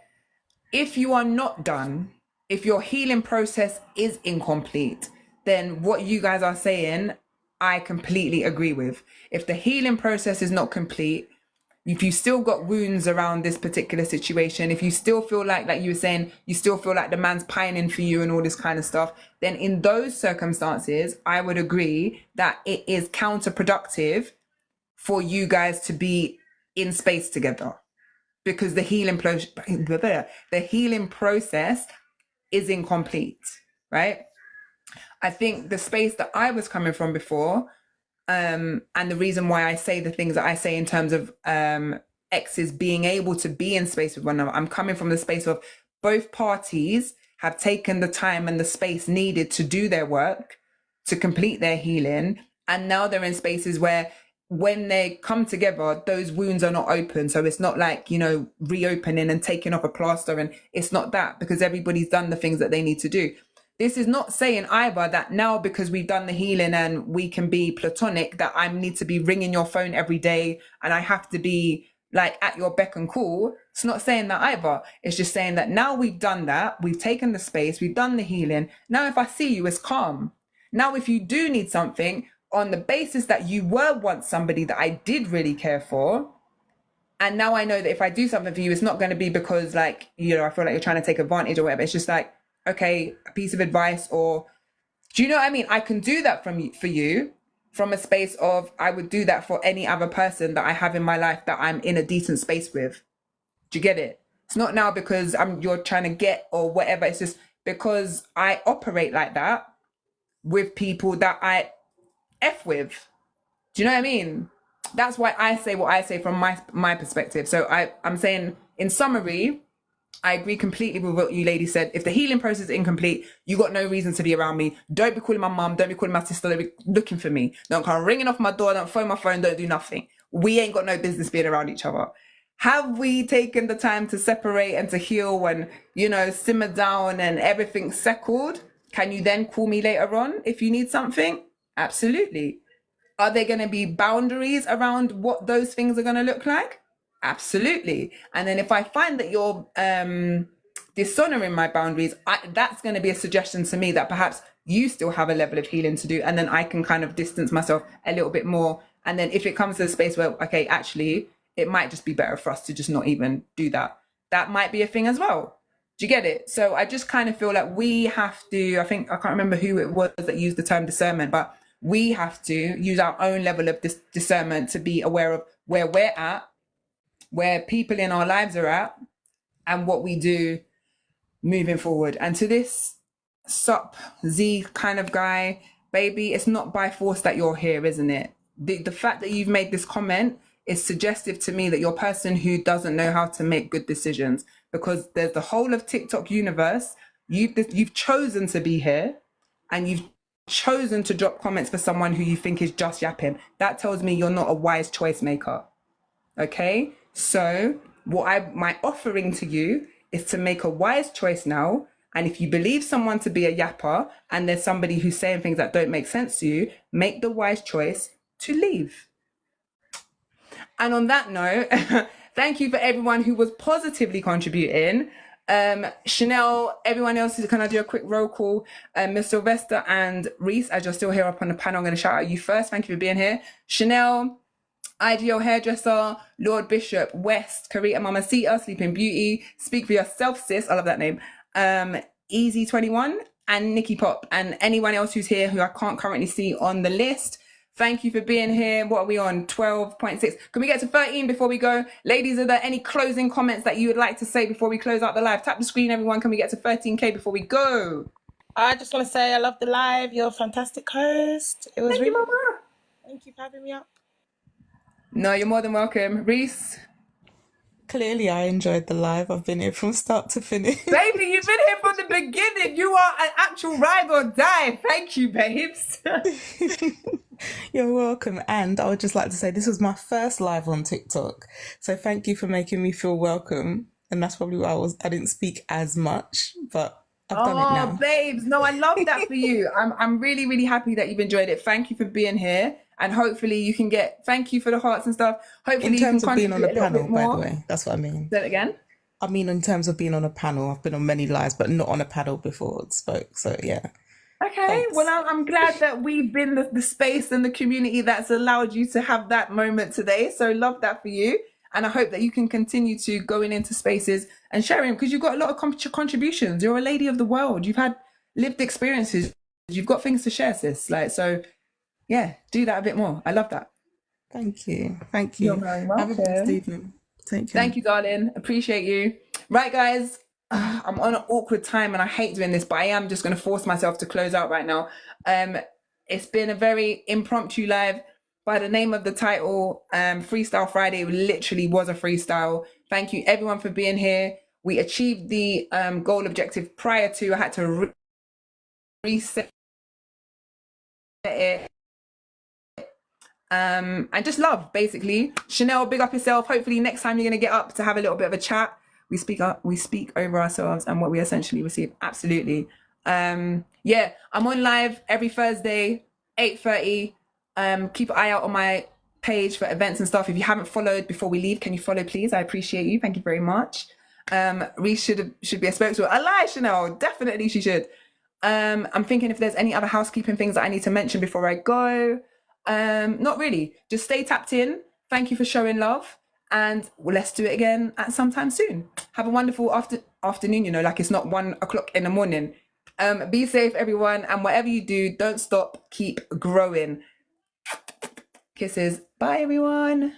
if you are not done, if your healing process is incomplete, then what you guys are saying, I completely agree with. If the healing process is not complete, if you still got wounds around this particular situation, if you still feel like you were saying, you still feel like the man's pining for you and all this kind of stuff, then in those circumstances, I would agree that it is counterproductive for you guys to be in space together, because the healing process is incomplete, right? I think the space that I was coming from before, and the reason why I say the things that I say in terms of exes being able to be in space with one another, I'm coming from the space of both parties have taken the time and the space needed to do their work, to complete their healing, and now they're in spaces where when they come together, those wounds are not open. So it's not like, you know, reopening and taking off a plaster, and it's not that, because everybody's done the things that they need to do. This is not saying either that now because we've done the healing and we can be platonic, that I need to be ringing your phone every day and I have to be like at your beck and call. It's not saying that either. It's just saying that now we've done that, we've taken the space, we've done the healing. Now if I see you, it's calm. Now if you do need something, on the basis that you were once somebody that I did really care for, and now I know that if I do something for you, it's not going to be because, like, you know, I feel like you're trying to take advantage or whatever. It's just like, okay, a piece of advice, or do you know what I mean? I can do that for you from a space of, I would do that for any other person that I have in my life that I'm in a decent space with. Do you get it? It's not now because you're trying to get or whatever. It's just because I operate like that with people that I F with. Do you know what I mean? That's why I say what I say from my perspective. So I'm saying, in summary, I agree completely with what you ladies said. If the healing process is incomplete, you got no reason to be around me. Don't be calling my mum. Don't be calling my sister. Don't be looking for me. Don't come ringing off my door. Don't phone my phone. Don't do nothing. We ain't got no business being around each other. Have we taken the time to separate and to heal and, you know, simmer down and everything's settled? Can you then call me later on if you need something? Absolutely. Are there going to be boundaries around what those things are going to look like? Absolutely. And then if I find that you're dishonoring my boundaries, that's going to be a suggestion to me that perhaps you still have a level of healing to do. And then I can kind of distance myself a little bit more. And then if it comes to a space where, okay, actually, it might just be better for us to just not even do that. That might be a thing as well. Do you get it? So I just kind of feel like we have to, I can't remember who it was that used the term discernment, but we have to use our own level of discernment to be aware of where we're at, where people in our lives are at, and what we do moving forward. And to this sup Z kind of guy, baby, it's not by force that you're here, isn't it? The fact that you've made this comment is suggestive to me that you're a person who doesn't know how to make good decisions, because there's the whole of TikTok universe. You've chosen to be here, and you've chosen to drop comments for someone who you think is just yapping. That tells me you're not a wise choice maker. Okay, so my offering to you is to make a wise choice now And if you believe someone to be a yapper and there's somebody who's saying things that don't make sense to you, make the wise choice to leave. And on that note, thank you for everyone who was positively contributing. Chanel, everyone else, can I do a quick roll call? Miss Sylvester and Reese, as you're still here up on the panel, I'm going to shout out you first. Thank you for being here. Chanel, Ideal Hairdresser, Lord Bishop, West, Karita Mamacita, Sleeping Beauty, Speak for Yourself, Sis, I love that name. Easy21 and Nikki Pop, and anyone else who's here who I can't currently see on the list. Thank you for being here. What are we on? 12.6. Can we get to 13 before we go? Ladies, are there any closing comments that you would like to say before we close out the live? Tap the screen, everyone. Can we get to 13K before we go? I just want to say I love the live. You're a fantastic host. It was Thank you, Mama. Thank you for having me up. No, you're more than welcome. Reese? Clearly, I enjoyed the live. I've been here from start to finish. Baby, you've been here from the beginning. You are an actual ride or die. Thank you, babes. You're welcome. And I would just like to say this was my first live on TikTok. So thank you for making me feel welcome. And that's probably why I didn't speak as much, but I've done it now. Oh, babes. No, I love that for you. I'm really, really happy that you've enjoyed it. Thank you for being here. And hopefully you can thank you for the hearts and stuff. Hopefully In terms you can of being on a panel, by the more. way, that's what I mean. Say that again. I mean, in terms of being on a panel, I've been on many lives, but not on a panel before I spoke. So yeah. Okay, Thanks. well, I'm glad that we've been the space and the community that's allowed you to have that moment today. So love that for you. And I hope that you can continue to going into spaces and sharing, because you've got a lot of contributions. You're a lady of the world. You've had lived experiences. You've got things to share, sis. So yeah, do that a bit more. I love that. Thank you. Thank you. You're very Have a welcome. blessed evening. Take care. Thank you, darling. Appreciate you. Right, guys. I'm on an awkward time and I hate doing this, but I am just going to force myself to close out right now. It's been a very impromptu live. By the name of the title, Freestyle Friday, it literally was a freestyle. Thank you, everyone, for being here. We achieved the goal objective prior to. I had to reset it. And just love, basically. Chanel, big up yourself. Hopefully next time you're going to get up to have a little bit of a chat. We speak over ourselves and what we essentially receive. Absolutely. Yeah, I'm on live every Thursday, 8:30. Keep an eye out on my page for events and stuff. If you haven't followed before we leave, can you follow, please? I appreciate you. Thank you very much. Reese should be a spokeswoman. I lie, Chanel. Definitely she should. I'm thinking if there's any other housekeeping things that I need to mention before I go. Not really. Just stay tapped in. Thank you for showing love. And let's do it again at some time soon. Have a wonderful afternoon, like it's not 1 o'clock in the morning. Be safe, everyone. And whatever you do, don't stop. Keep growing. Kisses. Bye, everyone.